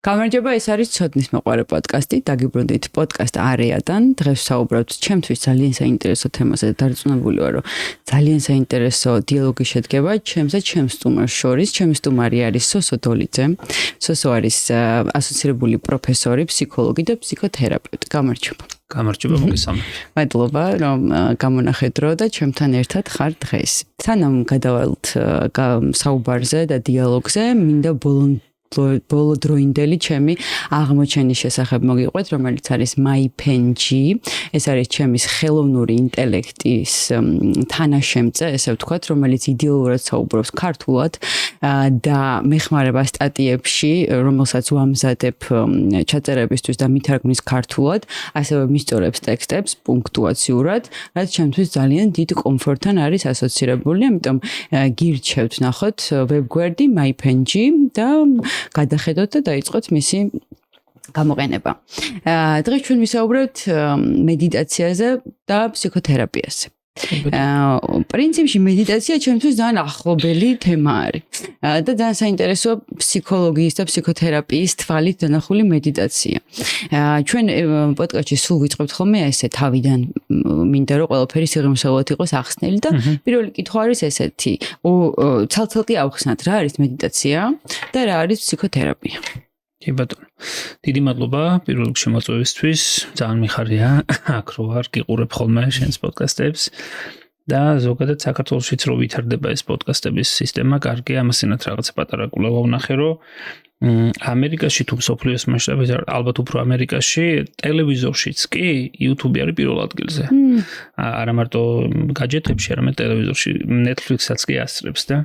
გამარჯობა, ეს არის ცოდნის მოყვარე პოდკასტი, დაგიბრუნდით პოდკასტ არეადან. დღეს ვსაუბრობთ ჩემთვის ძალიან საინტერესო თემაზე და დარწმუნებული ვარ, რომ ძალიან საინტერესო დიალოგი შედგება ჩემს და ჩემს სტუმარს შორის. ჩემი სტუმარი არის სოსო დოლიძე. სოსო არის ასოცირებული პროფესორი, ფსიქოლოგი და ფსიქოთერაპევტი. გამარჯობა. გამარჯობა, მოგესალმებით. მადლობა, რომ გამონახეთ დრო და ჩემთან ერთად ხარ დღეს. სანამ გადავალთ საუბარზე და დიალოგზე, მინდა ბოლოდროინდელი ჩემი აღმოჩენის შესახებ მოგიყვეთ, რომელიც არის MyPenG. ეს არის ჩემის ხელოვნური ინტელექტის თანაშემწე, ესე ვთქვათ, რომელიც იდეალურად საუბრობს ქართულად და მეხმარება სტატიებში, რომელსაც ვამზადებ ჩაწერებისთვის და მითარგმნის ქართულად, ასევე მისწორებს ტექსტებს პუნქტუაციურად, რაც ჩემთვის ძალიან დიდ კომფორტთან არის ასოცირებული, ამიტომ გირჩევთ ნახოთ ვებგვერდი MyPenG და გადახედოთ და დაიწყოთ მისი გამოყენება. დღეს ჩვენ ვისაუბრებთ მედიტაციაზე და ფსიქოთერაპიაზე. პრინციპში მედიტაცია ჩემთვის ძალიან ახლობელი თემა არის. და ძალიან საინტერესო ფსიქოლოგიის და ფსიქოთერაპიის თვალით დანახული მედიტაცია. ჩვენ პოდკასტში სულ ვიწყებთ ხოლმე ესე თავიდან მინდა რომ ყველაფერი სიღრმისეულად იყოს ახსნილი და პირველი კითხვა არის ესეთი. ცალ-ცალკე ავხსნათ რა არის მედიტაცია და რა არის ფსიქოთერაპია. კი ბატონო. დიდი მადლობა პირველ რიგში მოწვევისთვის. ძალიან მიხარია აქ რო ვარ, გიყურებ ხოლმე შენს პოდკასტებს და ზოგადად საქართველოშიც რო ვითარდება ეს პოდკასტების სისტემა, კარგი, ამასინათ რაღაც პატარა კვლევა ვნახე, რომ ამერიკაში თუ მსოფლიოს მასშტაბით, ალბათ უფრო ამერიკაში, ტელევიზორშიც კი YouTube არის პირველ ადგილზე. არა მარტო გაჯეტებში, არამედ ტელევიზორში, Netflix-აც კი ასწრებს და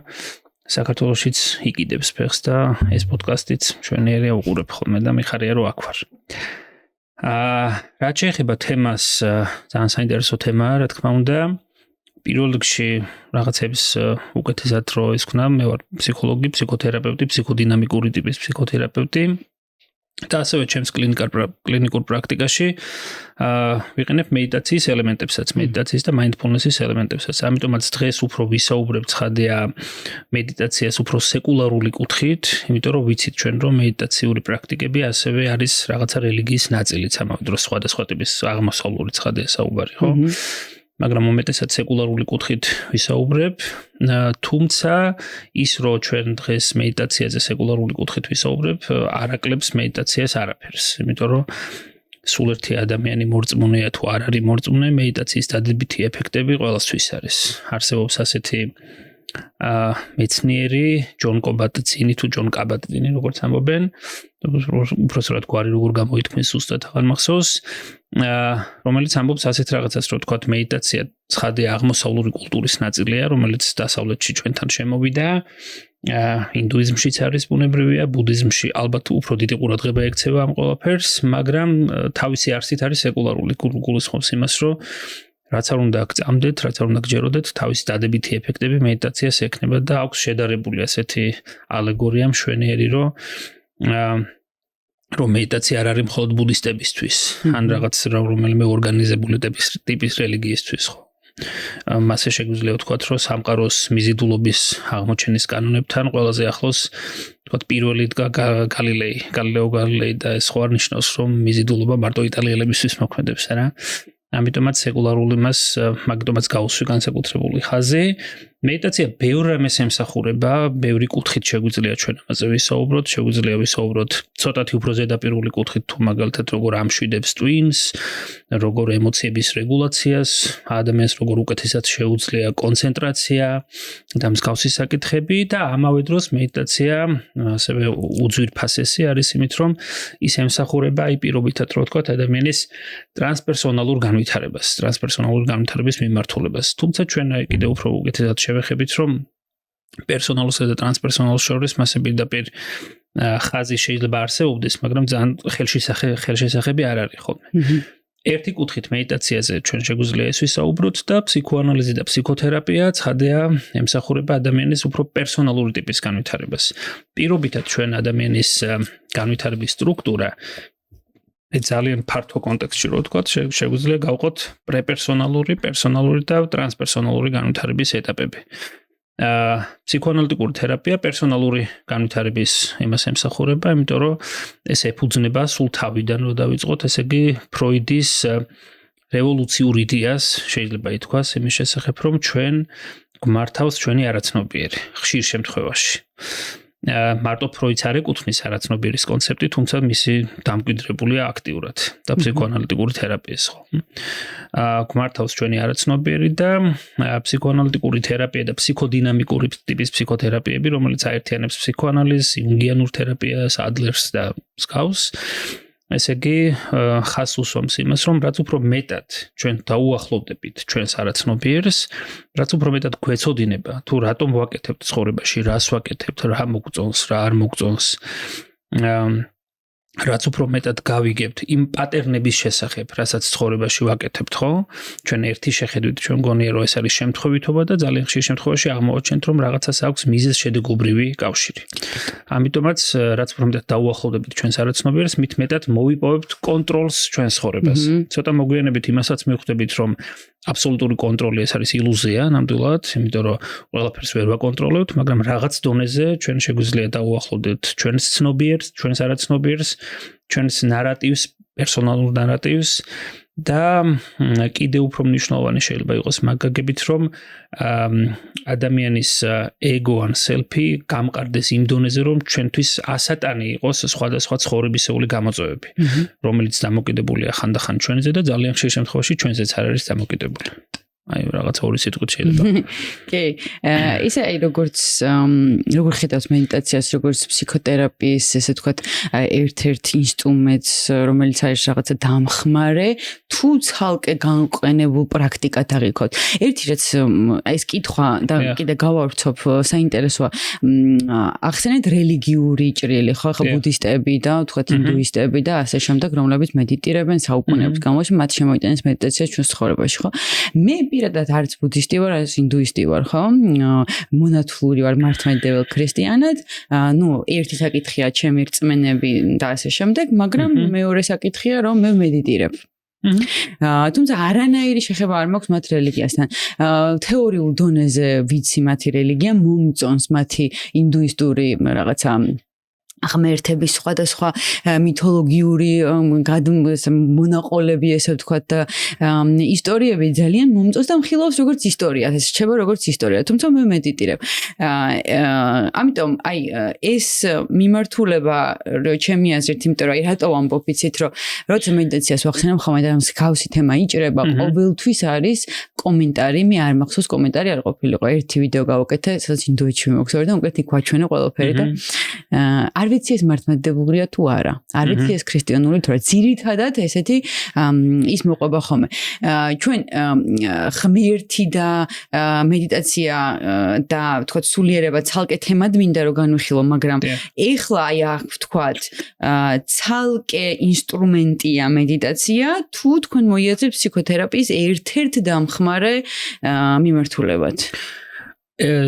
საქართველოშიც იკიდებს ფეხს და ეს პოდკასტიც ჩვენიერია უყურებ ხოლმე და მიხარია რომ აქ ვარ. რაც შეეხება თემას, ძალიან საინტერესო თემაა, რა თქმა უნდა. პირველ რიგში რაღაცების უკეთესად რო ისქნა, მე ვარ ფსიქოლოგი, ფსიქოთერაპევტი, ფსიქოდინამიკური ტიპის ფსიქოთერაპევტი. და ასევე ჩემს კლინიკურ პრაქტიკაში ვიყენებ მედიტაციის ელემენტებსაც, მედიტაციის და mindfulness-ის ელემენტებსაც. ამიტომაც დღეს უფრო ვისაუბრებთ ხადია მედიტაციას უფრო სეკულარული კუთხით, იმიტომ რომ ვიცით ჩვენ რომ მედიტაციური პრაქტიკები ასევე არის რაღაცა რელიგიის ნაწილიც, ამავე დროს სხვადასხვა ტიპის აღმოსავლური ხადია საუბარი, ხო? მაგრამ უმეტესად სეკულარული კუთხით ვისაუბრებ, თუმცა ის რომ ჩვენ დღეს მედიტაციაზე სეკულარული კუთხით ვისაუბრებ, არ აკლებს მედიტაციას არაფერს, იმიტომ რომ სულ ერთი ადამიანი მორწმუნეა თუ არ არის მორწმუნე, მედიტაციის დადებითი ეფექტები ყველასთვის არის. არსებობს ასეთი მეცნიერი ჯონ კაბატ-ძინი თუ ჯონ კაბატ-ძინი, როგორც ამბობენ, უბრალოდ გვარი როგორ გამოითქმის ზუსტად აღარ მახსოვს, რომელიც ამბობს ასეთ რაღაცას, რომ თქვათ მედიტაცია ცხადია აღმოსავლური კულტურის ნაწილია, რომელიც დასავლეთში ჩვენთან შემოვიდა, ინდუიზმშიც არის ბუნებრივია, ბუდიზმში ალბათ უფრო დიდი ყურადღება ექცევა ამ ყველაფერს, მაგრამ თავისი არსით არის სეკულარული, გულისხმობს იმას, რომ რაც არ უნდა გწამდეთ, რაც არ უნდა გჯეროდეთ, თავისი დადებითი ეფექტები მედიტაციას ექნება და აქვს შედარებული ასეთი ალეგორია მშვენიერი, რომ მედიტაცია არ არის მხოლოდ ბუდისტებისთვის, ან რაღაც რომელიმე ორგანიზებული ტიპის რელიგიისთვის, ხო? მასე შეგვიძლია ვთქვათ, რომ სამყაროს მიზიდულობის აღმოჩენის კანონებთან ყველაზე ახლოს ვთქვათ პირველი დგა გალილეო გალილეი და ეს ხო არ ნიშნავს, რომ მიზიდულობა მარტო იტალიელებისთვის მოქმედებს, არა? ამიტომაც სეკულარული მას მაგიტომაც გაუსვი განსაკუთრებული ხაზი. მედიტაცია ბევრ რამეს ემსახურება, ბევრი კუთხით შეგვიძლია ჩვენ ამაზე ვისაუბროთ, შეგვიძლია ვისაუბროთ ცოტათი უფრო ზედაპირული კუთხით, თუ მაგალითად როგორ ამშვიდებს ტვინს, როგორ ემოციების რეგულაციას, ადამიანს როგორ უკეთესად შეუძლია კონცენტრაცია და მსგავსი საკითხები და ამავე დროს მედიტაცია ასევე უძვირფასესი არის იმით, რომ ის ემსახურება აი პირობითად რო ვთქვათ ადამიანის ტრანსპერსონალურ განვითარებას, ტრანსპერსონალური განვითარების მიმართულებას. თუმცა ჩვენ კიდევ უფრო უკეთესად შევეხებით, რომ პერსონალურსა და ტრანსპერსონალურ შორის მასე პირდაპირ ხაზი შეიძლება არსებობდეს, მაგრამ ძალიან ხელშესახები არ არის ხოლმე. ერთი კუთხით მედიტაციაზე ჩვენ შეგვიძლია ეს ვისაუბროთ და ფსიქოანალიზი და ფსიქოთერაპია ცხადია ემსახურება ადამიანის უფრო პერსონალური ტიპის განვითარებას. პირობითად ჩვენ ადამიანის განვითარების სტრუქტურა ძალიან ფართო კონტექსტში რო ვთქვათ, შეგვიძლია გავყოთ პრეპერსონალური, პერსონალური და ტრანსპერსონალური განვითარების ეტაპები. ფსიქოანალიტიკური თერაპია პერსონალური განვითარების იმას ემსახურება, იმიტომ რომ ეს ეფუძნება სულ თავიდან რო დავიწყოთ, ესე იგი ფროიდის რევოლუციურ იდეას შეიძლება ითქვას იმის შესახებ, რომ ჩვენ გვმართავს ჩვენი არაცნობიერი, ხშირ შემთხვევაში. მარტო ფროიდს არ ეკუთვნის არაცნობიერის კონცეფტი, თუმცა მისი დამკვიდრებულია აქტიურად და ფსიქოანალიტიკური თერაპიის ხო. გვმართავს ჩვენი არაცნობიერი და ფსიქოანალიტიკური თერაპია და ფსიქოდინამიკური ტიპის ფსიქოთერაპიები, რომელიც აერთიანებს ფსიქოანალიზს, იუნგიანურ თერაპიას, ადლერს და მსგავს. ესე იგი, ხას უსვამს იმას, რომ რაც უფრო მეტად ჩვენ დაუახლოვდებით ჩვენს არაცნობიერს, რაც უფრო მეტად გვეცოდინება, თუ რატომ ვაკეთებთ ცხოვრებაში, რას ვაკეთებთ, რა მოგწონს, რა არ მოგწონს. რაც უფრო მეტად გავიგებთ იმ პატერნების შესახებ, რასაც ცხოვრებაში ვაკეთებთ, ხო? ჩვენ ერთი შეხედვით ჩვენ გონია, რომ ეს არის შემთხვევითობა და ძალიან ხშირ შემთხვევაში აღმოვაჩენთ, რომ რაღაცას აქვს მიზეზ-შედეგობრივი კავშირი. ამიტომაც, რაც უფრო მეტად დაუახლოვდებით ჩვენს არაცნობიერს, მით მეტად მოვიპოვებთ კონტროლს ჩვენს ცხოვრებას. ცოტა მოგვიანებით იმასაც მივხვდებით, რომ აბსოლუტური კონტროლი ეს არის ილუზია, ნამდვილად, იმიტომ რომ ყველაფერს ვერ ვაკონტროლებთ, მაგრამ რაღაც დონეზე ჩვენ შეგვიძლია დაუახლოვდეთ ჩვენს ცნობიერს, ჩვენს არაცნობიერს, ჩვენს ნარატივს, პერსონალურ ნარატივს და კიდევ უფრო მნიშვნელოვანი შეიძლება იყოს მაგაგებით, რომ ადამიანის ეგო ან სელფი გამყარდეს იმ დონეზე, რომ ჩვენთვის ასატანი იყოს სხვადასხვა ცხოვრებისეული გამოწვევები, რომელიც დამოკიდებულია ხანდახან ჩვენზე და ძალიან ხშირ შემთხვევაში ჩვენზეც არ არის დამოკიდებული. აი რაღაც ორი სიტყვით შეიძლება. კი, ისე აი როგორ ხედავს მედიტაციას, როგორც ფსიქოთერაპიის, ესე ვთქვათ, ერთ-ერთ ინსტრუმენტს, რომელიც არის რაღაცა დამხმარე, თუ ცალკე განყენებულ პრაქტიკად აღიქოთ. ერთი რაც ეს კითხვა და კიდე გავავრცობ, საინტერესოა. ახსენეთ რელიგიური ჭრილი, ხო, ხა ბუდისტები და ვთქვათ ინდუისტები და ასე შემდეგ, რომლებიც მედიტირებენ საუკუნეების განმავლობაში, მათ შემოიტანეს მედიტაცია ჩვენს ცხოვრებაში, ხო? მე პირადად არც ბუდისტი ვარ, არც ინდუისტი ვარ, ხო? მონათლული ვარ მართლმადიდებელ ქრისტიანად. ერთი საკითხია ჩემი რწმენები და ასე შემდეგ, მაგრამ მეორე საკითხია, რომ მე მედიტირებ. თუმცა არანაირი შეხება არ მაქვს მათ რელიგიასთან. თეორიულ დონეზე ვიცი მათი რელიგია, მომწონს მათი ინდუისტური რაღაცა ღმერთების სხვადასხვა მითოლოგიური მონაყოლები, ესე ვთქვათ, და ისტორიები ძალიან მომწონს და მხილობს როგორც ისტორია, ეს რჩება როგორც ისტორია, თუმცა მე მედიტირებ. ამიტომ აი ეს მიმართულება ჩემი აზრით, იმიტომ რომ აი რატო ვამბობ იცით, რომ როცა მედიტაციას ვახსენებ ხომ და მსგავსი თემა იჭრება, ყოველთვის არის კომენტარი, მე არ მახსოვს კომენტარი არ ყოფილიყო. ერთი ვიდეო გავაკეთე, სადაც ინდოეთში მოგზაურე და უკეთ იქ ვაჩვენე ყველაფერი და არ ვიცი ეს მართლმადიდებლურია თუ არა. არ ვიცი ეს ქრისტიანული თუ არა. ძირითადად ესეთი ის მოყვება ხოლმე. ჩვენ ღმერთი და მედიტაცია და ვთქვათ სულიერება ცალკე თემად მინდა რომ განვიხილო, მაგრამ ეხლა აი ვთქვათ ცალკე ინსტრუმენტია მედიტაცია, თუ თქვენ მოიაზრებთ ფსიქოთერაპიის ერთ-ერთ დამხმარე მიმართულებად.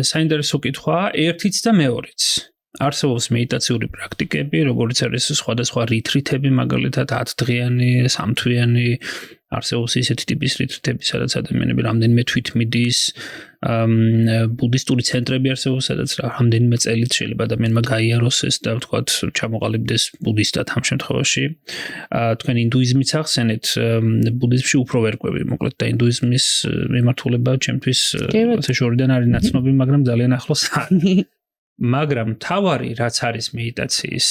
საინტერესო კითხვაა, ერთიც და მეორეც. არსებობს მედიტაციური პრაქტიკები, როგორც არის სხვადასხვა რიტრიტები, მაგალითად 10 დღიანი, 3 თვიანი, არსებობს ისეთი ტიპის რიტრიტები, სადაც ადამიანები რამდენიმე თვით მიდის, ბუდისტური ცენტრები არსებობს, სადაც რამდენიმე წელით შეიძლება ადამიანმა გაიაროს ეს და ვთქვათ, ჩამოყალიბდეს ბუდისტად ამ შემთხვევაში. თქვენ ინდუიზმიც ახსენეთ, ბუდიზმში უფრო ვერ ყვები, მოკლედ და ინდუიზმის მიმართულება ჩემთვის ასე შორიდან არის ნაცნობი, მაგრამ ძალიან ახლოს არის. მაგრამ თავარი რაც არის მედიტაციის,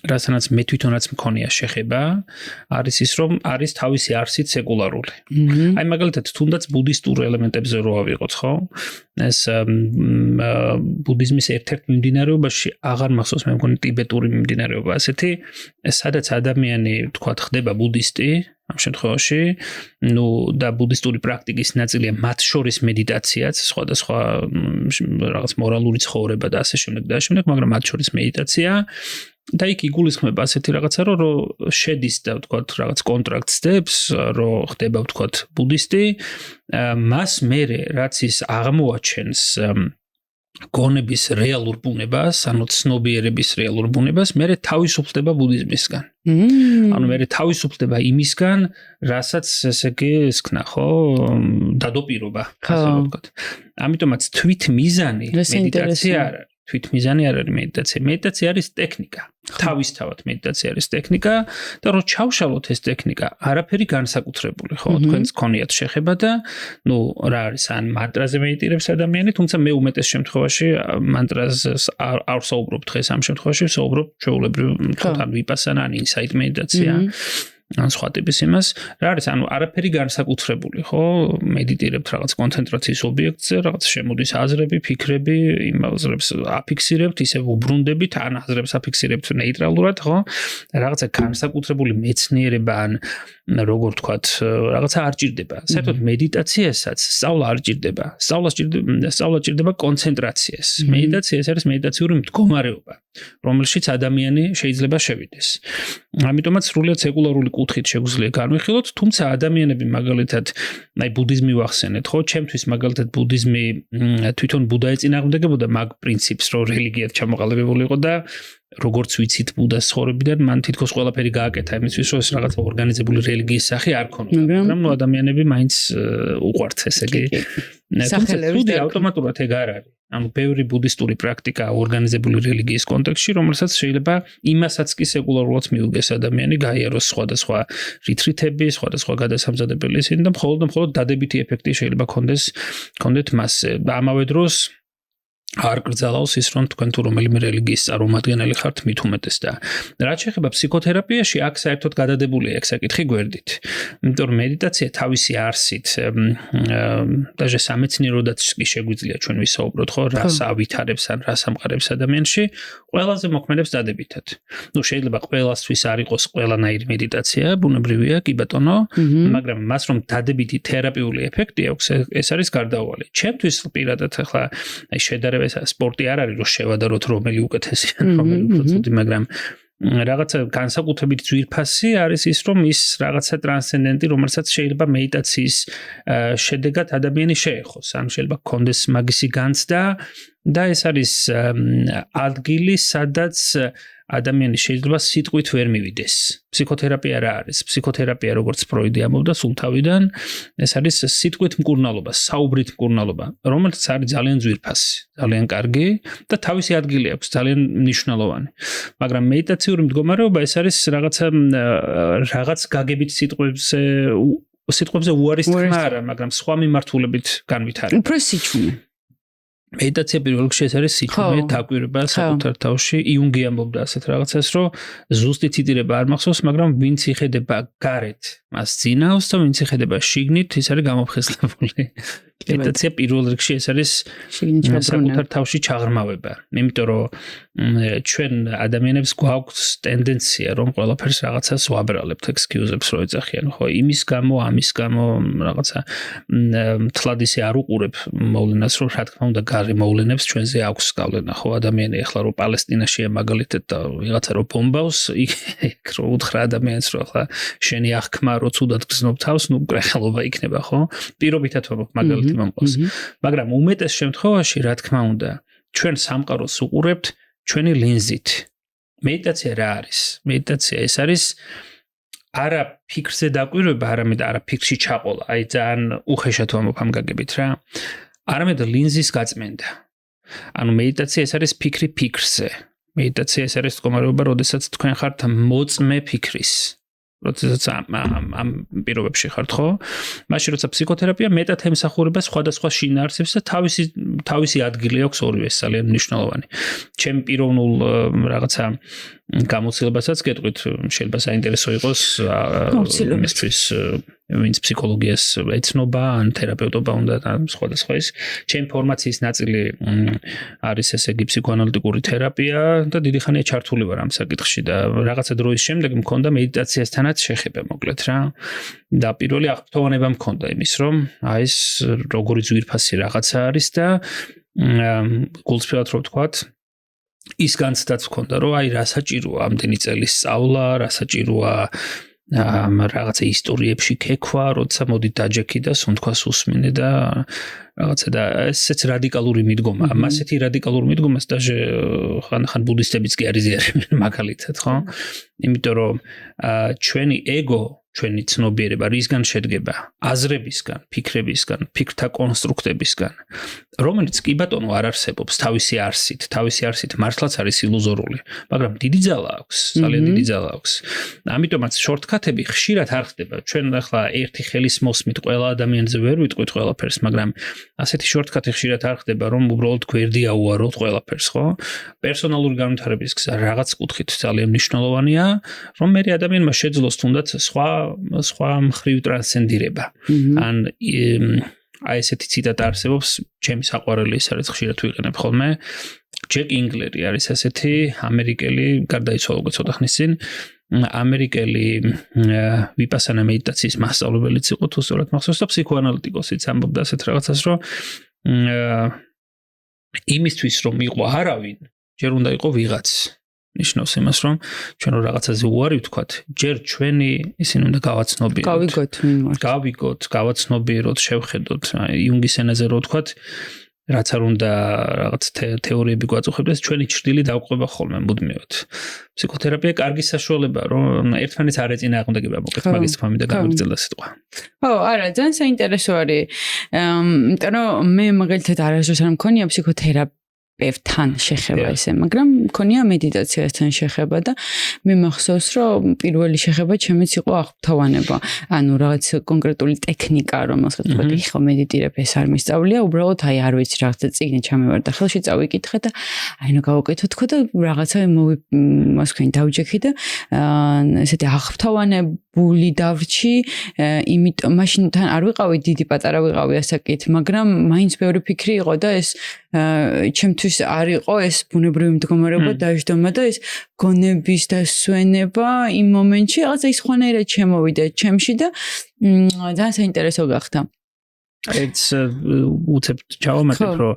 რასაც მე თვითონაც მქონია შეხება, არის ის, რომ არის თავისი არსით სეკულარული. აი მაგალითად, თუნდაც ბუდისტურ ელემენტებზე რო ავიღოთ, ხო? ეს ბუდიზმის ერთ-ერთ მიმდინარეობაში აღარ მახსოვს, მე მგონი ტიბეტური მიმდინარეობა ასეთი, სადაც ადამიანი, ვთქვათ, ხდება ბუდისტი, ამ შემთხვევაში, და ბუდისტური პრაქტიკის ნაწილია მათ შორის მედიტაციაც, სხვადასხვა რაღაც მორალური ცხოვრება და ასე შემდეგ და ასე შემდეგ, მაგრამ მათ შორის მედიტაცია და იქ იგულისხმება ასეთი რაღაცა, რომ შედის და ვთქვათ, რაღაც კონტრაქტს დებს, რომ ხდება ვთქვათ ბუდისტი, მას მერე რაც ის აღმოაჩენს გონების რეალურ ბუნებას, ანუ ცნობიერების რეალურ ბუნებას, მე თავისუფლდება ბუდიზმისგან. ანუ მე თავისუფლდება იმისგან, რასაც ესე იგი ისქნა, ხო, დადაპირობა, ასე ვთქვათ. ამიტომაც თვითმიზანი მედიტაცია არ არის. თვითმიზანი არ არის მედიტაცია. მედიტაცია არის ტექნიკა. თავისთავად მედიტაცია არის ტექნიკა და რომ ჩავშალოთ ეს ტექნიკა, არაფერი განსაკუთრებული, ხო, თქვენს გქონიათ შეხება და ნუ რა არის, ან მანტრაზე მედიტირებს ადამიანი, თუმცა მე უმეტეს შემთხვევაში მანტრაზე არ ვსაუბრობ დღეს ამ შემთხვევაში, ვსაუბრობ ჩვეულებრივ თან ვიპასანა, ან ინსაით მედიტაცია. ან სხვა ტიპის იმას, რა არის, ანუ არაფერი განსაკუთრებული, ხო? მედიტირებთ რაღაც კონცენტრაციის ობიექტზე, რაღაც შემოდის აზრები, ფიქრები, იმ აზრებს აფიქსირებთ, ისე უბრუნდებით, ან აზრებს აფიქსირებთ ნეიტრალურად, ხო? რაღაცა განსაკუთრებული მეცნიერება, ან როგორ ვთქვათ, რაღაცა არ ჭირდება. საერთოდ მედიტაციასაც სწავლა არ ჭირდება. სწავლა ჭირდება კონცენტრაციას. მედიტაცია ეს არის მედიტაციური მდგომარეობა, რომელშიც ადამიანი შეიძლება შევიდეს. ამიტომაც სრულიად სეკულარული კუთხით შეგვიძლია განვიხილოთ, თუმცა ადამიანები მაგალითად, აი ბუდიზმი ვახსენეთ, ხო? ჩემთვის მაგალითად ბუდიზმი თვითონ ბუდა ეწინააღმდეგებოდა მაგ პრინციპს, რომ რელიგიად ჩამოყალიბებული იყო და როგორც ვიცით ბუდას ცხოვრებიდან, მან თითქოს ყველაფერი გააკეთა იმისთვის, რომ ეს რაღაც ორგანიზებული რელიგიის სახე არ ქონოდა. მაგრამ ნუ ადამიანები მაინც უყვართ ესე იგი. სახელები ავტომატურად ეგ არ არის. ანუ ბევრი ბუდისტური პრაქტიკა ორგანიზებული რელიგიის კონტექსტში, რომელსაც შეიძლება იმასაც კი სეკულარულად მიუგეს ადამიანი, გაიაროს სხვადასხვა რიტრიტები, სხვადასხვა გადასამზადებელი ისინი და მხოლოდ დადებითი ეფექტი შეიძლება ქონდეთ მასზე. ამავე დროს არ კრძალავს ის, რომ თქვენ თუ რომელიმე რელიგიის წარმომადგენელი ხართ, მით უმეტეს და რაც შეეხება ფსიქოთერაპიაში, აქ საერთოდ გადადებულია ეგ საკითხი გვერდით. იმიტომ რომ მედიტაცია თავისი არსით даже სამეცნიეროდაც კი შეგვიძლია ჩვენ ვისაუბროთ, ხო, რას ავითარებს ან რას ამყარებს ადამიანში, ყველაზე მოქმედებს დადებითად. ნუ შეიძლება ყველასთვის არ იყოს ყველანაირი მედიტაცია, ბუნებრივია, კი ბატონო, მაგრამ მას რომ დადებითი თერაპიული ეფექტი აქვს, ეს არის გარდაუვალი. ჩემთვის პირადად ახლა აი შედარება სპორტი არ არის, რომ შევადაროთ რომელი უკეთესია, რომელი უფრო ცუდი, მაგრამ რაღაცა განსაკუთრებით ძვირფასი არის ის, რომ ის რაღაცა ტრანსცენდენტი, რომელსაც შეიძლება მედიტაციის შედეგად ადამიანი შეეხოს. ან შეიძლება გქონდეს მაგისი განცდა და ეს არის ადგილი, სადაც ადამიანი შეიძლება სიტყვით ვერ მივიდეს. ფსიქოთერაპია რა არის? ფსიქოთერაპია, როგორც ფროიდი ამბობდა სულ თავიდან, ეს არის სიტყვით მკურნალობა, საუბრით მკურნალობა, რომელიც არის ძალიან ძვირფასი, ძალიან კარგი და თავისი ადგილი აქვს, ძალიან მნიშვნელოვანი. მაგრამ მედიტაციური მდგომარეობა ეს არის რაღაც გაგებით სიტყვებზე უარის თქმა არა, მაგრამ სხვა მიმართულებით განვითარება. უფრო სიჩუმე. მედიტაცია პირველ რიგში ეს არის სიჩუმე, დაკვირვება საკუთარ თავში. იუნგი ამბობდა ასეთ რაღაცას, რომ ზუსტი ციტირება არ მახსოვს, მაგრამ ვინც იხედება გარეთ, მას ძინავს და ვინც იხედება შიგნით, ის არის გამოფხიზლებული. მედიტაცია პირველ რიგში ეს არის საკუთარ თავში ჩაღრმავება. იმიტომ რომ ჩვენ ადამიანებს გვაქვს ტენდენცია, რომ ყველაფერს რაღაცას ვაბრალებთ, ექსკიუზებს რო ეძახიან, ხო, იმის გამო, ამის გამო, რაღაცა თლად ისე არ უყურებ მოვლენას, რომ რა თქმა უნდა გარე მოვლენებს ჩვენზე აქვს გავლენა, ხო, ადამიანი ახლა რო პალესტინაშია მაგალითად და ვიღაცა რო ბომბავს, იქ რო უთხრა ადამიანს, რომ ახლა შენი აღქმა რო ცუდად გზნობ თავს, ნუ კრეხელობა იქნება, ხო? პირობითად ვამბობ მაგალითი მომყავს. მაგრამ უმეტეს შემთხვევაში, რა თქმა უნდა, ჩვენ სამყაროს უყურებთ ჩვენი ლინზით. მედიტაცია რა არის? მედიტაცია ეს არის არა ფიქრზე დაკვირვება, არამედ არა ფიქრში ჩაყოლა. აი ძალიან უხეშად ვამბობ ამ გაგებით რა. არამედ ლინზის გაწმენდა. ანუ მედიტაცია ეს არის ფიქრი ფიქრზე. მედიტაცია ეს არის მდგომარეობა, როდესაც თქვენ ხართ მოწმე ფიქრის. როდესაც ამ პირობებში ხართ, ხო? მაშინ როცა ფსიქოთერაპია მეტად ემსახურება სხვადასხვა შინაარსებს და თავისი ადგილი აქვს ორივეს, ძალიან მნიშვნელოვანი. ჩემ პიროვნულ რაღაცა გამოცდილებასაც გეტყვით, შეიძლება საინტერესო იყოს იმისთვის, ვინც ფსიქოლოგიას ეცნობა, ან თერაპევტობა უნდა და სხვადასხვა ის. ჩემ ფორმაციის ნაწილი არის ესე იგი ფსიქოანალიტიკური თერაპია და დიდი ხანია ჩართული ვარ ამ საკითხში და რაღაცა დროის შემდეგ მქონდა მედიტაციასთანაც შეხება, მოკლედ რა. და პირველი აღფრთოვანება მქონდა იმის, რომ აი ეს როგორი ძვირფასი რაღაცა არის და გულწრფელად რო ვთქვათ, ის განცდაც მქონდა, რომ აი რა საჭიროა ამდენი წელი სწავლა, რა საჭიროა რაღაცა ისტორიებში ქექვა, როცა მოდი დაჯექი და სუნთქვას უსმინე და რაღაცა და ესეც რადიკალური მიდგომაა. ასეთი რადიკალური მიდგომას даже ხან ბუდისტებიც კი არიზიარებენ მაგალითად, ხო? იმიტომ რომ ჩვენი ეგო, ჩვენი ცნობიერება რისგან შედგება? აზრებისგან, ფიქრებისგან, ფიქრთა კონსტრუქტებისგან, რომელიც კი ბატონო არ არსებობს თავისი არსით მართლაც არის ილუზორული, მაგრამ დიდი ძალა აქვს, ძალიან დიდი ძალა აქვს. ამიტომაც შორტკატები ხშირად არ ხდება. ჩვენ ახლა ერთი ხელის მოსმით ყველა ადამიანზე ვერ ვიტყვით ყველაფერს, მაგრამ ასეთი შორტკატი ხშირად არ ხდება, რომ უბრალოდ გვერდი აუაროთ ყველაფერს, ხო? პერსონალური განვითარების გზა რაღაც კუთხით ძალიან მნიშვნელოვანია, რომ მე ადამიანმა შეძლოს თუნდაც სხვა მხრივ ტრანსცენდირება. ან აი ესეთი ციტატა არსებობს, ჩემი საყვარელი ის არის, ხშირად ვიყენებ ხოლმე. ჯეკ ინგლერი არის ასეთი ამერიკელი, გარდაიცვალა უკვე ცოტა ხნის წინ, ამერიკელი ვიპასანა მედიტაციის მასწავლებელიც იყო, თუ სწორად მახსოვს და ფსიქოანალიტიკოსიც ამბობდა ასეთ რაღაცას, რომ იმისთვის რომ იყო არავინ, ჯერ უნდა იყო ვიღაც. ნიშნავს იმას, რომ ჩვენ რაღაცაზე უარი ვთქვათ, ჯერ ჩვენი ისინი უნდა გავაცნობიეროთ. გავიგოთ, გავაცნობიეროთ, შევხედოთ. იუნგის ენაზე რო ვთქვათ, რაც არ უნდა რაღაც თეორიები გვაწუხებდეს, ჩვენი ჭრილი დავყვება ხოლმე მუდმივად. ფსიქოთერაპია კარგი საშუალებაა, რომ ერთმანეთს არ ეწინააღმდეგება, მოგეთ მაგის თქმა მინდა გამიგრძელდა სიტყვა. ხო, არა, ძალიან საინტერესო არის. იმიტომ რომ მე მაგალითად არასდროს არ მქონია ფსიქოთერაპევტთან შეხება ესე, მაგრამ მქონია მედიტაციასთან შეხება და მე მახსოვს, რომ პირველი შეხება ჩემიც იყო აღფრთოვანება. ანუ რაღაც კონკრეტული ტექნიკა, რომელსაც თქვი, ხო მედიტირებ, ეს არ მისწავლია, უბრალოდ აი არ ვიცი რაღაცა წიგნი ჩამევარდა ხელში წავიკითხე და აი ნუ გავაკეთო თქო და რაღაცა მოსქვენ დავჯექი და ესეთი აღფრთოვანებული დავრჩი, იმიტომ მაშინ თან არ ვიყავი დიდი პატარა ვიყავი ასაკით, მაგრამ მაინც ბევრი ფიქრი იყო და ეს ჩემთვის არ იყო ეს ბუნებრივი მდგომარეობა დაждდომა და ეს გონების დასვენება იმ მომენტში რაღაცა ის ხვანაირად შემოვიდა ჩემში და ძალიან საინტერესო გახდა. ეს უცებ ჩავამატებ, რომ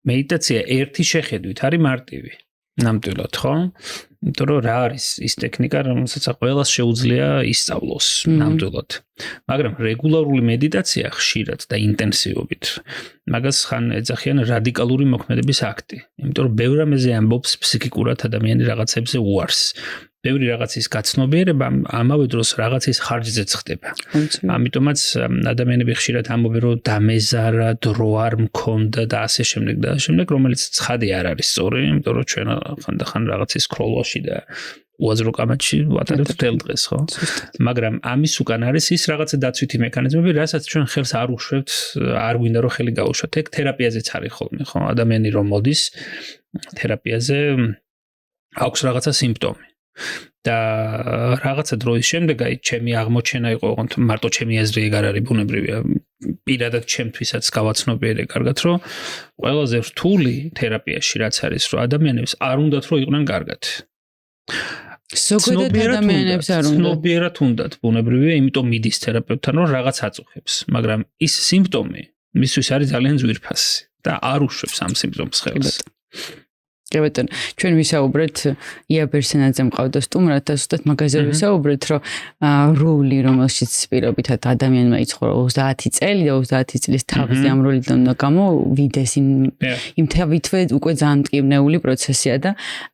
მედიტაცია ერთი შეხედვით არის მარტივი. ნამდვილად, ხო? იმიტომ რომ რა არის ის ტექნიკა, რომელსაც ყველას შეუძლია ისწავლოს ნამდვილად. მაგრამ რეგულარული მედიტაცია ხშირად და ინტენსივობით მაგას ხან ეძახიან რადიკალური მოქმედების აქტი. იმიტომ რომ ბევრ რამეზე ამბობს ფსიქიკურად ადამიანი რაღაცებზე უარს. ბევრი რაღაცის გაცნობიერება ამავე დროს რაღაცის ხარჯზეც ხდება. ამიტომაც ადამიანები ხშირად ამბობენ, რომ დამეზარა, დრო არ მქონდა და ასე შემდეგ და შემდეგ, რომელიც ცხადი არ არის სწორი, იმიტომ რომ ჩვენ ხანდახან რაღაცის სკროლვაში და უაზრო კამათში ვატარებთ მთელ დღეს, ხო? მაგრამ ამის უკან არის ის რაღაცა დაცვითი მექანიზმები, რასაც ჩვენ ხელს არ უშვებთ, არ გვინდა რომ ხელი გაუშვათ. ეგ თერაპიაზეც არის ხოლმე, ხო? ადამიანი რომ მოდის თერაპიაზე აქვს რაღაცა სიმპტომი. და რაღაცა დროის შემდეგ აი ჩემი აღმოჩენა იყო, მარტო ჩემი აზრი ეგ არ არის ბუნებრივია. პირადად ჩემთვისაც გავაცნობიერე კარგად, რომ ყველაზე რთული თერაპიაში რაც არის, რომ ადამიანებს არ უნდათ რომ იყვნენ კარგად. ზოგადად ადამიანებს არ უნდათ. ცნობიერად უნდათ ბუნებრივია, იმიტომ მიდის თერაპევტთან, რომ რაღაც აწუხებს, მაგრამ ის სიმპტომი მისთვის არის ძალიან ძვირფასი და არ უშვებს ამ სიმპტომს ხელს. კი ბატონო, ჩვენ ვისაუბრეთ ია ბერსენაძე მყავდა სტუმრად და ზუსტად მაგაზე ვისაუბრეთ, რომ რული, რომელშიც პირობითად ადამიანმა იცხოვრა 30 წელი და 30 წლის თავზე ამ როლიდან უნდა გამოვიდეს იმ თავითვე უკვე ძალიან მტკივნეული პროცესია და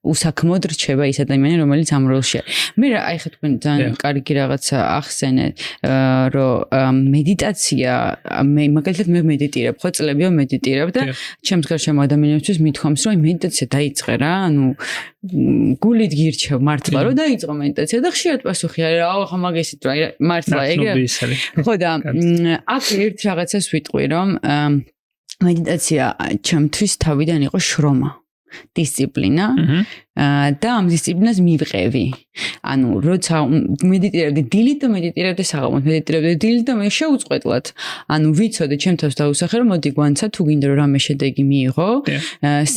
უსაქმოდ რჩება ის ადამიანი, რომელიც ამ როლში არის. მე აი ხა თქვენ ძალიან კარგი რაღაცა ახსენეთ, რომ მედიტაცია, მე მაგალითად მე მედიტირებ, ხო წლებია მედიტირებ და ჩემს გარშემო ადამიანებისთვის მithქვამს, რომ მედიტაცია დაიწყე რა, ანუ გულით გირჩევ მართლა რომ დაიწყო მედიტაცია და ხშირად პასუხი არის რა, ახლა მაგისით რა, მართლა ეგრე. ხო და აქ ერთ რაღაცას ვიტყვი, რომ მედიტაცია ჩემთვის თავიდან იყო შრომა, დისციპლინა და ამ დისციპლინას მივყევი. ანუ როცა მედიტირებდი დილით და მედიტირებდი საღამოს, მედიტირებდი დილით და მე შეუწყვეტლად. ანუ ვიცოდე ჩემ თავს დავუსახე, რომ მოდი გვანცა თუ გინდა რომ რამე შედეგი მიიღო,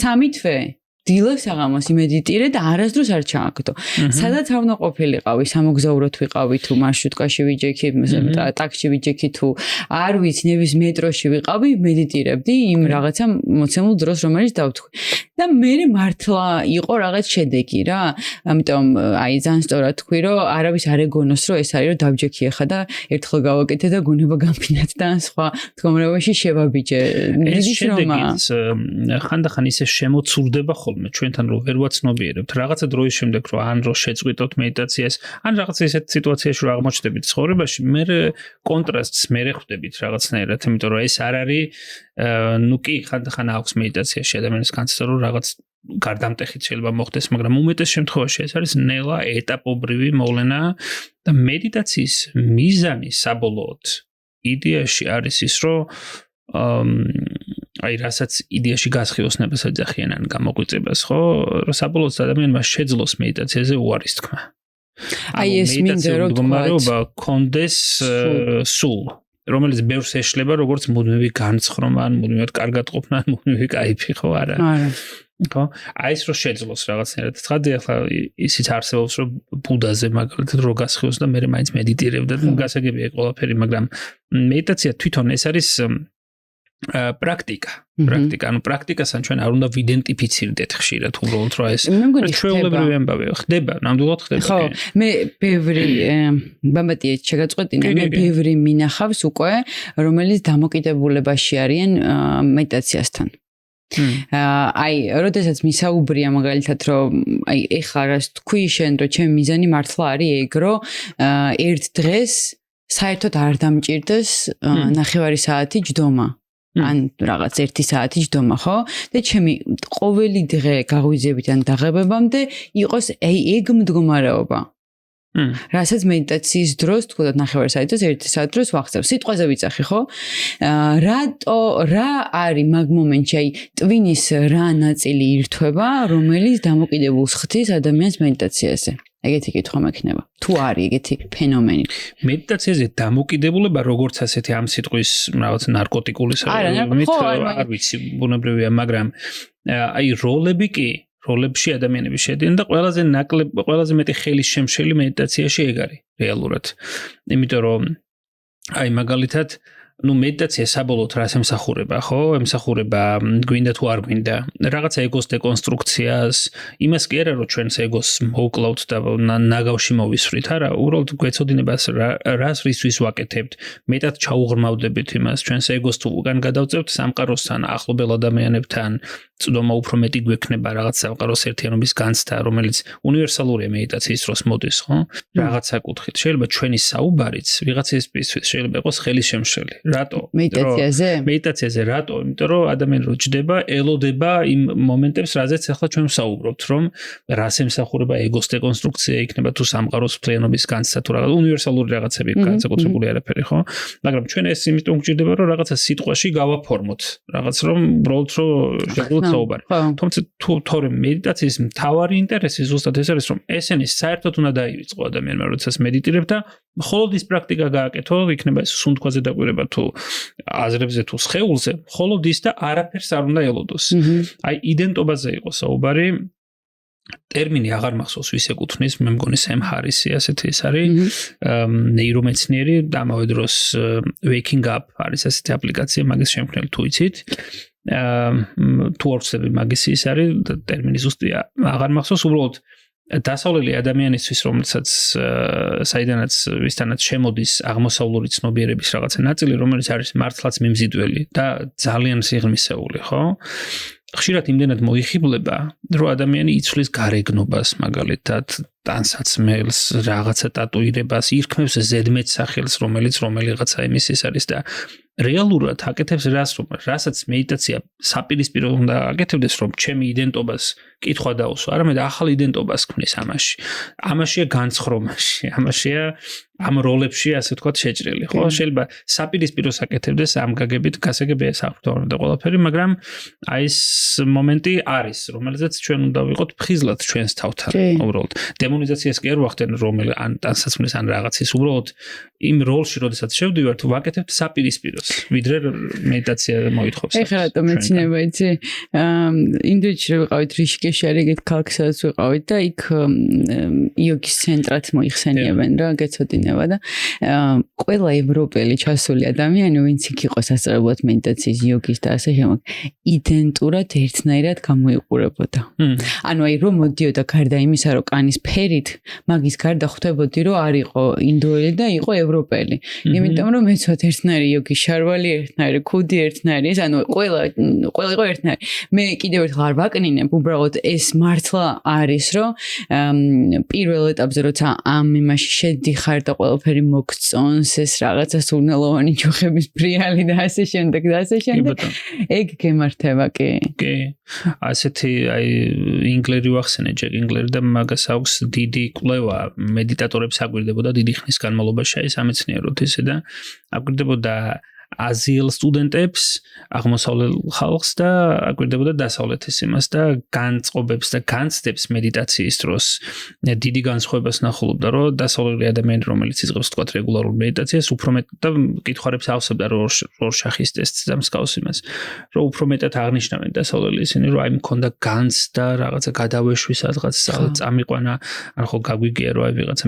3 თვე დილა საღამოს იმედიტირე და არასდროს არ ჩააგდო. სადაც არ უნდა ყოფილიყავი, სამოგზაუროდ ვიყავი თუ მარშრუტკაში ვიჯექი, ტაქსში ვიჯექი თუ არ ვიცი, ნების მეტროში ვიყავი, მედიტირებდი იმ რაღაცა მოცემულ დროს, რომელიც დავთქვი. და მე მართლა იყო რაღაც შედეგი რა. ამიტომ აი ძალიან სწორად თქვი, რომ არავის არ ეგონოს, რომ ეს არის რომ დავჯექი ახლა და ერთხელ გავაკეთე და გონება გამფინათ და სხვა მდგომარეობაში შევაბიჯე. ეს შედეგიც ხანდახან ისე შემოცურდება ხოლმე ჩვენთან რომ ვერ ვაცნობიერებთ რაღაცა დროის შემდეგ რომ ან რომ შეწყვიტოთ მედიტაციას, ან რაღაც ისეთ სიტუაციაში რომ აღმოჩნდებით ცხოვრებაში, მე კონტრასტს მე ხვდებით რაღაცნაირად, იმიტომ რომ ეს არ არის ნუ კი ხანდახან აქვს მედიტაციაში ადამიანის განცდა რომ რაღაც გარდამტეხით შეიძლება მოხდეს, მაგრამ უმეტეს შემთხვევაში ეს არის ნელა ეტაპობრივი მოვლენა და მედიტაციის მიზანი საბოლოოდ იდეაში არის ის, რომ აი რასაც იდეაში გასხიოსნებას ეძახიან ან გამოგვიწებას, ხო, რომ საბოლოოდ ადამიანმა შეძლოს მედიტაციაზე უარის თქმა. აი ეს მინდა რომ მდგომარეობა კონდეს სულ, რომელიც ბევრს ეშლება როგორც მუდმივი განცხრომა, ან მუდმივად კარგად ყოფნა, ან მუდმივი კაიფი, ხო არა? ხო, აი ეს რომ შეძლოს რაღაცნაირად. ცხადია ახლა ისიც არსებობს, რომ ბუდაზე მაგალითად რო გასხიოს და მე მაინც მედიტირებდა და გასაგებია ყველაფერი, მაგრამ მედიტაცია თვითონ ეს არის პრაქტიკა. ანუ პრაქტიკასთან ჩვენ არ უნდა ვიდენტიფიცირდეთ ხშირად უბრალოდ რომ ეს ჩვეულებრივი ამბავი ხდება, ნამდვილად ხდება. ხო, მე ბევრი ბამბატიეთ შეგაწყვეტინა, მე ბევრი მინახავს უკვე, რომელიც დამოკიდებულებაში არიან მედიტაციასთან. აი, როდესაც მისაუბრია მაგალითად, რომ აი ეხლა რას თქვი შენ, რომ ჩემი მიზანი მართლა არის ეგ, რომ ერთ დღეს საერთოდ არ დამჭირდეს ნახევარი საათი ჯდომა. ან რაღაც 1 საათი ჯდომა, ხო? და ჩემი ყოველი დღე გაღვიძებიდან დაღებებამდე იყოს ეგ მდგომარეობა. რასაც მედიტაციის დროს, თქვათ ნახევარი საათის 1 საათ დროს ვახცევ. სიტყვაზე ვიცახი, ხო? რა არის მაგ მომენტში, აი ტვინის რა ნაწილი ირთვება, რომელიც დამოკიდებულს ხდის ადამიანს მედიტაციაზე. ეგეთი კითხვა მექნება. თუ არის ეგეთი ფენომენი. მედიტაციაზე დამოკიდებულება როგორც ასეთი ამ სიტყვის რაღაც ნარკოტიკული საერთოდ არ ვიცი ბუნებრივია, მაგრამ აი როლებში ადამიანები შედიან და ყველაზე მეტი ხელის შემშელი მედიტაციაში ეგ არის რეალურად. იმიტომ რომ აი მაგალითად მედიტაცია საბოლოოდ რას ემსახურება, ხო? ემსახურება გვინდა თუ არ გვინდა რაღაცა ეგოს დეკონსტრუქციას, იმას კი არა რომ ჩვენს ეგოს მოვკლავთ და ნაგავში მოვისვრით, არა, უბრალოდ გვეცოდინებას რას რისთვის ვაკეთებთ, მეტად ჩაუღრმავდებით იმას, ჩვენს ეგოს თუ უკან გადავწევთ სამყაროსთან, ახლობელ ადამიანებთან, წვდომა უფრო მეტი გვექნება რაღაც სამყაროს ერთიანობის განცდა, რომელიც უნივერსალურია მედიტაციის დროს მოდის, ხო? რაღაცა კუთხით. შეიძლება ჩვენი საუბარიც ვიღაცისთვის შეიძლება იყოს ხელის შემშელი. რატო? მედიტაციაზე რატო? იმიტომ რომ ადამიანი რო ჯდება, ელოდება იმ მომენტებს, რაზეც ახლა ჩვენ ვსაუბრობთ, რომ რას ემსახურება ეგოს დეკონსტრუქცია იქნება თუ სამყაროს მთლიანობის განცდა თუ რაღაც უნივერსალური რაღაცები განსაკუთრებული არაფერი, ხო? მაგრამ ჩვენ ეს იმიტომ გვჭირდება, რომ რაღაცა სიტყვაში გავაფორმოთ, რაღაც რომ უბრალოდ რომ საუბარი. თუმცა თორემ მედიტაციის მთავარი ინტერესი ზუსტად ეს არის, რომ ესენი საერთოდ უნდა დაივიწყო ადამიანმა, როდესაც მედიტირებ და მხოლოდ ის პრაქტიკა გააკეთო, იქნება ეს სუნთქვაზე დაკვირება თუ აზრებზე თუ სხეულზე, მხოლოდ ის და არაფერს არ უნდა ელოდოს. აი იდენტობაზე იყო საუბარი. ტერმინი აღარ მახსოვს ვის ეკუთვნის, მე მგონი სემ ჰარისი ასეთი ის არის, ნეირომეცნიერი და ამავე დროს Waking Up არის ასეთი აპლიკაცია, მაგის შემქმნელი თუ იცით. თუ არ ვცდები მაგის ის არის ტერმინი ზუსტი აღარ მახსოვს, უბრალოდ დასავლელი ადამიანისთვის, რომელსაც საიდანაც ვისთანაც შემოდის აღმოსავლური ცნობიერების რაღაცა ნაწილი, რომელიც არის მართლაც მიმზიდველი და ძალიან სიღრმისეული, ხო? ხშირად იმდენად მოიხიბლება, რომ ადამიანი იცვლის გარეგნობას, მაგალითად, ტანსაცმელს, რაღაცა ტატუირებას, ირქმევს ზედმეტ სახელს, რომელიც რომელიღაცა იმის ის არის და რეალურად აკეთებს რასაც მედიტაცია საპირისპირო უნდა აკეთებდეს, რომ ჩემი იდენტობას კითხვა დაუსვა, არამედ ახალ იდენტობას ქმნის ამაში. ამაშია განცხრომაში, ამაშია ამ როლებში ასე ვთქვათ შეჭრილი, ხო? შეიძლება საპირისპიროს აკეთებდეს ამ გაგებით, გასაგებია საფრთხე და ყველაფერი, მაგრამ აი ეს მომენტი არის, რომელზეც ჩვენ უნდა ვიყოთ ფხიზლად ჩვენს თავთან, უბრალოდ. დემონიზაციას კი არ ვახდენ რომელი ან ტანსაცმლის ან რაღაცის უბრალოდ იმ როლში როდესაც შევდივართ ვაკეთებთ საპირისპიროს ვიდრე მედიტაცია მოითხოვს ეხლა რატომ მეცინება იცი ინდოეთში ვიყავით რიშიკეში არ ეგეთ ქალაქში სადაც ვიყავით და იქ იოგის ცენტრად მოიხსენიებენ რა გეცოდინება და ყველა ევროპელი ჩასული ადამიანი ვინც იქ იყო სასწავლებლად მედიტაციის იოგის და ასე შემოგ იდენტურად ერთნაირად გამოიყურებოდა ანუ აი რომ მოდიოდა გარდა იმისა რომ კანის ფერით მაგის გარდა ხვდებოდი რომ არ იყო ინდოელი და იყო ევროპელი იმიტომ რომ მეცოთ ერთნაირი იოგის შარვალი ერთნაირი ქუდი ერთნაირი ეს ანუ ყველა იყო ერთნაირი მე კიდევ ერთხელ არ ვაკნინებ უბრალოდ ეს მართლა არის რომ პირველ ეტაპზე როცა ამ იმაში შედიხარ და ყველაფერი მოგწონს ეს რაღაცა სურნელოვანი ჯოხების ბრიალი და ასე შემდეგ ეგ გემართება კი ასეთი აი ინგლერი ვახსენე ჯეკ ინგლერი და მაგას აქვს დიდი კვლევა მედიტატორებს აგვირდებოდა დიდი ხნის განმავლობაში აი სამეცნიეროდ ისე და აგვირდებოდა აზიელ სტუდენტებს აღმოსავლელ ხალხს და აკვირდებოდა დასავლეთის იმას და განწყობებს და განცდებს მედიტაციის დროს დიდი განსხვავებას ნახულობდა რომ დასავლელი ადამიანი რომელიც იწყებს თქვა რეგულარულ მედიტაციას უფრო მეტ და კითხვებს ავსებდა რორშახის ტესტს და მსგავს იმას რომ უფრო მეტად აღნიშნავენ დასავლელი ისინი რომ აი მქონდა განცდა რაღაცა გადავეშვის რაღაც წამიყვანა ან ხო გაგვიგია რომ აი ვიღაცა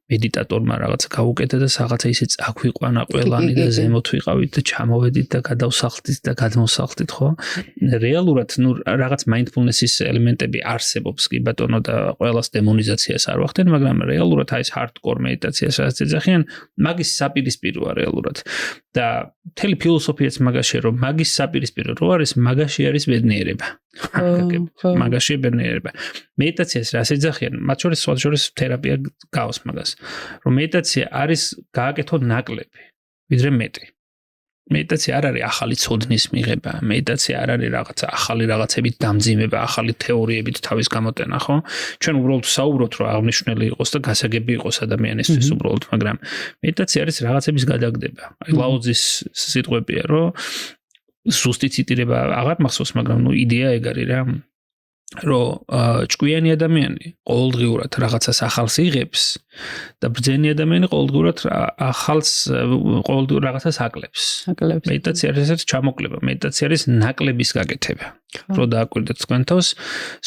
მედიტატორმა რაღაცა გაუკეთა და რაღაცა ისე წაგვიყვანა ყველანი და ზემოთ ვიყავით და ჩამოვედით და გადავსახლდით და გადმოსახლდით ხო რეალურად ნუ რაღაც mindfulness-ის ელემენტები არსებობს კი ბატონო და ყველას დემონიზაციას არ ვახდენ მაგრამ რეალურად აი ეს hardcore მედიტაციას რაც ეძახიან მაგის საპირისპიროა რეალურად და მთელი ფილოსოფიაც მაგაშია რომ მაგის საპირისპირო რო არის მაგაში არის ბედნიერება მაგაში ბედნიერება მედიტაციას რაც ეძახიან მათ შორის სხვა შორის თერაპია გავს მაგას რომ მედიტაცია არის გააკეთო ნაკლები ვიდრე მეტი მედიტაცია არ არის ახალი ცოდნის მიღება მედიტაცია არ არის რაღაცა ახალი რაღაცებით დამძიმება ახალი თეორიებით თავის გამოტენა ხო ჩვენ უბრალოდ საუბრობთ რომ აღნიშნული იყოს და გასაგები იყოს ადამიანისთვის უბრალოდ მაგრამ მედიტაცია არის რაღაცების გადაგდება აი ლაუძის სიტყვებია რომ ზუსტი ციტირება აღარ მახსოვს მაგრამ ნუ იდეა ეგ არის რა რომ ჭკვიანი ადამიანი ყოველდღიურად რაღაცას ახალს იღებს და ბრძენი ადამიანი ყოველდღიურად ახალს ყოველდღიურად რაღაცას აკლებს მედიტაცია არის ეს ჩამოკლება მედიტაცია არის ნაკლების გაკეთება რომ დააკვირდეთ თქვენ თავს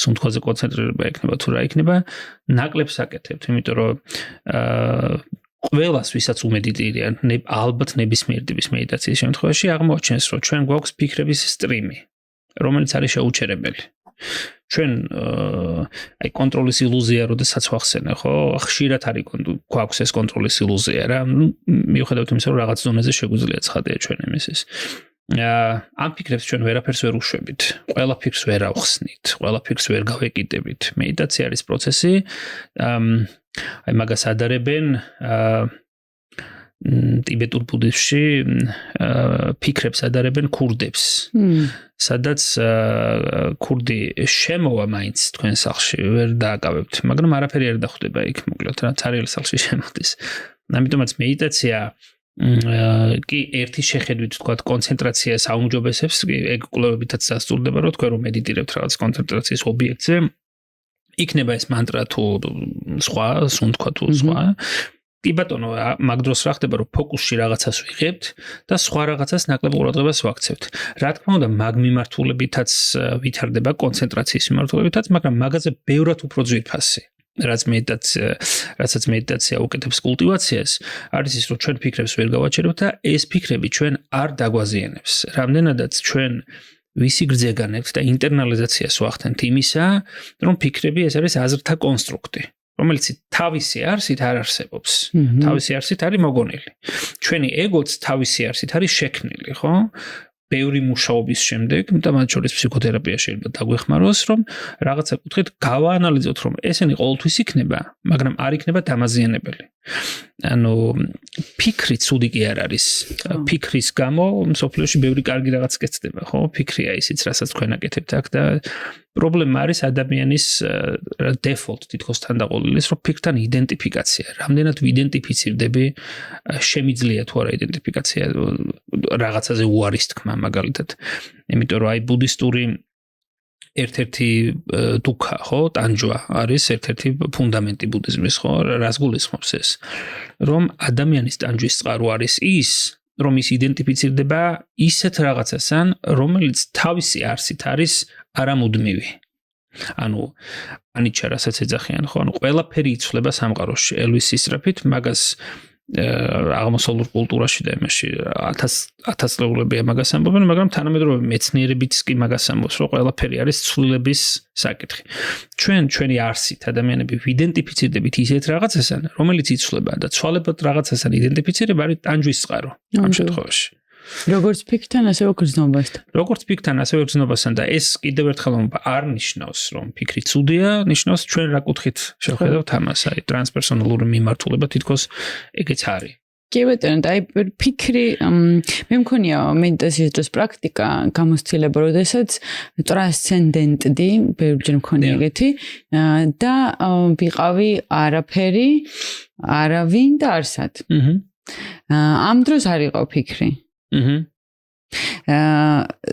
სუნთქვაზე კონცენტრირება იქნება თუ რა იქნება ნაკლებს აკეთებთ იმიტომ რომ ყველას ვისაც უმედიტირიან ალბათ ნებისმიერ ტიპის მედიტაციის შემთხვევაში აღმოჩენს რომ ჩვენ გვაქვს ფიქრების სტრიმი რომელიც არის შეუჩერებელი ჩვენ აი კონტროლის ილუზია როდესაც ვახსენე ხო ხშირად არის გვაქვს ეს კონტროლის ილუზია რა მიუხედავად იმისა რომ რაღაც ზონაზე შეგვიძლია ცხადია ჩვენ იმისის ამ ფიქრებს ჩვენ ვერაფერს ვერ უშვებით ყველა ფიქრს ვერ ავხსნით ყველა ფიქრს ვერ გავეკიდებით მედიტაცია არის პროცესი აი მაგას ადარებენ ტიბეტურ ბუდიზმში ფიქრებს ადარებენ ქურდებს სადაც ქურდი შემოვა მაინც თქვენ სახლში ვერ დააკავებთ მაგრამ არაფერი არ დახვდება იქ მოკლედ რა ცარიელ სახლში შემოდის ამიტომაც მედიტაცია კი ერთი შეხედვით თქვა კონცენტრაციას აუმჯობესებს ეგ კვლევებითაც დასტურდება რომ თქვენ რომ მედიტირებთ რაღაც კონცენტრაციის ობიექტზე იქნება ეს მანტრა თუ სხვა სუნთქვა თუ სხვა კი ბატონო მაგ დროს რა ხდება რომ ფოკუსში რაღაცას ვიღებთ და სხვა რაღაცას ნაკლებ ყურადღებას ვაქცევთ რა თქმა უნდა მაგ მიმართულებითაც ვითარდება კონცენტრაციის მიმართულებითაც მაგრამ მაგაზე ბევრად უფრო ძვირფასი რაც მედიტაცია უკეთებს კულტივაციას არის ის რომ ჩვენ ფიქრებს ვერ გავაჩერებთ და ეს ფიქრები ჩვენ არ დაგვაზიანებს რამდენადაც ჩვენ ვისი გრძეგანებთ და ინტერნალიზაციას ვახდენთ იმისა რომ ფიქრები ეს არის აზრთა კონსტრუქტი რომელიც თავისი არსით არ არსებობს თავისი არსით არის მოგონილი ჩვენი ეგოც თავისი არსით არის შექმნილი ხო ბევრი მუშაობის შემდეგ და მათ შორის ფსიქოთერაპია შეიძლება დაგვეხმაროს რომ რაღაცა კუთხით გავაანალიზოთ რომ ესენი ყოველთვის იქნება მაგრამ არ იქნება დამაზიანებელი ანუ ფიქრი ცუდი კი არ არის ფიქრის გამო მსოფლიოში ბევრი კარგი რაღაც კეთდება ხო ფიქრია ისიც რასაც თქვენ აკეთებთ აქ და პრობლემა არის ადამიანის დეფოლტ თითქოს თანდაყოლილის რომ ფიქრთან იდენტიფიკაცია რამდენად ვიდენტიფიცირდები შემიძლია თუ არა იდენტიფიკაცია რაღაცაზე უარის თქმა მაგალითად იმიტომ რომ აი ბუდისტური ერთ-ერთი დუქა, ხო, ტანჯვა არის ერთ-ერთი ფუნდამენტი ბუდიზმის, ხო, რას გულისხმობს ეს? რომ ადამიანის ტანჯვის წყარო არის ის, რომ ის იდენტიფიცირდება ისეთ რაღაცასთან, რომელიც თავისი არსით არის არამუდმივი. ანუ ანიჩა რასაც ეძახიან, ხო, ანუ ყველაფერი იცვლება სამყაროში ელვის სისწრაფით, მაგას აღმოსავლურ კულტურაში და იმაში ათასწლეულებია მაგას ამბობენ, მაგრამ თანამედროვე მეცნიერებიც კი მაგას ამბობს, რომ ყველაფერი არის ცვლილების საკითხი. ჩვენი არსით ადამიანები ვიდენტიფიცირდებით ისეთ რაღაცასთან, რომელიც იცვლება და ცვალებად რაღაცასთან იდენტიფიცირება არის ტანჯვის წყარო ამ შემთხვევაში. როგორც ფიქრთან, ასევე გრძნობასთან. როგორც ფიქრთან, ასევე გრძნობასთან და ეს კიდევ ერთხელ არ ნიშნავს, რომ ფიქრი ცუდია, ნიშნავს ჩვენ რა კუთხით შევხედავთ ამას, აი ტრანსპერსონალური მიმართულება თითქოს ეგეც არის. კი ბატონო, აი ფიქრი მე მქონია მედიტაციის დროს პრაქტიკა გამოცდილება, როდესაც ტრანსცენდენტდი, ბევრჯერ მქონია ეგეთი და ვიყავი არაფერი, არავინ და არსად. ამ დროს არ იყო ფიქრი.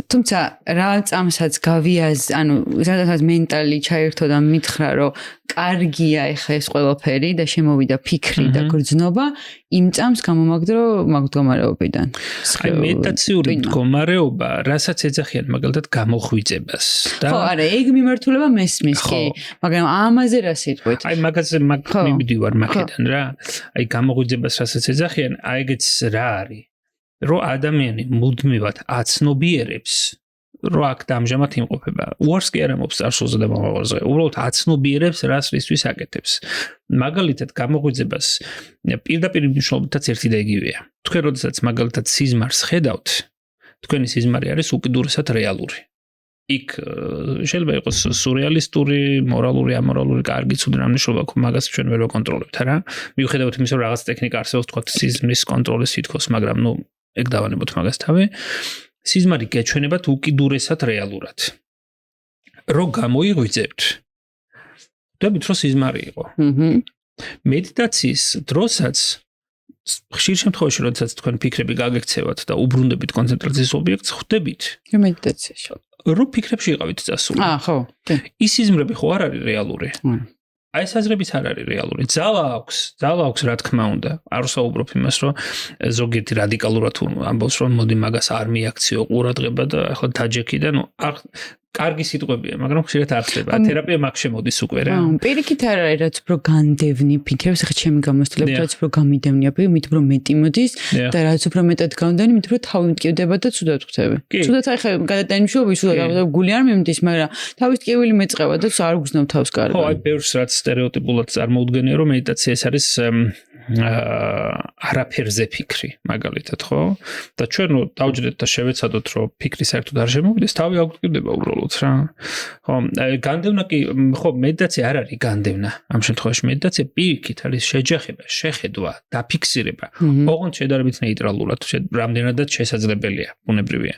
თუმცა რა წამსაც ანუ სადღაც მენტალი ჩაერთო და მითხრა რომ კარგია ეხა ეს ყველაფერი და შემოვიდა ფიქრი და გრძნობა იმ წამს გამომაგდრო მდგომარეობიდან. აი მედიტაციური მდგომარეობა, რასაც ეძახიან მაგალითად გამოხვიძებას და ხო, არა, ეგ მიმართულება მესმის კი, მაგრამ ამაზე რა სიტყვით? აი მაგაზე მივდივარ მაგიდან რა. აი გამოხვიძებას რასაც ეძახიან, აი ეგეც რა არის? რომ ადამიანი მუდმივად აცნობიერებს, რომ აქ დამჟამად იმყოფება. უარს კი არ ამბობს წარსულზე და მომავალზე. უბრალოდ აცნობიერებს, რას რისთვის აკეთებს. მაგალითად, გამოღვიძებას პირდაპირ მნიშვნელობითაც ერთი და იგივეა. თქვენ როდესაც მაგალითად სიზმარს ხედავთ, თქვენი სიზმარი არის უკიდურესად რეალური. იქ შეიძლება იყოს სურეალისტური, მორალური, ამორალური, კარგი, ცუდი რამ მნიშვნელობა აქვს, მაგას ჩვენ ვერ ვაკონტროლებთ, არა? მიუხედავად იმისა, რომ რაღაც ტექნიკა არსებობს, თქვა სიზმრის კონტროლის თითქოს, მაგრამ ნუ ეგ დავანებოთ მაგას თავი. სიზმარი გეჩვენებათ უკიდურესად რეალურად. რო გამოიღვიძებთ, ხვდებით, რომ სიზმარი იყო. მედიტაციის დროსაც ხშირ შემთხვევაში, როდესაც თქვენ ფიქრები გაგექცევათ და უბრუნდებით კონცენტრაციის ობიექტს, ხვდებით. მედიტაციაში. რომ ფიქრებში იყავით წასული. ხო. ის სიზმრები ხო არ არის რეალური. აი ეს აზრებიც არ არის რეალური. ძალა აქვს, რა თქმა უნდა. არ ვსაუბრობ იმას, რომ ზოგიერთი რადიკალურად ამბობს, რომ მოდი მაგას არ მიაქციო ყურადღება და ახლა დაჯექი და ნუ კარგი სიტყვებია, მაგრამ ხშირად არ ხდება. თერაპია მაგ შემოდის უკვე რა. პირიქით არ არის, რაც უფრო განდევნი ფიქრებს, ახლა ჩემი გამოსtildeები, რაც უფრო გამიდევნია, მით უფრო მეტი მოდის და რაც უფრო მეტად გამდენი, მით უფრო თავი მტკივდება და ცუდად ხვდები. ცუდად ახლა გადატანიშნულობი ცუდად გული არ მიმდის, მაგრამ თავის ტკივილი მეწყება და არ გგზნობ თავს კარგად. ხო, აი ბევრს რაც სტერეოტიპულად წარმოუდგენია, რომ მედიტაცია ეს არის არაფერზე ფიქრი, მაგალითად, ხო? და ჩვენ დავჯდეთ და შევეცადოთ, რომ ფიქრი საერთოდ არ შემოვიდეს, თავი აგვტკივდება უბრალოდ რა. ხო, განდევნა კი, ხო, მედიტაცია არ არის განდევნა. ამ შემთხვევაში მედიტაცია პირიქით არის შეჯახება, შეხედვა, დაფიქსირება. ოღონდ შედარებით ნეიტრალურად, რამდენადაც შესაძლებელია, ბუნებრივია.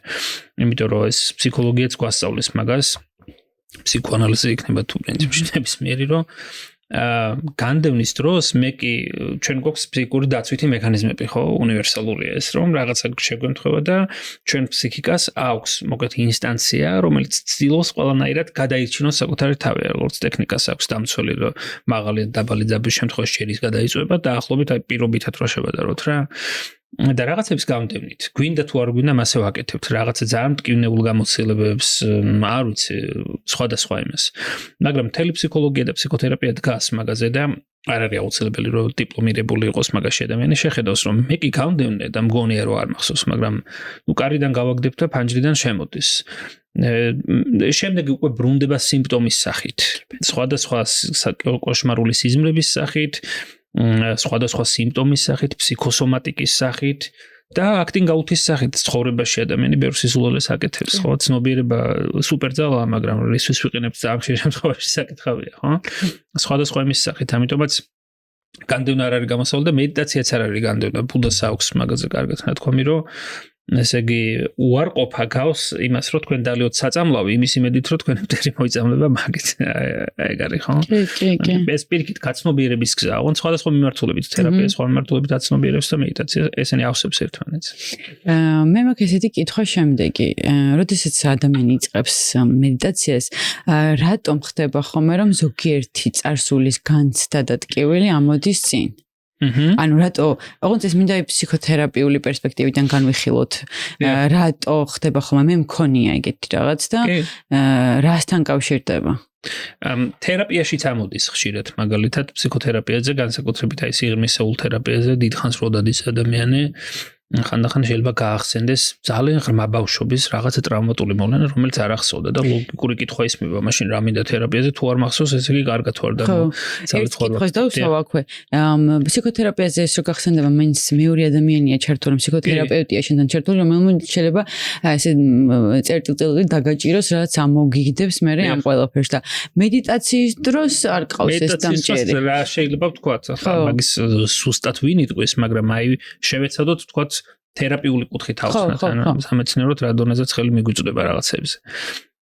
იმიტომ რომ ეს ფსიქოლოგიაც გვასწავლის მაგას, ფსიქოანალიზი იქნება თუ პრინციპში ნებისმიერი, რომ განდევნის დროს მე კი ჩვენ გვაქვს ფსიქიკური დაცვითი მექანიზმები, ხო, უნივერსალურია ეს, რომ რაღაცა შეგვემთხვევა და ჩვენ ფსიქიკას აქვს მოკლედ ინსტანცია, რომელიც ცდილობს ყველანაირად გადაირჩინოს საკუთარი თავი, როგორც ტექნიკას აქვს დამცველი, რომ მაღალი და დაბალი ძაბვის შემთხვევაში შერის გადაიწვება და ახლობით აი პირობითად რა შევადაროთ რა. და რაღაცების გამდევნით, გვინდა თუ არ გვინდა, მასე ვაკეთებთ. რაღაცა ძალიან მტკივნეულ გამოცდილებებს, არ ვიცი, სხვადასხვა იმას. მაგრამ მთელი ფსიქოლოგია და ფსიქოთერაპია დგას მაგაზე და არ არის აუცილებელი, რომ დიპლომირებული იყოს მაგაში ადამიანი შეხედავს, რომ მე კი გამდევნე და მგონია, რომ არ მახსოვს, მაგრამ ნუ კარიდან გავაგდებ და ფანჯრიდან შემოდის. შემდეგ უკვე ბრუნდება სიმპტომის სახით. სხვადასხვა კოშმარული სიზმრების სახით, სხვადასხვა სიმპტომის სახით, ფსიქოსომატიკის სახით და აქტინგაუთის სახით ცხოვრებაში ადამიანი ბევრ სიზულელეს აკეთებს, ხო? ცნობიერება სუპერძალაა, მაგრამ რისთვის ვიყენებთ ამ შემთხვევაში საკითხავია, ხო? სხვადასხვა იმის სახით, ამიტომაც განდევნა არ არის გამოსავალი და მედიტაციაც არ არის განდევნა. ბუდას აქვს მაგაზე კარგად ნათქვამი, რომ ესე იგი უარყოფა გავს იმას, რომ თქვენ დალიოთ საწამლავი, იმის იმედით, რომ თქვენი მტერი მოიწამლება მაგით. ეგ არის ხო? კი. ეს პირიქით გაცნობიერების გზაა. ოღონდ სხვადასხვა მიმართულებით თერაპია, სხვა მიმართულებით აცნობიერებს და მედიტაცია ესენი ავსებს ერთმანეთს. მე მაქვს ესეთი კითხვა შემდეგი. როდესაც ადამიანი იწყებს მედიტაციას, რატომ ხდება ხოლმე, რომ ზოგიერთი წარსულის განცდა და ტკივილი ამოდის წინ? ანუ რატო, ოღონდ ეს მინდა ფსიქოთერაპიული პერსპექტივიდან განვიხილოთ. რატო ხდება ხოლმე, მე მქონია ეგეთი რაღაც და რასთან კავშირდება? თერაპიაშიც ამოდის ხშირად, მაგალითად ფსიქოთერაპიაზე, განსაკუთრებით აი სიღრმისეულ თერაპიაზე დიდხანს რო დადის ადამიანი, ხანდახან შეიძლება გაახსენდეს ძალიან ღრმა ბავშვობის რაღაცა ტრავმატული მოვლენა, რომელიც არ ახსოვდა და ლოგიკური კითხვა ისმება, მაშინ რა მინდა თერაპიაზე თუ არ მახსოვს, ესე იგი კარგად ვარ და კითხვის დავსვავ აქვე. ფსიქოთერაპიაზე ეს რო გახსენდება, მაინც მეორე ადამიანია ჩართული, ფსიქოთერაპევტია შენთან ჩართული, რომელმაც შეიძლება ესე წერტილ-წერტილი დაგაჭიროს, რაც ამოგიგდებს მე ამ ყველაფერს და მედიტაციის დროს არ ყავს ეს დამჭერი. რა შეიძლება ვთქვათ, ახლა მაგის სუსტად ვინ იტყვის, მაგრამ აი შევეცადოთ ვთქვათ თერაპიული კუთხით ავხსნათ, ანუ სამეცნიეროდ რა დონეზეც ხელი მიგვიწვდება რაღაცებზე.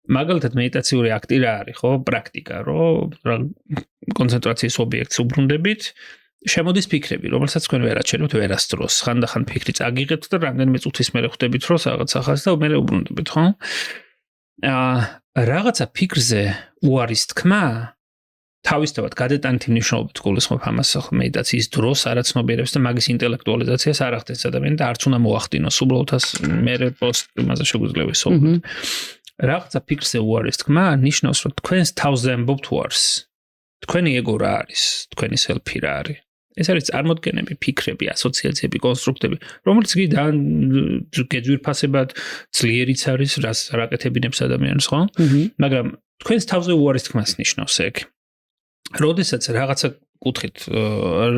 მაგალითად მედიტაციური აქტი რა არის, ხო? პრაქტიკა, რომ კონცენტრაციის ობიექტს უბრუნდებით, შემოდის ფიქრები, რომელსაც თქვენ ვერ აჩერებთ ვერასდროს. ხანდახან ფიქრი წაგიღებთ და რამდენიმე წუთის მერე ხვდებით, რომ რაღაც ახალს და მერე უბრუნდებით, ხო? რაღაცა ფიქრზე უარის თქმა თავისთავად გადატანითი მნიშვნელობით გულისხმობ ამას მედიტაციის დროს არაცნობიერებს და მაგის ინტელექტუალიზაციას არ ახდენს ადამიანი და არც უნდა მოახდინოს უბრალოდ მერე პოსტ იმაზე შეგვიძლია ვისაუბროთ. რაღაცა ფიქრზე უარის თქმა ნიშნავს, რომ თქვენს თავზე ამბობთ უარს. თქვენი ეგო რა არის, თქვენი სელფი რა არის. ეს არის წარმოდგენები, ფიქრები, ასოციაციები, კონსტრუქტები, რომელიც კი გეძვირფასებად ძლიერიც არის, რას რაკეთებინებს ადამიანს, ხო? მაგრამ თქვენს თავზე უარის თქმას ნიშნავს ეგ. როდესაც რაღაცა კუთხით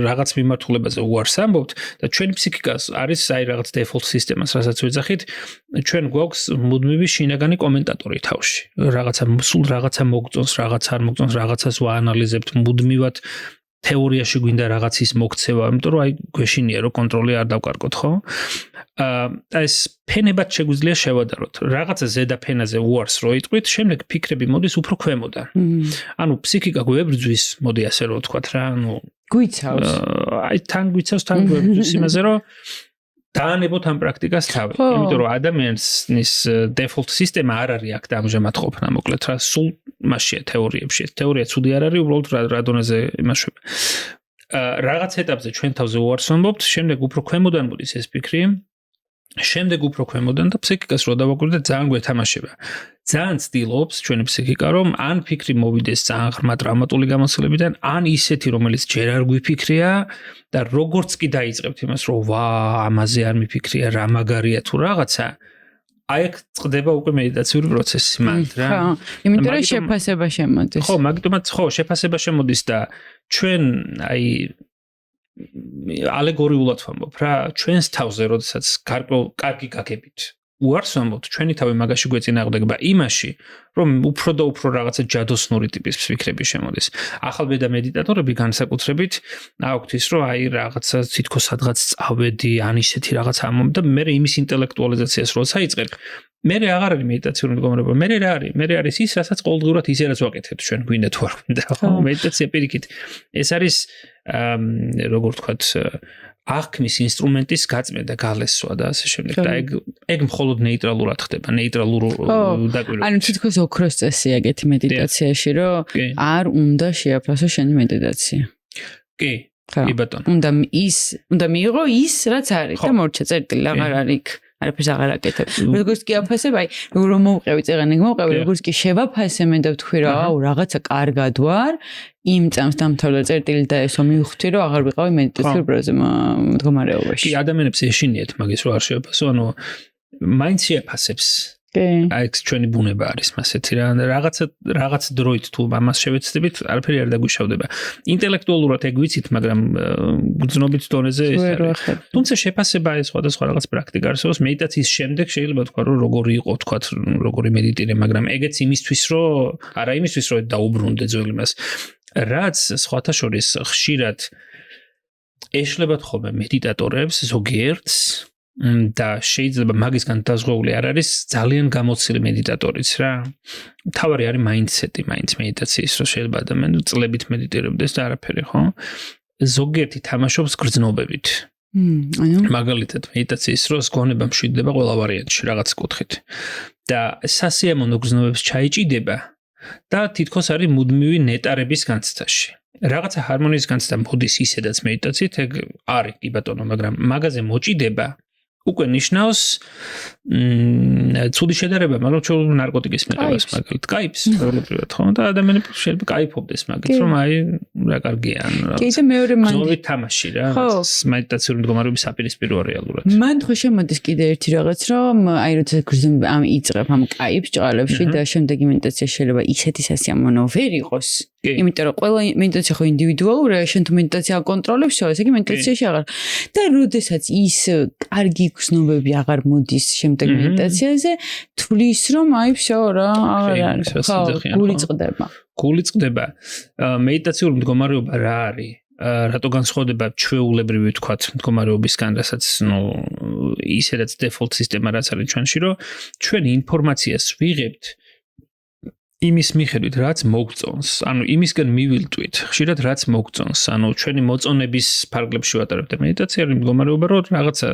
რაღაც მიმართულებაზე უარს ამბობთ და ჩვენი ფსიქიკას არის აი რაღაც default სისტემას, რასაც ვეძახით, ჩვენ გვაქვს მუდმივი შინაგანი კომენტატორი თავში. სულ რაღაცა მოგწონს, რაღაცა არ მოგწონს, რაღაცას ვაანალიზებთ მუდმივად. თეორიაში გვინდა რაღაცის მოქცევა, იმიტომ რომ აი გვეშინია რომ კონტროლი არ დავკარგოთ, ხო? ეს ფენებად შეგვიძლია შევადაროთ. რაღაცა ზედა ფენაზე უარს რო იტყვით, შემდეგ ფიქრები მოდის უფრო ქვემოდან. ანუ ფსიქიკა გვებრძვის, მოდი ასე რომ ვთქვათ რა, ანუ გვიცავს. აი თან გვიცავს, თან გვებრძვის იმაზე რომ დაანებოთ ამ პრაქტიკას თავი. იმიტომ რომ ადამიანის default სისტემა არ არის აქ და ამჟამად ყოფნა, მოკლედ რა, სულ მასშია თეორიებში. თეორია ცუდი არ არის, უბრალოდ რა დონეზე იმაშვება. რაღაც ეტაპზე ჩვენ თავზე უარს ვამბობთ, შემდეგ უფრო ქვემოდან მოდის ეს ფიქრი, შემდეგ უფრო ქვემოდან და ფსიქიკას რო დავაკვირდეთ, ძალიან გვეთამაშება. ძალიან ცდილობს ჩვენი ფსიქიკა, რომ ან ფიქრი მოვიდეს ძალიან ღრმა ტრავმატული გამოცდილებიდან, ან ისეთი, რომელიც ჯერ არ გვიფიქრია და როგორც კი დაიწყებთ იმას, რომ ვა, ამაზე არ მიფიქრია, რა მაგარია თუ რაღაცა, აი აქ წდება უკვე მედიტაციური პროცესი მანდ რა. ხო, იმიტომ რომ შეფასება შემოდის. ხო, მაგიტომაც ხო, შეფასება შემოდის და ჩვენ აი ალეგორიულად ვამბობ რა, ჩვენს თავზე, როდესაც კარგი გაგებით უარს ვამბობთ, ჩვენი თავი მაგაში გვეწინააღმდეგება იმაში, რომ უფრო და უფრო რაღაცა ჯადოსნური ტიპის ფიქრები შემოდის. ახალბედა მედიტატორები განსაკუთრებით აქვთ ის, რომ აი რაღაცა თითქოს სადღაც წავედი, ან ისეთი რაღაცა ამომი და მე იმის ინტელექტუალიზაციას როცა იწყებ, მე აღარ არის მედიტაციური მდგომარეობა, მე რა არის? მე არის ის, რასაც ყოველდღურად ისე რაც ვაკეთებთ ჩვენ, გვინდა თუ არ გვინდა, ხო? მედიტაცია პირიქით. ეს არის როგორ ვთქვათ, აღქმის ინსტრუმენტის გაწმენდა და გალესვა და ასე შემდეგ. და ეგ მხოლოდ ნეიტრალურად ხდება, ნეიტრალურ დაკვირვებით. ანუ თითქოს ოქროს წესია ეგეთი მედიტაციაში, რომ არ უნდა შეაფასო შენი მედიტაცია. კი, ბატონო. უნდა მიიღო ის, რაც არის და მორჩა წერტილი აღარ არის იქ. არაფერს აღარ აკეთებ. როგორც კი აფასებ, აი, რომ მოვყევი წეღანი, მოვყევი, როგორც კი შევაფასე მე და ვთქვი, რომ აუ, რაღაცა კარგად ვარ, იმ წამს დამთავრდა წერტილი და ესო მივხვდი, რომ აღარ ვიყავი მედიტაციურ მდგომარეობაში. კი, ადამიანებს ეშინიათ მაგის რომ არ შევაფასო, ანუ მაინც შეაფასებს. აი, ეს ჩვენი ბუნება არის მასეთი რა. რაღაც დროით თუ ამას შევეცდებით, არაფერი არ დაგვიშავდება. ინტელექტუალურად ეგ ვიცით, მაგრამ გრძნობით დონეზე ეს არის. თუმცა შეფასება ეს სხვადასხვა რაღაც პრაქტიკა არსებობს. მედიტაციის შემდეგ შეიძლება თქვა, რომ როგორი იყო, თქვათ, როგორი მედიტირე, მაგრამ ეგეც იმისთვის, რომ არა იმისთვის, რომ დაუბრუნდე ძველ იმას. რაც სხვათა შორის ხშირად ეშლებათ ხოლმე მედიტატორებს ზოგიერთს და შეიძლება მაგისგან დაზღვეული არ არის ძალიან გამოცილი მედიტატორიც რა. თავარი არის მაინდსეტი, მაინც მედიტაციის, რომ შეიძლება ადამიანი წლებით მედიტირებდეს და არაფერი, ხო? ზოგიერთი თამაშობს გრძნობებით. მაგალითად მედიტაციის დროს გონება მშვიდდება ყველა ვარიანტში რაღაც კუთხით. და სასიამოვნო გრძნობებს ჩაიჭიდება და თითქოს არის მუდმივი ნეტარების განცდაში. რაღაცა ჰარმონიის განცდა მოდის ისედაც მედიტაციით, ეგ არის კი ბატონო, მაგრამ მაგაზე მოჭიდება უკვე ნიშნავს ცუდი შედარება, მაგრამ ჩვენ ნარკოტიკის მიღებას მაგალითად კაიფს რეალურად ხო და ადამიანები შეიძლება კაიფობდეს მაგით, რომ აი რა კარგია ან რა. კი და მეორე მანდ თამაში რა, მედიტაციური მდგომარეობის საპირისპირო რეალურად. მან ხო შემოდის კიდე ერთი რაღაც, რომ აი როცა გრძნობ ამ იწყებ ამ კაიფს ჭყალებში და შემდეგი მედიტაცია შეიძლება ისეთი სასიამოვნო ვერ იყოს. იმიტომ რომ ყველა მედიტაცია ხო ინდივიდუალურია, შენ თუ მედიტაცია აკონტროლებს, ესე იგი მედიტაციაში აღარ. და როდესაც ის კარგი გრძნობები აღარ მოდის შემდეგ მედიტაციაზე, თulis რომ აი всё რა, აღარ არის. ხო, გული წყდება. გული წყდება. მედიტაციური მდგომარეობა რა არის? რატო განსხვავდება ჩვეულებრივი თქვათ მდგომარეობისგან, რასაც ისედაც default სისტემა რაც არის ჩვენში, რომ ჩვენ ინფორმაციას ვიღებთ იმის მიხედვით, რაც მოგწონს, ანუ იმისგან მივილტვით, ხშირად რაც მოგწონს, ანუ ჩვენი მოწონების ფარგლებში ვატარებთ მედიტაციური მდგომარეობა, რომ რაღაცა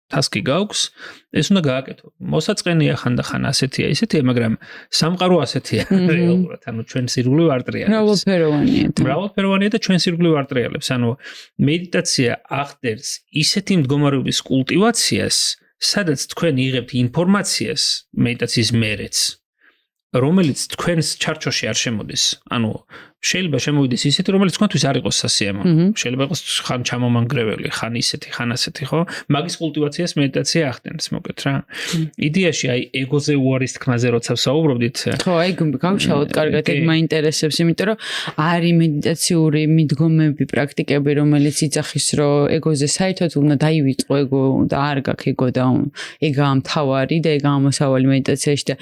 task-ი გაქვს, ეს უნდა გააკეთო. მოსაწყენია ხან და ხან ასეთია, ისეთია, მაგრამ სამყარო ასეთია რეალურად, ანუ ჩვენ სირგულე ვარტრიალებს. მრავალფეროვანია და ჩვენ სირგულე ვარტრიალებს, ანუ მედიტაცია ახდენს ისეთი მდგომარეობის კულტივაციას, სადაც თქვენ იღებთ ინფორმაციას მედიტაციის მერეც, რომელიც თქვენს ჩარჩოში არ შემოდის. ანუ შეიძლება შემოვიდეს ისეთი, რომელიც თქვენთვის არ იყოს სასიამოვნო. შეიძლება იყოს ხან ჩამომანგრეველი, ხან ისეთი, ხან ასეთი, ხო? მაგის კულტივაციას მედიტაცია ახდენს, მოგეთ რა. იდეაში აი ეგოზე უარის თქმაზე როცა ვსაუბრობდით. ხო, აი გავშალოთ კარგად, ეგ მაინტერესებს, იმიტომ რომ არის მედიტაციური მიდგომები, პრაქტიკები, რომელიც იცახის, რომ ეგოზე საერთოდ უნდა დაივიწყო ეგო და არ გაქვს ეგო და ეგაა მთავარი და ეგაა მოსავალი მედიტაციაში და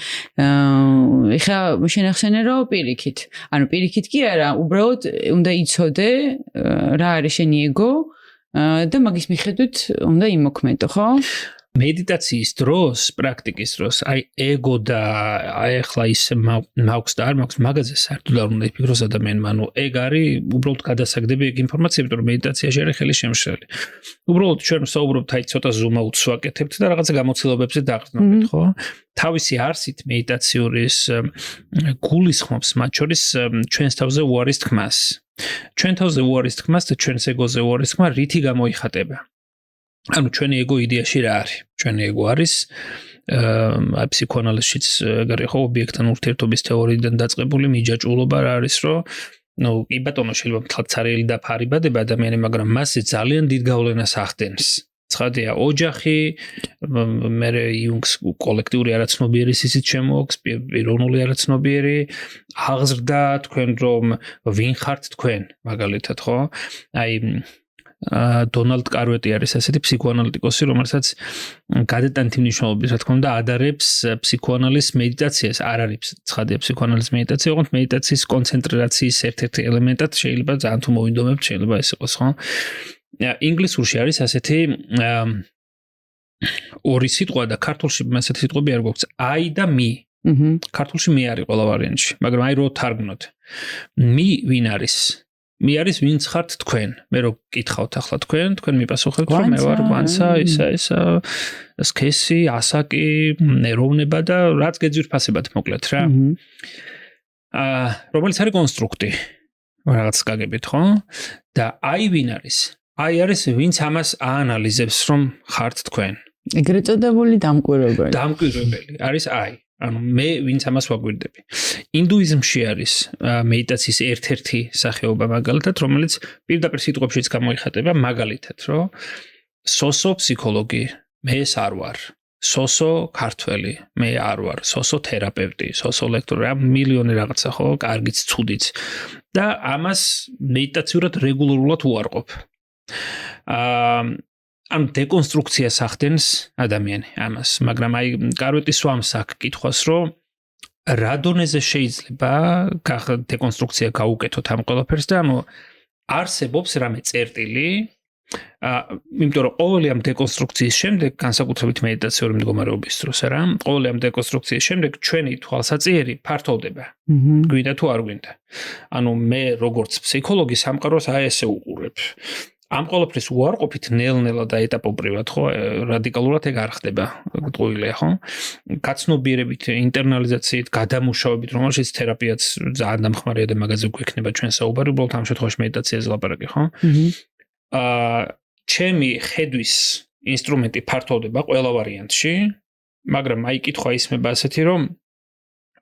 ეხლა შენახსენე რომ პირიქით. ანუ პირიქით კი არა, უბრალოდ უნდა იცოდე რა არის შენი ეგო და მაგის მიხედვით უნდა იმოქმედო, ხო? მედიტაციის დროს, პრაქტიკის დროს, აი ეგო და აი ახლა ისე მაქვს და არ მაქვს, მაგაზე საერთოდ არ უნდა იფიქროს ადამიანმა, ანუ ეგ არის უბრალოდ გადასაგდები ეგ ინფორმაცია, იმიტომ რომ მედიტაციაში არის ხელი შემშლელი. უბრალოდ ჩვენ ვსაუბრობთ აი ცოტა zoom-out ვაკეთებთ და რაღაცა გამოცდილებებზე დაგრძნობთ, ხო? თავისი არსით მედიტაციის გულისხმობს, მათ შორის ჩვენს თავზე უარის თქმას. ჩვენ თავზე უარის თქმას და ჩვენს ეგოზე უარის თქმა რითი გამოიხატება? ანუ ჩვენი ეგო იდეაში რა არის? ჩვენი ეგო არის აი ფსიქოანალიზშიც გარეხო ობიექტთან ურთიერთობის თეორიიდან დაწყებული მიჯაჭვულობა რა არის, რომ კი ბატონო შეიძლება მთლად ცარიელი და ფარიბადება ადამიანი, მაგრამ მასზე ძალიან დიდ გავლენას ახდენს. ცხადია, ოჯახი, მე იუნგს კოლექტიური არაცნობიერი სისით შემოაქვს, პიროვნული არაცნობიერი, აღზრდა თქვენ რომ ვინ ხართ თქვენ, მაგალითად, ხო? აი დონალდ კარვეტი არის ასეთი ფსიქოანალიტიკოსი, რომელსაც გადატანითი მნიშვნელობის, რა თქმა უნდა, ადარებს ფსიქოანალიზის მედიტაციას. არ არის ცხადია ფსიქოანალიზის მედიტაცია, ოღონდ მედიტაციის კონცენტრაციის ერთ-ერთი ელემენტად შეიძლება ძალიან თუ მოვინდომებთ, შეიძლება ეს იყოს, ხო? ინგლისურში არის ასეთი ორი სიტყვა და ქართულში ასეთი სიტყვები არ გვაქვს. აი და მი. ქართულში მი არის ყველა ვარიანტში, მაგრამ აი რო თარგმნოთ. მი ვინ არის? მე არის ვინც ხართ თქვენ. მე რო გითხავთ ახლა თქვენ მიპასუხებთ რომ მე ვარ ვანსა, ისა, სქესი, ასაკი, ეროვნება და რაც გეძვირფასებათ მოკლედ რა. რომელიც არის კონსტრუქტი. რაღაც გაგებით, ხო? და აი ვინ არის? აი არის ვინც ამას აანალიზებს რომ ხართ თქვენ. ეგრეთ წოდებული დამკვირვებელი. დამკვირვებელი არის აი. ანუ მე ვინც ამას ვაგვირდები. ინდუიზმში არის მედიტაციის ერთ-ერთი სახეობა მაგალითად, რომელიც პირდაპირ სიტყვებშიც გამოიხატება, მაგალითად, რომ სოსო ფსიქოლოგი, მე ეს არ ვარ. სოსო ქართველი, მე არ ვარ. სოსო თერაპევტი, სოსო ლექტორი, მილიონი რაღაცა ხო, კარგიც, ცუდიც. და ამას მედიტაციურად რეგულარულად უარყოფ. ამ დეკონსტრუქციას ახდენს ადამიანი ამას, მაგრამ აი კარვეტის ვამს აქ კითხვას, რომ რა დონეზე შეიძლება დეკონსტრუქცია გაუკეთოთ ამ ყველაფერს და ანუ არსებობს რამე წერტილი, იმიტომ რომ ყოველი ამ დეკონსტრუქციის შემდეგ განსაკუთრებით მედიტაციური მდგომარეობის დროს რა ყოველი ამ დეკონსტრუქციის შემდეგ ჩვენი თვალსაჩინო ფართოვდება გვინდა თუ არ გვინდა ანუ მე როგორც ფსიქოლოგი სამყაროს აი ესე უყურებ ამ ყოველფრის უარყოფით ნელ-ნელა და ეტაპობრივად ხო რადიკალურად ეგ არ ხდება ტყუილია ხო გაცნობიერებით ინტერნალიზაციით გადამუშავებით რომელშიც თერაპიაც ძალიან დამხმარეა და მაგაზე გვექნება ჩვენ საუბარი უბრალოდ ამ შემთხვევაში მედიტაციაზე ლაპარაკი ხო ჩემი ხედვის ინსტრუმენტი ფართოვდება ყველა ვარიანტში, მაგრამ აი კითხვა ისმება ასეთი რომ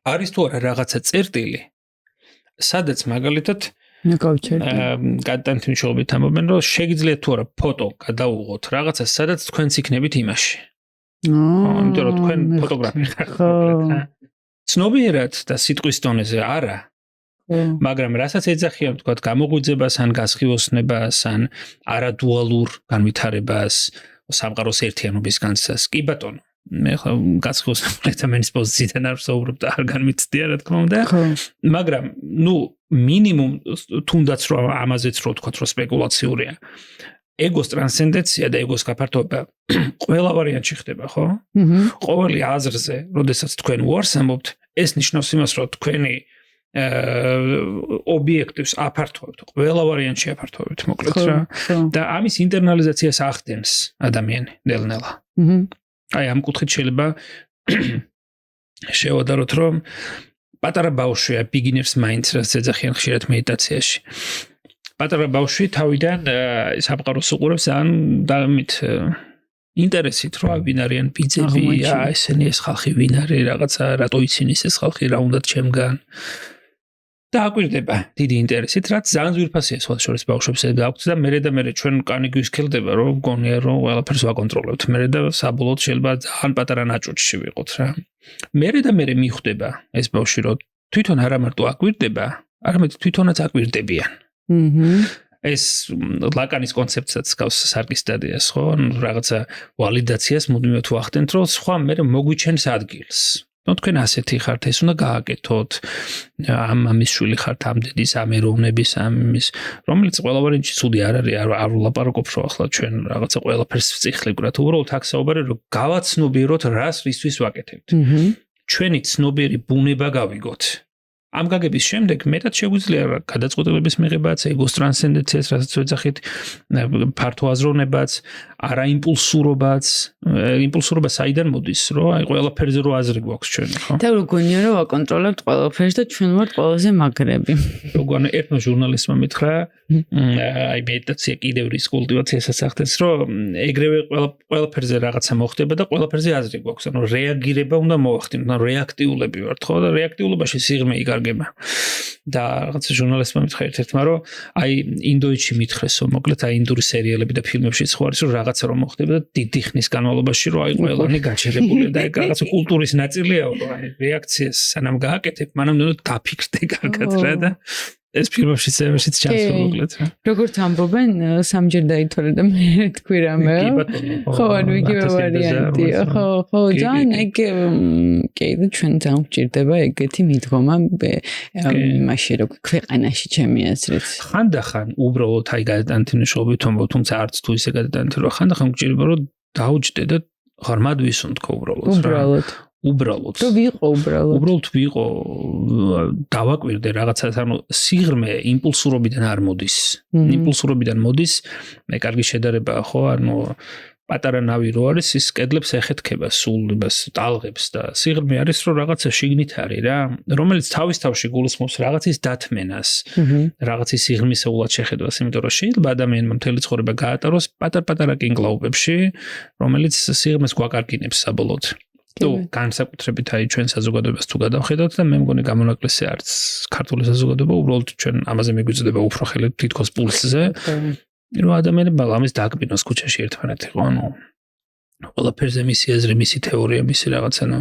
არის თუ არა რაღაცა წერტილი, სადაც მაგალითად გადამთმშობებით ამბობენ რომ შეგიძლიათ თუ არა ფოტო გადაუღოთ რაღაცას, სადაც თქვენც იქნებით იმაში. იმიტომ რომ თქვენ ფოტოგრაფი ხართ. ცნობიერად და სიტყვის დონეზე არა. მაგრამ რასაც ეძახიან თქვათ გამოგვიძებას ან გასხივოსნებას ან არადუალურ განვითარებას სამყაროს ერთიანობის განცდას კი ბატონო მე გასხივოსნების პოზიციიდან არ ვსაუბრობ და არ განმიცდია რა თქმა უნდა მაგრამ ნუ მინიმუმ თუნდაც რომ ამაზეც რო თქვათ რომ სპეკულაციურია ეგოს ტრანსცენდენცია და ეგოს გაფართოება ყველა ვარიანტში ხდება ხო ყოველი აზრზე როდესაც თქვენ უარს ამბობთ ეს ნიშნავს იმას რომ თქვენი ობიექტივს აფართოვებთ, ყველა ვარიანტში აფართოვებთ, მოკლედ რა. და ამის ინტერნალიზაციას ახდენს ადამიანი ნელ-ნელა. აი ამ კუთხით შეიძლება შევადაროთ, რომ პატარა ბავშვია beginner's mind-ს რაც ეძახიან ხშირად მედიტაციაში. პატარა ბავშვი თავიდან სამყაროს უყურებს ან დამით ინტერესით რა ვინ არიან ბიძები, ესენი ეს ხალხი ვინ არის, რაღაცა რატო იცინეს ეს ხალხი, რა უნდა ჩემგან. და აკვირდება დიდი ინტერესით, რაც ძალიან ძვირფასია სხვა შორის ბავშვებს გააქვთ და მე ჩვენ კანი გვისქელდება, რომ გონია რომ ყველაფერს ვაკონტროლებთ. მე და საბოლოოდ შეიძლება ძალიან პატარა ნაჭუჭში ვიყოთ რა. მე მიხვდება ეს ბავშვი რომ თვითონ არა მარტო აკვირდება, არამედ თვითონაც აკვირდებიან. ეს ლაკანის კონცეფციაც გავს სარკის სტადიას, ხო? რაღაცა ვალიდაციას მუდმივად ვახდენთ, რომ სხვა მე მოგვიჩენს ადგილს. თქვენ ასეთი ხართ, ეს უნდა გააკეთოთ. ამის შვილი ხართ, ამ დედის, ამ ეროვნების, ამის, რომელიც ყველა ვარიანტში ცუდი არ არის, არ ვლაპარაკობ, რომ ახლა ჩვენ რაღაცა ყველაფერს ვწიხლებგრათ. უბრალოდ აქ საუბარი რომ გავაცნობიეროთ, რას რისთვის ვაკეთებთ. ჩვენი ცნობიერი ბუნება გავიგოთ. ამ გაგების შემდეგ მეტად შეგვიძლია გადაწყვეტილების მიღებაც, ეგოს ტრანსცენდენციას, რასაც ვეძახით, ფართო აზროვნებაც, არაიმპულსურობაც, იმპულსურობა საიდან მოდის, რომ აი ყველაფერზე რო აზრი გვაქვს ჩვენ, ხო? და როგორია რომ ვაკონტროლებთ ყველაფერს და ჩვენ ვართ ყველაზე მაგრები. როგორ ერთმა ჟურნალისტმა მითხრა, აი მედიტაცია კიდევ რის კულტივაციასაც ახდენს, რომ ეგრევე ყველაფერზე რაღაცა მოხდება და ყველაფერზე აზრი გვაქვს, ანუ რეაგირება უნდა მოახდინოთ, ანუ რეაქტიულები ვართ, ხო? და რეაქტიულებაში სიღრმე იგარგება. და რაღაც ჟურნალისტმა მითხრა ერთ-ერთმა, რომ აი ინდოეთში მითხრესო, მოკლედ აი ინდური სერიალები და ფილმებშიც ხო არის, რომ რაღაცა რომ მოხდება და დიდი ხნის განმავლობაში რომ აი ყველანი გაჩერებულია და ეგ რაღაც კულტურის ნაწილია, რომ აი რეაქციას სანამ გააკეთებ, მანამდე უნდა დაფიქრდე კარგად რა და ეს ფილმებშიც ჩანს მოკლედ რა. როგორც ამბობენ, სამჯერ დაითვალე და მე თქვი რამე. ხო, ანუ იგივე ვარიანტია. ხო, ძალიან ეგ კი და ჩვენ ძალიან გვჭირდება ეგეთი მიდგომა იმაში რომ ქვეყანაში ჩემი აზრით. ხანდახან უბრალოდ აი გადადანთმშობი თუმცა არც თუ ისე გადადანთმო, ხანდახან გვჭირდება რომ დაუჯდე და ღრმად ვისუნთქო უბრალოდ. უბრალოდ ვიყო დავაკვირდე რაღაცას ანუ სიღრმე იმპულსურობიდან არ მოდის იმპულსურობიდან მოდის მე კარგი შედარებაა ხო ანუ პატარა ნავი რო არის ის კედლებს ეხეთქება სულებას ტალღებს და სიღრმე არის რომ რაღაცა შიგნით არის რა რომელიც თავის თავში გულისხმობს რაღაცის დათმენას რაღაცის სიღრმისეულად შეხედვას იმიტომ რომ შეიძლება ადამიანმა მთელი ცხოვრება გაატაროს პატარ-პატარა კინკლაუბებში რომელიც სიღრმეს გვაკარგინებს საბოლოოდ თუ განსაკუთრებით აი ჩვენ საზოგადოებას თუ გადავხედავთ და მე მგონი გამონაკლისი არც ქართული საზოგადოება უბრალოდ ჩვენ ამაზე მიგვიწდება უფრო ხელი თითქოს პულსზე რომ ადამიანებმა ამის დაკბინოს ქუჩაში ერთმანეთი ხო ანუ ყველაფერზე მისი აზრი მისი თეორია მისი რაღაც ანუ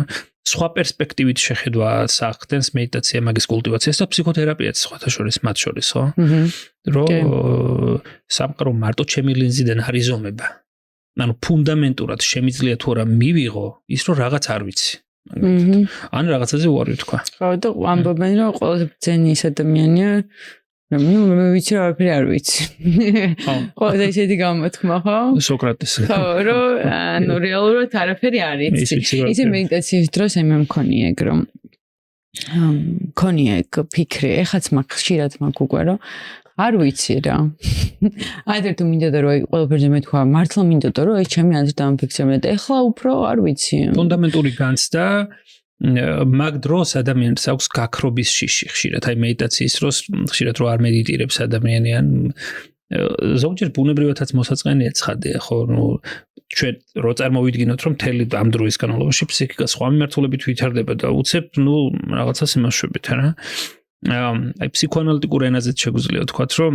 სხვა პერსპექტივით შეხედვა სახდენს მედიტაცია მაგის კულტივაციას და ფსიქოთერაპიაც სხვათა შორის მათ შორის ხო რომ სამყარო მარტო ჩემი ლინზიდან არ იზომება ანუ ფუნდამენტურად შემიძლია თუ არა მივიღო ის რომ რაღაც არ ვიცი ან რაღაცაზე უარი თქვა ხო და ამბობენ რომ ყველაზე ბძენი ის ადამიანია მე ვიცი რა არ ვიცი. ხო, ესეთი გამოთქმა ხო? სოკრატეს. ხო, რომ რეალურად არაფერი არ იცი. ისე მედიტაციის დროს მე მქონია ეგ რომ მქონია ეგ ფიქრი, ეხაც ხშირად მაქვს უკვე რომ არ ვიცი რა. ადრე თუ მინდოდა რომ ყველაფერზე მეთქვა, მართლა მინდოდა რომ ეს ჩემი აზრით დამფიქსირებინა და ეხლა უფრო არ ვიცი. ფუნდამენტური განცდა მაგ დროს ადამიანს აქვს გაქრობის შიში ხშირად. აი მედიტაციის დროს ხშირად რო არ მედიტირებს ადამიანი ან ზოგჯერ ბუნებრივადაც მოსაწყენია ცხადია, ხო, ჩვენ რო წარმოვიდგინოთ რომ მთელი ამ დროის განმავლობაში ფსიქიკა სხვა მიმართულებით ვითარდება და უცებ რაღაცას იმაშვებით რა. აი ფსიქოანალიტიკურ ენაზეც შეგვიძლია ვთქვათ რომ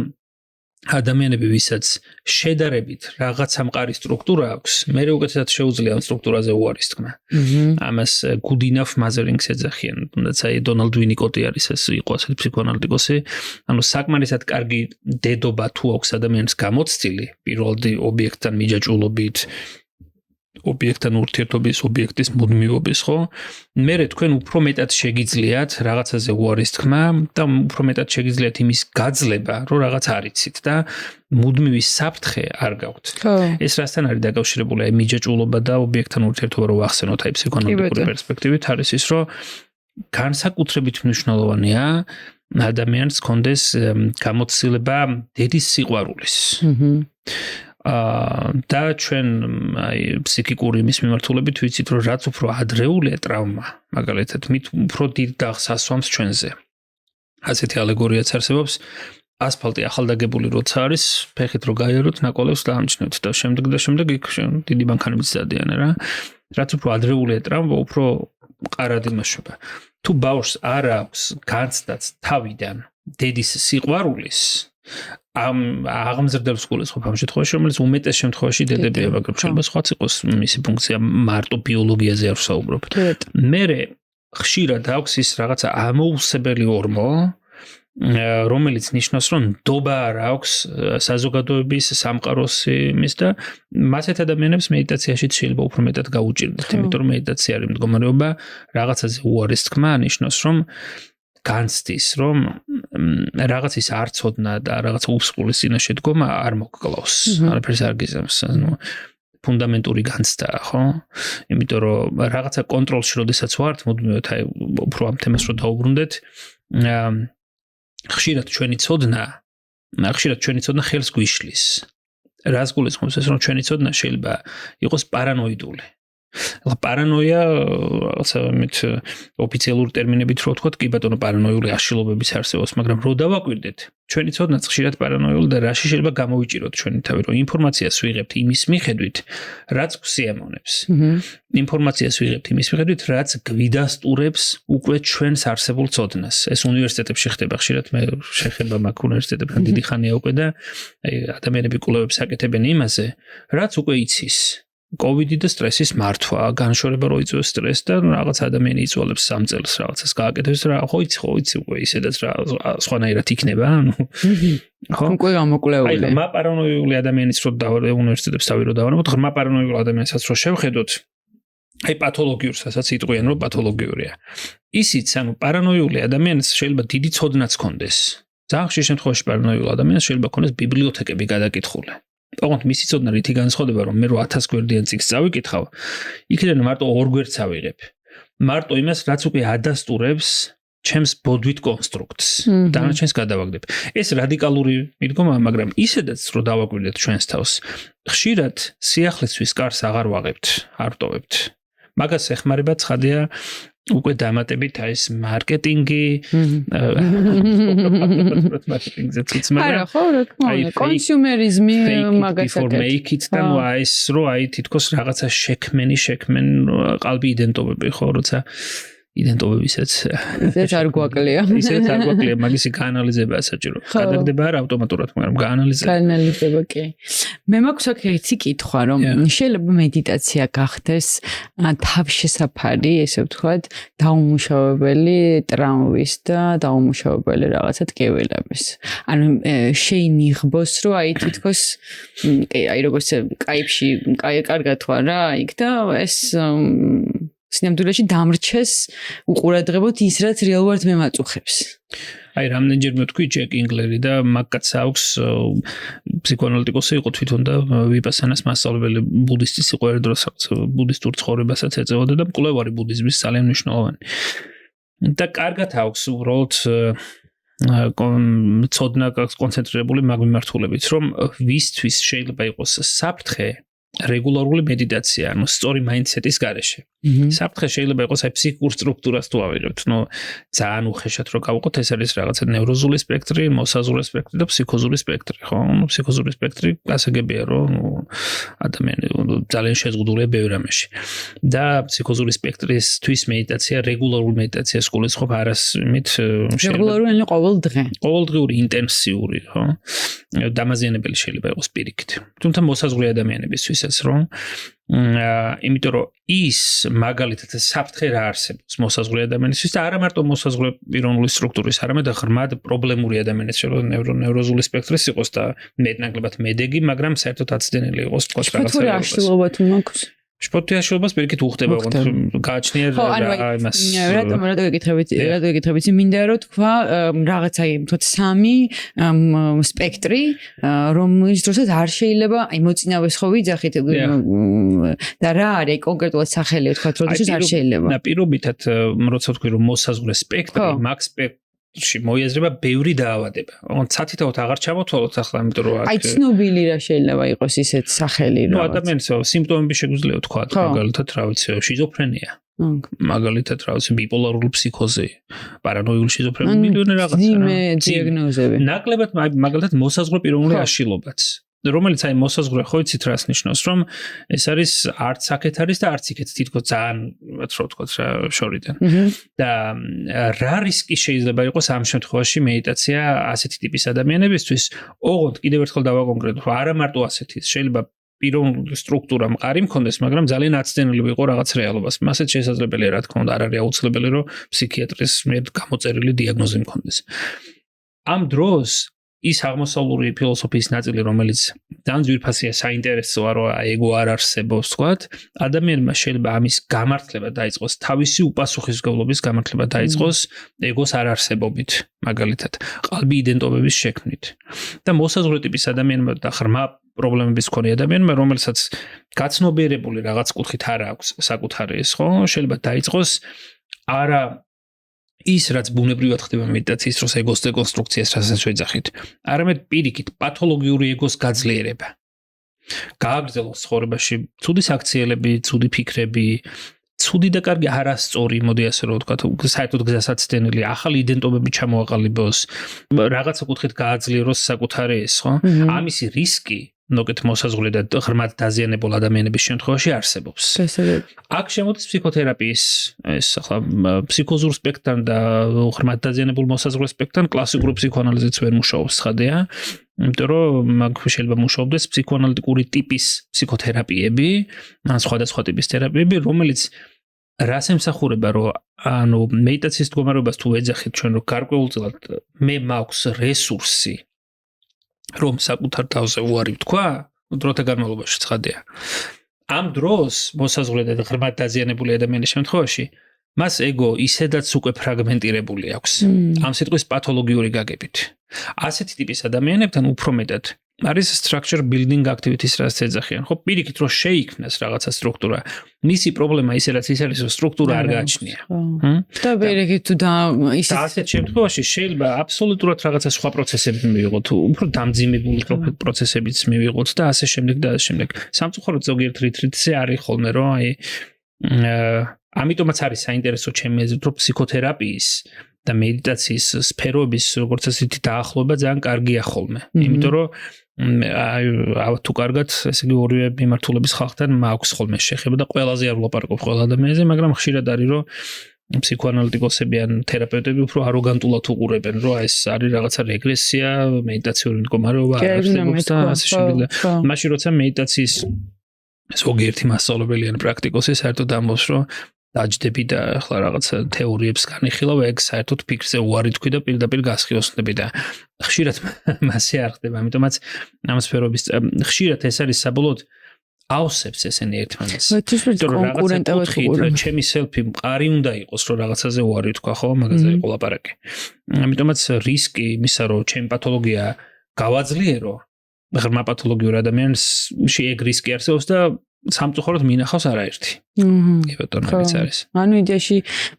ადამიანები ვისაც შედარებით რაღაც სამყარის სტრუქტურა აქვს, მე უკეთესად შეუძლია ამ სტრუქტურაზე უარის თქმა. ამას good enough mothering-ს ეძახიან. თუნდაც აი დონალდ ვინიკოტი არის ეს იყო ასეთი ფსიქოანალიტიკოსი. ანუ საკმარისად კარგი დედობა თუ აქვს ადამიანს გამოცდილი, პირველად ობიექტთან მიჯაჭვულობით, ობიექტთან ურთიერთობის, ობიექტის მუდმივობის, ხო? მერე თქვენ უფრო მეტად შეგიძლიათ რაღაცაზე უარის თქმა და უფრო მეტად შეგიძლიათ იმის გაძლება, რომ რაღაც არიცით და მუდმივი საფრთხე არ გაქვთ. ეს რასთან არის დაკავშირებული? აი მიჯაჭვულობა და ობიექტთან ურთიერთობა რო ახსენოთ აი ფსიქოანალიტიკური პერსპექტივით არის ის, რომ განსაკუთრებით მნიშვნელოვანია ადამიანს კონდეს გამოცდილება დედის სიყვარულის. და ჩვენ აი ფსიქიკური იმის მიმართულებით ვიცით რომ რაც უფრო ადრეულია ტრავმა მაგალითად მით უფრო დიდ დაღს ასვამს ჩვენზე. ასეთი ალეგორიაც არსებობს ასფალტი ახალდაგებული როცა არის ფეხით რო გაიაროთ ნაკვალევს დაამჩნევთ და შემდეგ იქ დიდი მანქანებიც დადიან რა. რაც უფრო ადრეულია ტრავმა უფრო მყარად იმაშობა. თუ ბავშვს არ აქვს განცდაც თავიდან დედის სიყვარულის ამ აღმზრდელს გულისხმობ ამ შემთხვევაში, რომელიც უმეტეს შემთხვევაში დედებია, მაგრამ შეიძლება სხვაც იყოს მისი ფუნქცია მარტო ბიოლოგიაზე არ ვსაუბრობ. მერე ხშირად აქვს ის რაღაცა ამოუსებელი ორმო, რომელიც ნიშნავს, რომ ნდობა არ აქვს საზოგადოების სამყაროს იმის და მასეთ ადამიანებს მედიტაციაშიც შეიძლება უფრო მეტად გაუჭირდეთ, იმიტომ რომ მედიტაცია არის მდგომარეობა რაღაცაზე უარის თქმა, ნიშნავს, რომ განცდის, რომ რაღაცის არ ცოდნა და რაღაც უსყულის წინაშე დგომა არ მოგკლავს. არაფერს არ გიზამს. ანუ ფუნდამენტური განცდაა, ხო? იმიტომ რომ რაღაცა კონტროლში როდესაც ვართ, მოდმევთ აი უფრო ამ თემას რო დაუბრუნდეთ, ხშირად ჩვენი ცოდნა ხელს გვიშლის. რას გულისხმობს ეს, რომ ჩვენი ცოდნა შეიძლება იყოს პარანოიდული. პარანოია, რაღაცა მით ოფიციალური ტერმინებით რო ვთქვათ, კი ბატონო პარანოიული აშლილობების არსებობს, მაგრამ რო დავაკვირდეთ, ჩვენი ცოდნაც ხშირად პარანოიული და რაში შეიძლება გამოვიჭიროთ ჩვენი თავი, რომ ინფორმაციას ვიღებთ იმის მიხედვით, რაც გვსიამოვნებს. ინფორმაციას ვიღებთ იმის მიხედვით, რაც გვიდასტურებს უკვე ჩვენს არსებულ ცოდნას. ეს უნივერსიტეტებში ხდება ხშირად, მე შეხება მაქვს უნივერსიტეტებთან დიდი ხანია უკვე და ადამიანები კვლევებს აკეთებენ იმაზე, რაც უკვე იცის. COVID და სტრესის მართვა, განშორება რო იწვევს სტრესს და რაღაც ადამიანი იწვალებს 3 წელს რაღაცას გააკეთებს რა, ხო იცი უკვე ისედაც რა სხვანაირად იქნება, ანუ ხო? უკვე გამოკვლეული. აი, მაპარანოიული ადამიანის რო უნივერსიტეტებს თავი რო დავანებოთ, ღრმა პარანოიულ ადამიანსაც რო შევხედოთ, აი პათოლოგიურსაც იტყვიან რომ პათოლოგიურია. ისიც, ანუ პარანოიული ადამიანს შეიძლება დიდი ცოდნაც ჰქონდეს. ძალიან ხშირ შემთხვევაში პარანოიულ ადამიანს შეიძლება ჰქონდეს ბიბლიოთეკები გადაკითხული. ოღონდ მისი ცოდნა რითი განსხვავდება, რომ მე რო 1000 გვერდიან წიგნს წავიკითხავ, იქიდან მარტო 2 გვერდს ავიღებ. მარტო იმას, რაც უკვე ადასტურებს ჩემს ბოდვით კონსტრუქტს. დანარჩენს გადავაგდებ. ეს რადიკალური მიდგომაა, მაგრამ ისედაც რო დავაკვირდეთ ჩვენს თავს, ხშირად სიახლესთვის კარს აღარ ვაღებთ, არ ვტოვებთ. მაგას ეხმარება ცხადია უკვე დამატებით აი ეს მარკეტინგი, მარკეტინგზე წუც, მაგრამ ხო, რა თქმა უნდა, კონსიუმერიზმი მაგას აკეთებს. და ნუ აი ეს რო აი თითქოს რაღაცა შექმენ ყალბი იდენტობები, ხო, როცა იდენტობებისაც ისეთ არ გვაკლია. ისეთ არ გვაკლია, მაგისი გაანალიზებაა საჭირო. გადაგდება არა ავტომატურად, მაგრამ გაანალიზება კი. მე მაქვს აქ ერთი კითხვა, რომ შეიძლება მედიტაცია გახდეს თავშესაფარი, ესე ვთქვათ, დაუმუშავებელი ტრაუმის და დაუმუშავებელი რაღაცა ტკივილების. ანუ შეინიღბოს, რომ აი თითქოს აი როგორც კაიფში კარგად ვარ რა, იქ და ეს სინამდვილეში დამრჩეს უყურადღებოთ ის, რაც რეალურად მემაწუხებს. აი რამდენჯერმე თქვი ჯეკ ინგლერი და მაგკაც აქვს ფსიქოანალიტიკოსი იყო თვითონ და ვიპასანას მასწავლებელი ბუდისტის იყო ერთ დროს ბუდისტურ ცხოვრებასაც ეწეოდა და მკვლევარი ბუდიზმის ძალიან მნიშვნელოვანი. და კარგად აქვს უბრალოდ ცოდნა კონცენტრირებული მაგ მიმართულებით, რომ ვისთვის შეიძლება იყოს საფრთხე რეგულარული მედიტაცია, ანუ სწორი მაინდსეტის გარეშე. საფრთხე შეიძლება იყოს აი ფსიქიკურ სტრუქტურას თუ ავიღებთ, ძალიან უხეშად რო გავყოთ, ეს არის რაღაცა ნევროზული სპექტრი, მოსაზღვრე სპექტრი და ფსიქოზული სპექტრი, ხო? ფსიქოზული სპექტრი ასაგებია, რომ ადამიანი ძალიან შეზღუდულია ბევრ რამეში. და ფსიქოზული სპექტრისთვის მედიტაცია, რეგულარული მედიტაციას გულისხმობ არასმით რეგულარული ანუ ყოველდღიური ინტენსიური, ხო? დამაზიანებელი შეიძლება იყოს პირიქით. თუმცა მოსაზღვრე ადამიანებისთვისაც, რომ იმიტომ რომ ის მაგალითად საფრთხე რა არსებობს მოსაზღვრე ადამიანისთვის და არა მარტო მოსაზღვრე პიროვნული სტრუქტურის, არამედ ღრმად პრობლემური ადამიანის შეიძლება ნევროზული სპექტრის იყოს და მეტნაკლებად მედეგი, მაგრამ საერთოდ აცდენილი იყოს თქვა რაღაცა. რა აშლილობა თუ მაქვს? სპორტი აშლილობას პირიქით უხდება, გააჩნია რა იმას. რატო ეკითხებით? მინდა რომ თქვა რაღაცა თოთ სამი სპექტრი, რომლის დროსაც არ შეიძლება აი მოწინავეს ხო ვიძახით და რა არის კონკრეტულად სახელი თქვა როდესაც არ შეიძლება. და პირობითად როცა თქვი რომ მოსაზღვრე სპექტრი, მაგ სპექტრში მოიაზრება ბევრი დაავადება. ცათითაოდ აღარ ჩამოთვალოთ ახლა, იმიტომ რომ აი ცნობილი რა შეიძლება იყოს ისეთ სახელი რა. ადამიანის სიმპტომები შეგვიძლია თქვა, მაგალითად რა ვიცი, შიზოფრენია. მაგალითად რა ვიცი, ბიპოლარული ფსიქოზი, პარანოიული შიზოფრენია, მიდონე რაღაცა. დიაგნოზები. ნაკლებად მაგალითად მოსაზღვრე პიროვნული აშლილობაც. რომელიც აი მოსაზღვრე ხო იცით რას ნიშნავს, რომ ეს არის არც აქეთ არის და არც იქეთ თითქოს ძალიან რო ვთქვათ რა შორიდან. და რა რისკი შეიძლება იყოს ამ შემთხვევაში მედიტაცია ასეთი ტიპის ადამიანებისთვის? ოღონდ კიდევ ერთხელ დავაკონკრეტოთ, არა მარტო ასეთი, შეიძლება პიროვნული სტრუქტურა მყარი მქონდეს, მაგრამ ძალიან აცდენილი ვიყო რაღაც რეალობას. მასეც შესაძლებელია რა თქმა უნდა, არ არის აუცილებელი რომ ფსიქიატრის მიერ გამოწერილი დიაგნოზი მქონდეს. ამ დროს ის აღმოსავლური ფილოსოფიის ნაწილი, რომელიც ძალიან ძვირფასია, საინტერესოა, რომ ეგო არ არსებობს, ვთქვათ, ადამიანმა შეიძლება ამის გამართლება დაიწყოს, თავისი უპასუხისმგებლობის გამართლება დაიწყოს ეგოს არარსებობით, მაგალითად, ყალბი იდენტობების შექმნით. და მოსაზღვრე ტიპის ადამიანმა და ღრმა პრობლემების მქონე ადამიანმა, რომელსაც გაცნობიერებული რაღაც კუთხით არ აქვს საკუთარი ეს, ხო, შეიძლება დაიწყოს არა ის რაც ბუნებრივად ხდება მედიტაციის დროს ეგოს დეკონსტრუქციას, რასაც ვეძახით, არამედ პირიქით პათოლოგიური ეგოს გაძლიერება. გააგრძელოს ცხოვრებაში ცუდი საქციელები, ცუდი ფიქრები, ცუდი და კარგი არასწორი, მოდი ასე რომ ვთქვათ, საერთოდ გზასაცდენილი, ახალი იდენტობები ჩამოაყალიბოს, რაღაცა კუთხით გააძლიეროს საკუთარი ეს, ხო? ამისი რისკი ნოკეთ მოსაზღვრე და ღრმად დაზიანებულ ადამიანების შემთხვევაში არსებობს. აქ შემოდის ფსიქოთერაპიის ეს ახლა ფსიქოზურ სპექტრთან და ღრმად დაზიანებულ მოსაზღვრე სპექტრთან კლასიკური ფსიქოანალიზიც ვერ მუშაობს, ხადია. იმიტომ რომ მაგ შეიძლება მუშაობდეს ფსიქოანალიტიკური ტიპის ფსიქოთერაპიები, ან სხვადასხვა ტიპის თერაპიები, რომელიც რას ემსახურება, რომ ანუ მედიტაციის მდგომარეობას თუ ეძახით ჩვენ რომ გარკვეულწილად მე მაქვს რესურსი რომ საკუთარ თავზე უარი ვთქვა, დროთა განმავლობაში ცხადია. ამ დროს მოსაზღვრე და ღრმად დაზიანებული ადამიანის შემთხვევაში მას ეგო ისედაც უკვე ფრაგმენტირებული აქვს. ამ სიტყვის პათოლოგიური გაგებით. ასეთი ტიპის ადამიანებთან უფრო მეტად არის structure building activities, რაც ეძახიან. ხო, პირიქით რომ შეიქმნას რაღაცა სტრუქტურა. მისი პრობლემა ისე რაც ის არის, რომ სტრუქტურა არ გააჩნია. და პირიქით თუ და ისე ასეთ შემთხვევაში შეიძლება აბსოლუტურად რაღაცა სხვა პროცესები მივიღოთ, უფრო დამძიმებული პროცესებიც მივიღოთ და ასე შემდეგ და ასე შემდეგ. სამწუხაროდ ზოგიერთ რიტრიტზე არის ხოლმე რომ აი ამიტომაც არის საინტერესო ჩემი აზრით, რომ ფსიქოთერაპიის და მედიტაციის სფეროების როგორც ასეთი დაახლოება ძალიან კარგია ხოლმე. იმიტომ რომ თუ კარგად, ესე იგი ორივე მიმართულების ხალხთან მაქვს ხოლმე შეხება და ყველაზე არ ვლაპარაკობ ყველა ადამიანზე, მაგრამ ხშირად არის რომ ფსიქოანალიტიკოსები ან თერაპევტები უფრო აროგანტულად უყურებენ, რომ ეს არის რაღაცა რეგრესია, მედიტაციური მდგომარეობა არ არსებობს და ასე შემდეგ. მაშინ როცა მედიტაციის ზოგიერთი მასწავლებელი ან პრაქტიკოსი საერთოდ ამბობს, რომ დაჯდები და ახლა რაღაცა თეორიებს განიხილავ, ეგ საერთოდ ფიქრზე უარი თქვი და პირდაპირ გასხიოსნები და ხშირად მასე არ ხდება, ამიტომაც ამ სფეროების ხშირად ეს არის საბოლოოდ აოსებს ესენი ერთმანეთს. კონკურენტებად ჩემი self-ი მყარი უნდა იყოს, რომ რაღაცაზე უარი თქვა, ხო, მაგაზე იყო ლაპარაკი. ამიტომაც რისკი იმისა, რომ ჩემი პათოლოგია გავაძლიერო, ღრმა პათოლოგიურ ადამიანს ეგ რისკი არსებობს და სამწუხაროდ მინახავს არაერთი. კი ბატონო, ეს არის. ანუ იდეაში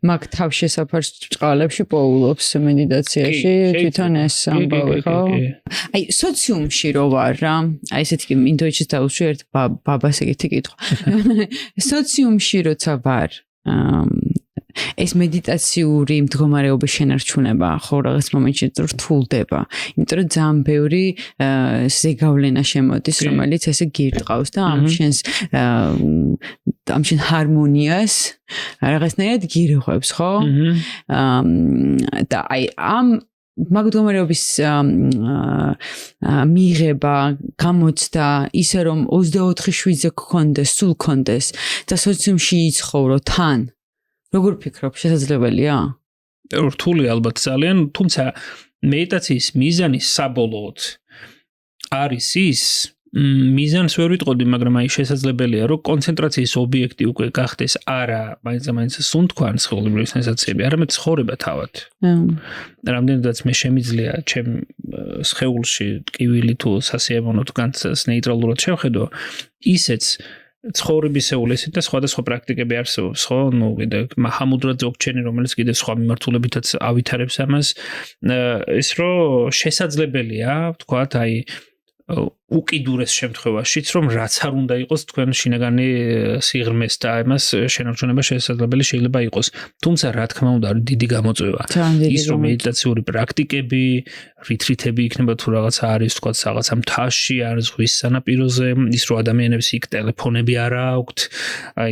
მაგ თავშესაფარს წყალებში პოულობს მედიტაციაში თვითონ ეს ამბავი, ხო? აი, სოციუმში რო ვარ რა, აი ესეთი ინდოეთში დავუშვი ერთ ბაბას ეგეთი კითხვა. სოციუმში როცა ვარ, ეს მედიტაციური მდგომარეობა შენარჩუნება ხო რაღაც მომენტში რთულდება. იმიტომ რომ ძალიან ბევრი ზეგავლენა შემოდის, რომელიც ესე გირტყავს და ამ შენ ჰარმონიას რაღაცნაირად გირღვევს, ხო? და აი ამ მაგდომარეობის მიღება, გამოცდა, ისე რომ 24/7-ზე გქონდეს, სულ გქონდეს და სოციუმში იცხოვრო თან. როგორ ფიქრობ, შესაძლებელია? რთული ალბათ ძალიან, თუმცა მედიტაციის მიზანი საბოლოოდ არის ის, მიზანს ვერ ვიტყოდი, მაგრამ აი შესაძლებელია, რომ კონცენტრაციის ობიექტი უკვე გახდეს არა მაინც სუნთქვან სხეულებრივი სენსაციები, არამედ ცხოვრება თავად. რამდენადაც მე შემიძლია ჩემ სხეულში ტკივილი თუ სასიამოვნო თუ განცდას ნეიტრალურად შევხედო, ისეც ცხოვრებისეული ესეთ და სხვადასხვა პრაქტიკები არსებობს, ხო? ნუ კიდე მაჰამუდრა ძოგჩენი, რომელიც კიდე სხვა მიმართულებითაც ავითარებს ამას, ის რომ შესაძლებელია, ვთქვათ, აი უკიდურეს შემთხვევაშიც, რომ რაც არ უნდა იყოს თქვენ შინაგანი სიღრმეს და იმას შენარჩუნება შესაძლებელი შეიძლება იყოს. თუმცა რა თქმა უნდა, დიდი გამოწვევა. ის რომ მედიტაციური პრაქტიკები, რიტრიტები იქნება თუ რაღაცა არის, თქვათ, რაღაცა მთაში, არ ზღვის სანაპიროზე, ის რომ ადამიანებს იქ ტელეფონები არ აქვთ,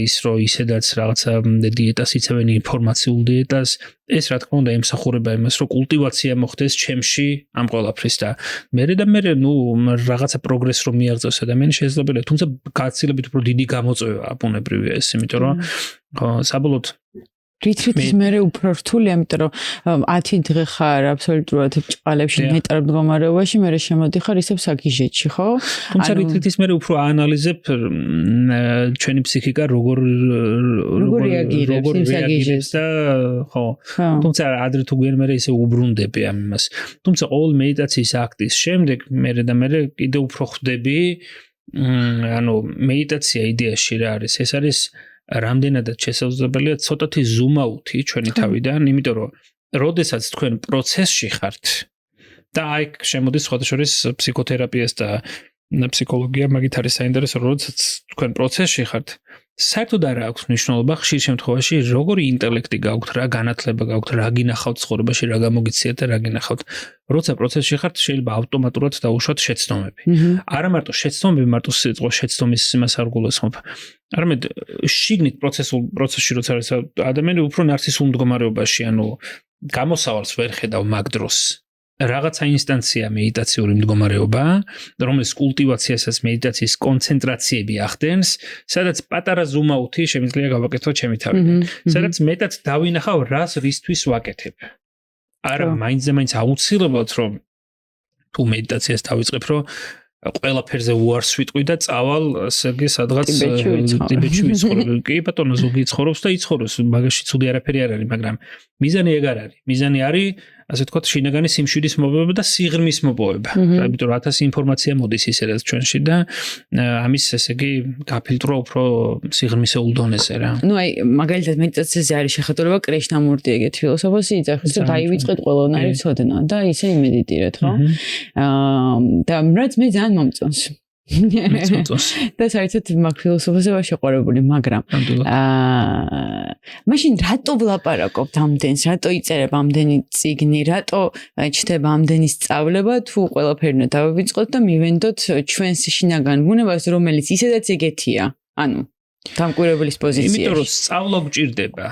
ის რომ ისედაც რაღაცა დიეტას იცავენ, ინფორმაციულ დიეტას, ეს რა თქმა უნდა ემსახურება იმას, რომ კულტივაცია მოხდეს ჩემში ამ ყველაფრის და მე ნუ რაღაცა პროგრესს რომ მიაღწევს ადამიანი შესაძლებელია, თუმცა გაცილებით უფრო დიდი გამოწვევაა ბუნებრივია ეს, იმიტომ რომ საბოლოოდ რიტრიტის მერე უფრო რთულია, იმიტომ რომ 10 დღე ხარ აბსოლუტურად ჭყალებში მეტარ მდგომარეობაში, მერე შემოდიხარ ისევ საგიჟეთში, ხო? თუმცა რიტრიტის მერე უფრო აანალიზებ ჩვენი ფსიქიკა როგორ რეაგირებს და ხო. თუმცა ადრე თუ გვიან მერე ისე უბრუნდები ამ იმას. თუმცა ყოველ მედიტაციის აქტის შემდეგ მერე კიდე უფრო ხვდები, ანუ მედიტაცია იდეაში რა არის? ეს არის რამდენადაც შესაძლებელია ცოტათი ზუმაუთი ჩვენი თავიდან, იმიტომ რომ როდესაც თქვენ პროცესში ხართ და აი შემოდის სხვადასხვა ფსიქოთერაპიას და ფსიქოლოგია მაგით არის საინტერესო, როდესაც თქვენ პროცესში ხართ, საერთოდ არ აქვს მნიშვნელობა ხშირ შემთხვევაში როგორი ინტელექტი გაქვთ, რა განათლება გაქვთ, რა გინახავთ ცხოვრებაში, რა გამოგიციათ და რა გინახავთ. როცა პროცესში ხართ, შეიძლება ავტომატურად დაუშვათ შეცდომები. არა მარტო შეცდომები, მარტო სიტყვა შეცდომის იმას არ გულისხმობ. არამედ შიგნით პროცესში როცა არის ადამიანი უფრო ნარცისულ მდგომარეობაში, ანუ გამოსავალს ვერ ხედავ მაგ დროს. რაღაცა ინსტანცია მედიტაციური მდგომარეობა, რომელიც კულტივაციასაც მედიტაციის კონცენტრაციები ახდენს, სადაც პატარა ზუმაუთი შემიძლია გავაკეთო ჩემი თავიდან. სადაც მეტად დავინახავ რას რისთვის ვაკეთებ. არა მაინც აუცილებლად რომ თუ მედიტაციას დავიწყებ, რომ ყველაფერზე უარს ვიტყვი და წავალ ესეგი სადღაც ტიბეტში ვიცხოვრობ. კი ბატონო, ზოგი ცხოვრობს და იცხოვრობს, მაგაში ცუდი არაფერი არ არის, მაგრამ მიზანი ეგ არ არის. მიზანი არის ასე ვთქვათ, შინაგანი სიმშვიდის მოპოვება და სიღრმის მოპოვება. იმიტომ რომ 1000 ინფორმაცია მოდის ისედაც ჩვენში და ამის ესე იგი გაფილტრო უფრო სიღრმისეულ დონეზე რა. ნუ აი მაგალითად მედიტაციაზე არის შეხედულება კრიშნამურტი ეგეთი ფილოსოფოსი იძახის, რომ დაივიწყეთ ყველანაირი ცოდნა და ისე იმედიტირეთ, ხო? და რაც მე ძალიან მომწონს. და საერთოდ მაგ ფილოსოფიაზე ვარ შეყვარებული, მაგრამ მაშინ რატო ვლაპარაკობთ ამდენს, რატო იწერებ ამდენი წიგნი, რატო ჩდება ამდენი სწავლება, თუ ყველაფერი უნდა დავივიწყოთ და მივენდოთ ჩვენს შინაგან ბუნებას, რომელიც ისედაც ეგეთია. ანუ დამკვირვებლის პოზიციაში. იმიტომ რომ სწავლა გჭირდება.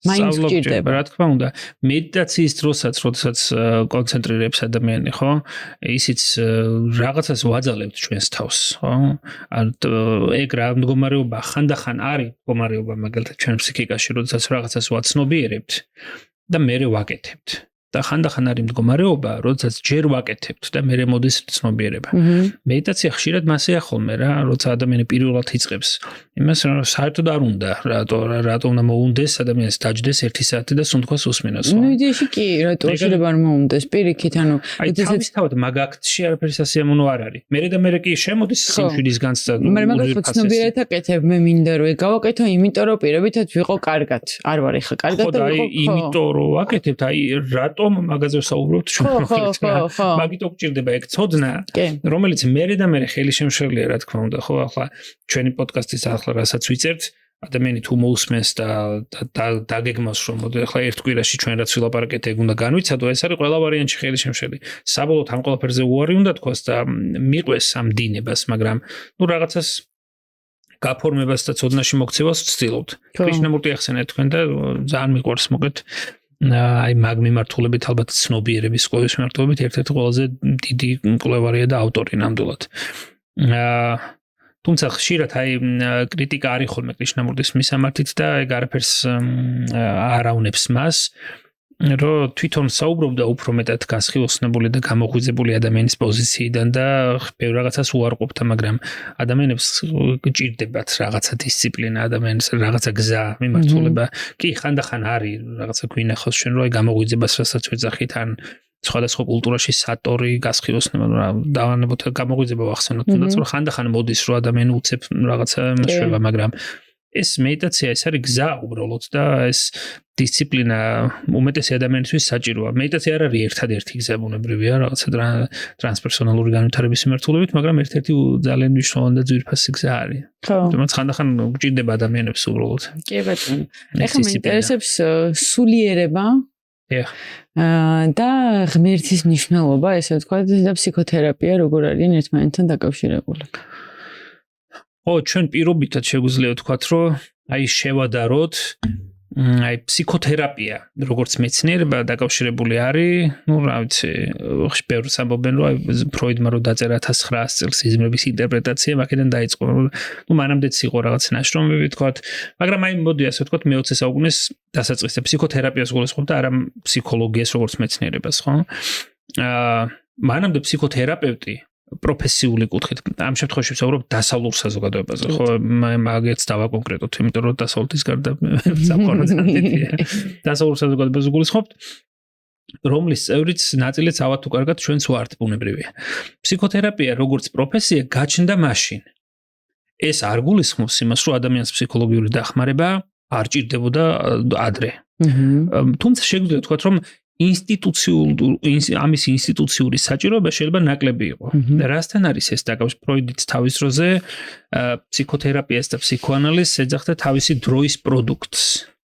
მაინც გჭირდება. რა თქმა უნდა, მედიტაციის დროსაც, როდესაც კონცენტრირებს ადამიანი, ხო? ისიც რაღაცას ვაძალებთ ჩვენს თავს, ხო? ეგ რა მდგომარეობა ხანდახან არის მდგომარეობა მაგალითად ჩვენ ფსიქიკაში, როდესაც რაღაცას ვაცნობიერებთ და მერე ვაკეთებთ. და ხანდახან არის მდგომარეობა, როდესაც ჯერ ვაკეთებთ და მერე მოდის ცნობიერება. მედიტაცია ხშირად მასეა ხოლმე რა, როცა ადამიანი პირველად იწყებს. იმას საერთოდ არ უნდა, რატო უნდა მოუნდეს ადამიანს დაჯდეს 1 საათი და სუნთქვას უსმენოს. ნუ იდეაში კი, რატო შეიძლება არ მოუნდეს პირიქით, ანუ თავისთავად მაგ აქტში არაფერი სასიამოვნო არ არის. მერე და მერე კი შემოდის სიმშვიდის განცდა. მაგრამ მაგას ცნობიერად აკეთებ, მე მინდა რომ გავაკეთო, იმიტომ რომ პირობითად ვიყო კარგად. არ ვარ ეხა კარგად და ვიყო. იმიტომ რომ ვაკეთებთ, რატომ მაგაზე ვსაუბრობთ ჩვენ ხო მაგით გჭირდება ეგ ცოდნა რომელიც მერე და მერე ხელი შემშლელია რა თქმა უნდა ხო ახლა ჩვენი პოდკასტის ახლა რასაც ვიწერთ ადამიანი თუ მოусმენს და დაგეგმავს რომ მოდი ახლა ერთ კვირაში ჩვენ რაც ვილაპარაკეთ ეგ უნდა განვიცადო ეს არის ყველა ვარიანტში ხელი შემშლელი საბოლოოდ ამ ყველაფერზე უარი უნდა თქვას და მიყვეს ამ დინებას მაგრამ ნუ რაღაცას გაფორმებას და ცოდნაში მოქცევას ვცდილობთ კრიშნამურტი ახსენეთ თქვენ და ძალიან მიყვარს მოკლედ აი მაგ მიმართულებით ალბათ ცნობიერების სკოლის მიმართულებით ერთ-ერთი ყველაზე დიდი მკვლევარია და ავტორი ნამდვილად. თუმცა ხშირად აი კრიტიკა არის ხოლმე კრიშნამურტის მისამართით და ეგ არაფერს არავნებს მას რომ თვითონ საუბრობდა უფრო მეტად გასხილოსნებული და გამოღვიძებული ადამიანის პოზიციიდან და ბევრ რაღაცას უარყოფდა, მაგრამ ადამიანებს გჭირდებათ რაღაცა დისციპლინა, ადამიანის რაღაცა გზა, მიმართულება. კი, ხანდახან არის რაღაცა გვინახავს ჩვენ რომ აი გამოღვიძებას რასაც ვეძახით ან სხვადასხვა კულტურაში სატორი, გასხილოსნება, დავანებოთ გამოღვიძება ვახსენოთ, თუნდაც რომ ხანდახან მოდის რომ ადამიანი უცებ რაღაცა შევა, მაგრამ ეს მედიტაცია ეს არის გზა უბრალოდ და ეს დისციპლინა უმეტესი ადამიანისთვის საჭიროა. მედიტაცია არ არის ერთადერთი გზა ბუნებრივია რაღაცა ტრანსპერსონალური განვითარების მიმართულებით, მაგრამ ერთ-ერთი ძალიან მნიშვნელოვანი და ძვირფასი გზა არის. თუმცა ხანდახან გჭირდება ადამიანებს უბრალოდ. კი ბატონო. ეხლა მეინტერესებს სულიერება და ღმერთის მნიშვნელობა, ესე ვთქვათ, და ფსიქოთერაპია როგორ არიან ერთმანეთთან დაკავშირებული. ო ჩვენ პირობითად შეგვიძლია ვთქვათ, რომ აი შევადაროთ აი ფსიქოთერაპია, როგორც მეცნიერება დაკავშირებული არის, ну, რა ვიცი, ბევრს ამბობენ, რომ ფროიდმა რო დაწერა 1900 წელს სიზმრების ინტერპრეტაცია, მაქედან დაიწყო. ну, მანამდეც იყო რაღაც ნაშრომები, ვთქვათ, მაგრამ აი მოდი ასე ვთქვათ, მე-20 საუკუნის დასაწყისზე ფსიქოთერაპიას გულისხმობ და არა ფსიქოლოგიას როგორც მეცნიერებას, ხო? მანამდე ფსიქოთერაპევტი პროფესიული კუთხით. ამ შემთხვევაში ვსაუბრობ დასავლურ საზოგადოებაზე, ხო? მაგეც დავაკონკრეტოთ, იმიტომ რომ დასავლეთის გარდა საფოროც ნამდვილია. დასავლურ საზოგადოებაზე გულისხმობთ, რომლის წევრიც ნაწილიც ავად თუ კარგად ჩვენც ვართ ბუნებრივია. ფსიქოთერაპია როგორც პროფესია გაჩნდა მაშინ. ეს არ გულისხმობს იმას, რომ ადამიანს ფსიქოლოგიური დახმარება არ ჭირდებოდა ადრე. თუმცა შეგვიძლია ვთქვათ, რომ ამის ინსტიტუციური საჭიროება შეიძლება ნაკლები იყო. რასთან არის ეს დაკავშირებული? ფროიდიც თავის დროზე ფსიქოთერაპიას და ფსიქოანალიზს ეძახდა თავისი დროის პროდუქტს.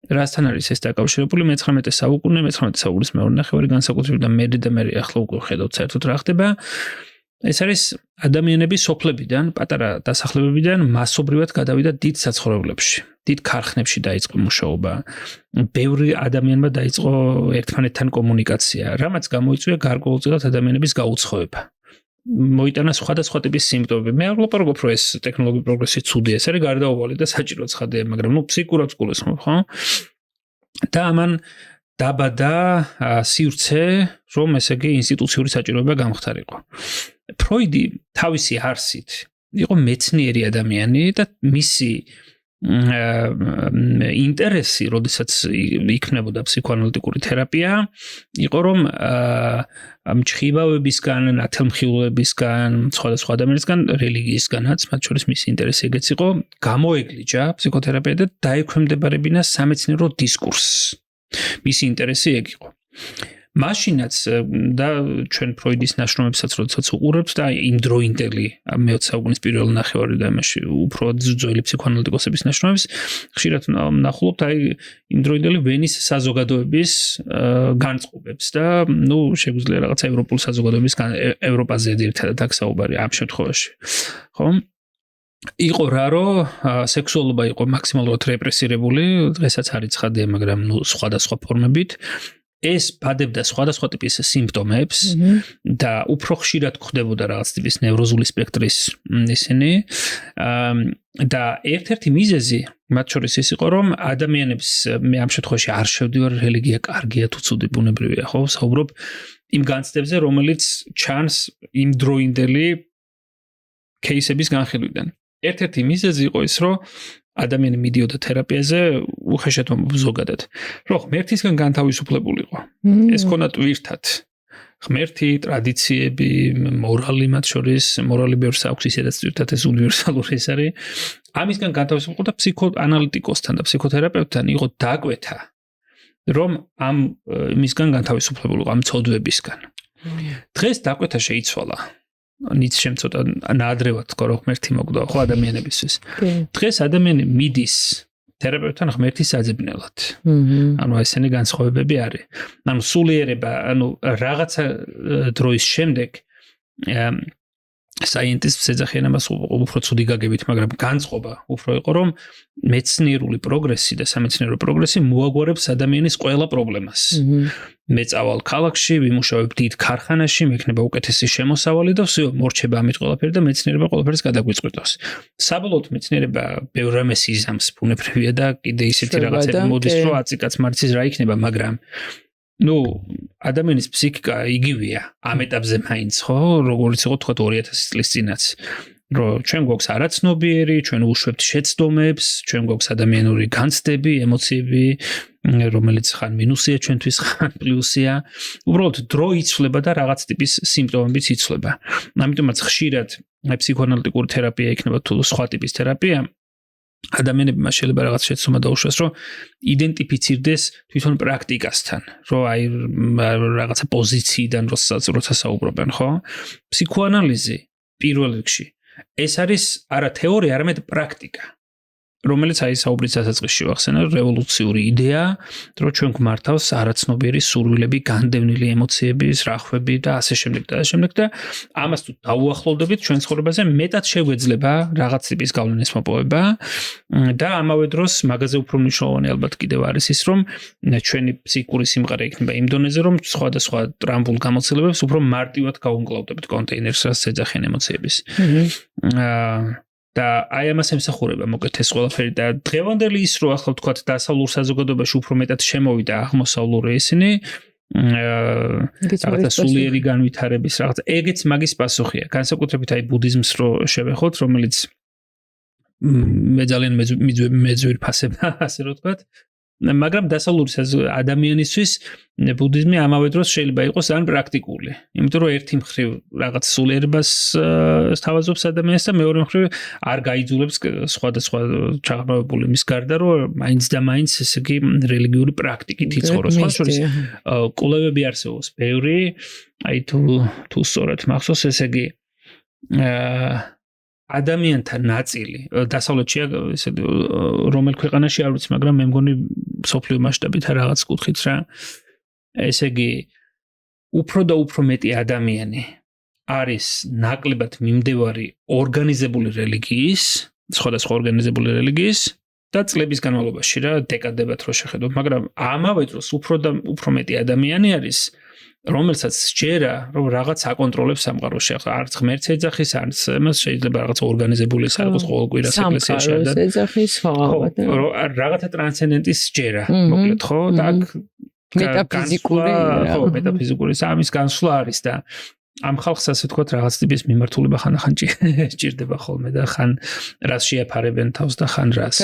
რასთან არის ეს დაკავშირებული? მე-19 საუკუნე, მე-19 საუკუნის მეორე ნახევარი განსაკუთრებით და მე ახლა უკვე ხედავთ საერთოდ რა ხდება. ეს არის ადამიანები სოფლებიდან, პატარა დასახლებებიდან მასობრივად გადავიდა დიდ საცხოვრებლებში. დიდ ქარხნებში დაიწყო მუშაობა. ბევრი ადამიანმა დაიწყო ერთმანეთთან კომუნიკაცია, რამაც გამოიწვია გარკვეულწილად ადამიანების გაუცხოება. მოიტანა სხვადასხვა ტიპის სიმპტომები. მე არ ვლაპარაკობ, რომ ეს ტექნოლოგიური პროგრესი ცუდია, ეს არის გარდაუვალი და საჭირო ცხადია, მაგრამ ნუ ფსიქურად გულისხმობ, ხო? და ამან დაბადა სივრცე, რომ ესე იგი ინსტიტუციური საჭიროება გამხდარიყო. ფროიდი თავისი არსით იყო მეცნიერი ადამიანი და მისი ინტერესი, როდესაც იქნებოდა ფსიქოანალიტიკური თერაპია, იყო რომ მჭხიბავებისგან, ათელმხილველებისგან, სხვადასხვა ადამიანისგან, რელიგიისგანაც, მათ შორის მისი ინტერესი ეგეც იყო, გამოეგლიჯა ფსიქოთერაპია და დაექვემდებარებინა სამეცნიერო დისკურსს. მისი ინტერესი ეგ იყო. მაშინაც და ჩვენ ფროიდის ნაშრომებსაც როდესაც უყურებთ და იმდროინდელი მე-20 საუკუნის პირველ ნახევარი და იმაში უფრო ძველი ფსიქოანალიტიკოსების ნაშრომებს ხშირად ვნახულობთ აი იმდროინდელი ვენის საზოგადოების განწყობებს და ნუ შეგვიძლია რაღაცა ევროპული საზოგადოების ევროპაზე ერთადაც აქ საუბარი ამ შემთხვევაში ხო იყო რა რომ სექსუალობა იყო მაქსიმალურად რეპრესირებული დღესაც არის ცხადია მაგრამ ნუ სხვადასხვა ფორმებით ეს ბადებდა სხვადასხვა ტიპის სიმპტომებს და უფრო ხშირად გვხდებოდა რაღაც ტიპის ნევროზული სპექტრის ისინი და ერთ-ერთი მიზეზი მათ შორის ის იყო რომ ადამიანებს მე ამ შემთხვევაში არ შევდივარ რელიგია კარგია თუ ცუდი ბუნებრივია ხო საუბრობ იმ განცდებზე რომელიც ჩანს იმ დროინდელი кейსების განხილვიდან ერთ-ერთი მიზეზი იყო ის რომ ადამიანი მიდიოდა თერაპიაზე უხეშად ზოგადად რომ ღმერთისგან განთავისუფლებულიყო ეს ქონა ტვირთად ღმერთი ტრადიციები მორალი მათ შორის მორალი ბევრს აქვს ისედაც ტვირთად ეს უნივერსალური ეს არის ამისგან განთავისუფლება და ფსიქოანალიტიკოსთან და ფსიქოთერაპევტთან იყო დაკვეთა რომ ამ მისგან განთავისუფლებულიყო ამ ცოდვებისგან დღეს დაკვეთა შეიცვალა ნიცშემ ცოტა ნაადრევად თქო რომ ღმერთი მოგდო ხო ადამიანებისთვის დღეს ადამიანი მიდის თერაპევტთან ღმერთის საძებნელად ანუ ესენი განსხვავებები არის ანუ სულიერება ანუ რაღაცა დროის შემდეგ საინტის ეძახიანებას უფრო ცუდი გაგებით მაგრამ განწყობა უფრო იყო რომ მეცნიერული პროგრესი და სამეცნიერო პროგრესი მოაგვარებს ადამიანის ყველა პრობლემას მე წავალ ქალაქში ვიმუშავებ დიდ ქარხანაში მექნება უკეთესი შემოსავალი და всё მორჩება ამით ყველაფერი და მეცნიერება ყველაფერს გადაგვიწყვეტავს საბოლოოდ მეცნიერება ბევრ რამეს იზამს ბუნებრივია და კიდე ისეთი რაღაცები მოდის რომ აწიკაც მარცის რა იქნება მაგრამ ну ადამიანის ფსიქიკა იგივეა ამ ეტაპზე მაინც ხო როგორც იყო თქვა 2000 წლის წინაც რომ ჩვენ გვაქვს არაცნობიერი ჩვენ უშვებთ შეცდომებს ჩვენ გვაქვს ადამიანური განცდები ემოციები რომელიც ხან მინუსია ჩვენთვის ხან პლუსია უბრალოდ დრო იცვლება და რაღაც ტიპის სიმპტომებიც იცვლება ამიტომაც ხშირად ფსიქოანალიტიკური თერაპია იქნება თუ სხვა ტიპის თერაპია ადამიანებმა შეიძლება რაღაც შეცდომა დაუშვას რომ იდენტიფიცირდეს თვითონ პრაქტიკასთან რომ აი რაღაცა პოზიციიდან როცა საუბრობენ ხო ფსიქოანალიზი პირველ რიგში ეს არის არა თეორია არამედ პრაქტიკა რომელიც აი საუბრის დასაწყისში ვახსენე რევოლუციური იდეა რომ ჩვენ გვმართავს არაცნობიერი სურვილები განდევნილი ემოციების რახვები და ასე შემდეგ და ამას თუ დაუახლოვდებით ჩვენ ცხოვრებაზე მეტად შეგვეძლება რაღაც ტიპის გავლენის მოპოვება და ამავე დროს მაგაზე უფრო მნიშვნელოვანი ალბათ კიდევ არის ის რომ ჩვენი ფსიქიკური სიმყარე იქნება იმ დონეზე რომ სხვადასხვა ტრამბულ გამოცდილებებს უფრო მარტივად გაუმკლავდებით კონტეინერს რაც ეძახიან ემოციების და აი ამას ემსახურება მოკეთ ეს ყველაფერი და დღევანდელი ის რომ ახლა ვთქვათ დასავლურ საზოგადოებაში უფრო მეტად შემოვიდა აღმოსავლური ისინი რაღაცა სულიერი განვითარების რაღაცა ეგეც მაგის პასუხია განსაკუთრებით აი ბუდიზმს რო შევეხოთ რომელიც მე ძალიან მეძვირფასება ასე რომ ვთქვათ მაგრამ დასავლური ადამიანისთვის ბუდიზმი ამავე დროს შეიძლება იყოს ძალიან პრაქტიკული. იმიტომ რომ ერთი მხრივ რაღაც სულიერებას სთავაზობს ადამიანს და მეორე მხრივ არ გაიძულებს სხვადასხვა ჩაღრმავებული მის გარდა რომ მაინც და მაინც ესე იგი რელიგიური პრაქტიკით იცხოვროს. სხვა შორის კვლევები არსებობს ბევრი, აი თუ სწორად მახსოვს ესე იგი ადამიანთა ნაწილი დასავლეთშია ესე რომელ ქვეყანაში არ ვიცი მაგრამ მე მგონი სოფლიო მასშტაბით რაღაც კუთხით რა ესე იგი უფრო და უფრო მეტი ადამიანი არის ნაკლებად მიმდევარი ორგანიზებული რელიგიის სხვადასხვა ორგანიზებული რელიგიის და წლების განმავლობაში რა დეკადებად რო შეხედოთ მაგრამ ამავე დროს უფრო და უფრო მეტი ადამიანი არის რომელსაც სჯერა რომ რაღაც აკონტროლებს სამყაროში ახლა არც ღმერთს ეძახის არც მას შეიძლება რაღაც ორგანიზებული საერთოდ ყოველ კვირას ეკლესიაში და ეძახის ხო რაღაცა ტრანსცენდენტის სჯერა მოკლედ ხო და მეტაფიზიკური სამის განსვლა არის და ამ ხალხს ასე ვთქვათ რაღაც ტიპის მიმართულება ხან ჭირდება ხოლმე და ხან რას შეაფარებენ თავს და ხან რას.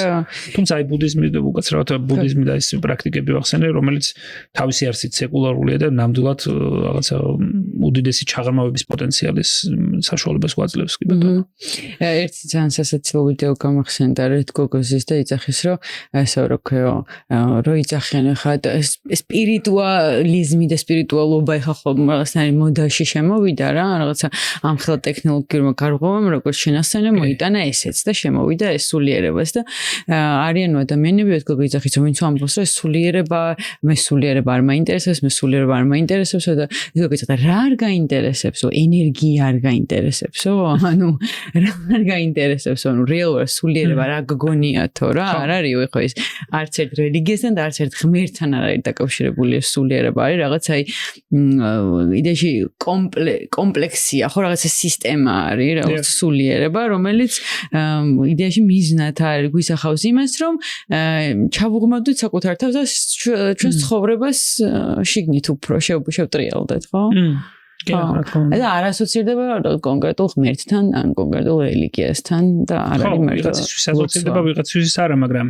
თუმცა აი ბუდიზმი და უკაცრავად ბუდიზმი და ეს პრაქტიკები ვახსენე, რომელიც თავისი არსით სეკულარულია და ნამდვილად რაღაცა უდიდესი ჩაღრმავების პოტენციალის საშუალებას გვაძლევს კი ბატონო. ერთი ძალიან სასაცილო ვიდეო გამახსენდა რეთ გოგოზის და იცახის რომ ასე რო იცახენ ხა სპირიტუალიზმი და სპირიტუალობა ხა ხოლმე რაღაცნაირი მოდაში შემოვიდა რა რაღაცა ამხელა ტექნოლოგიურმა გარღვევამ როგორც შენასწავლე მოიტანა ესეც და შემოვიდა ეს სულიერებას და არიან ადამიანები თქო გიძახის რომ ვინც ამბობს რომ სულიერება მე სულიერება არ მაინტერესებს მე სულიერება არ მაინტერესებსო და ისო გიძახდა რა არ გაინტერესებსო ენერგია არ გაინტერესებსო ანუ რა არ გაინტერესებსო ანუ რეალურად სულიერება რა გგონიათო რა არ არის ხო ეს არც ერთ რელიგიასთან და არც ერთ ღმერთთან არ არის დაკავშირებული ეს სულიერება არის რაღაც აი იდეაში კომპლექსია, ხო, რაღაცა სისტემა არის, რაღაც სულიერება, რომელიც იდეაში მიზნად არის გვისახავს იმას, რომ ჩავუღმავდეთ საკუთარ თავს და ჩვენს ცხოვრებას შიგნით უფრო შევტრიალდეთ, ხო? და არ ასოცირდება კონკრეტულ ღმერთთან, ან კონკრეტულ რელიგიასთან და არ არის მარტო. ვიღაცისთვის ასოცირდება, ვიღაცისთვის არა, მაგრამ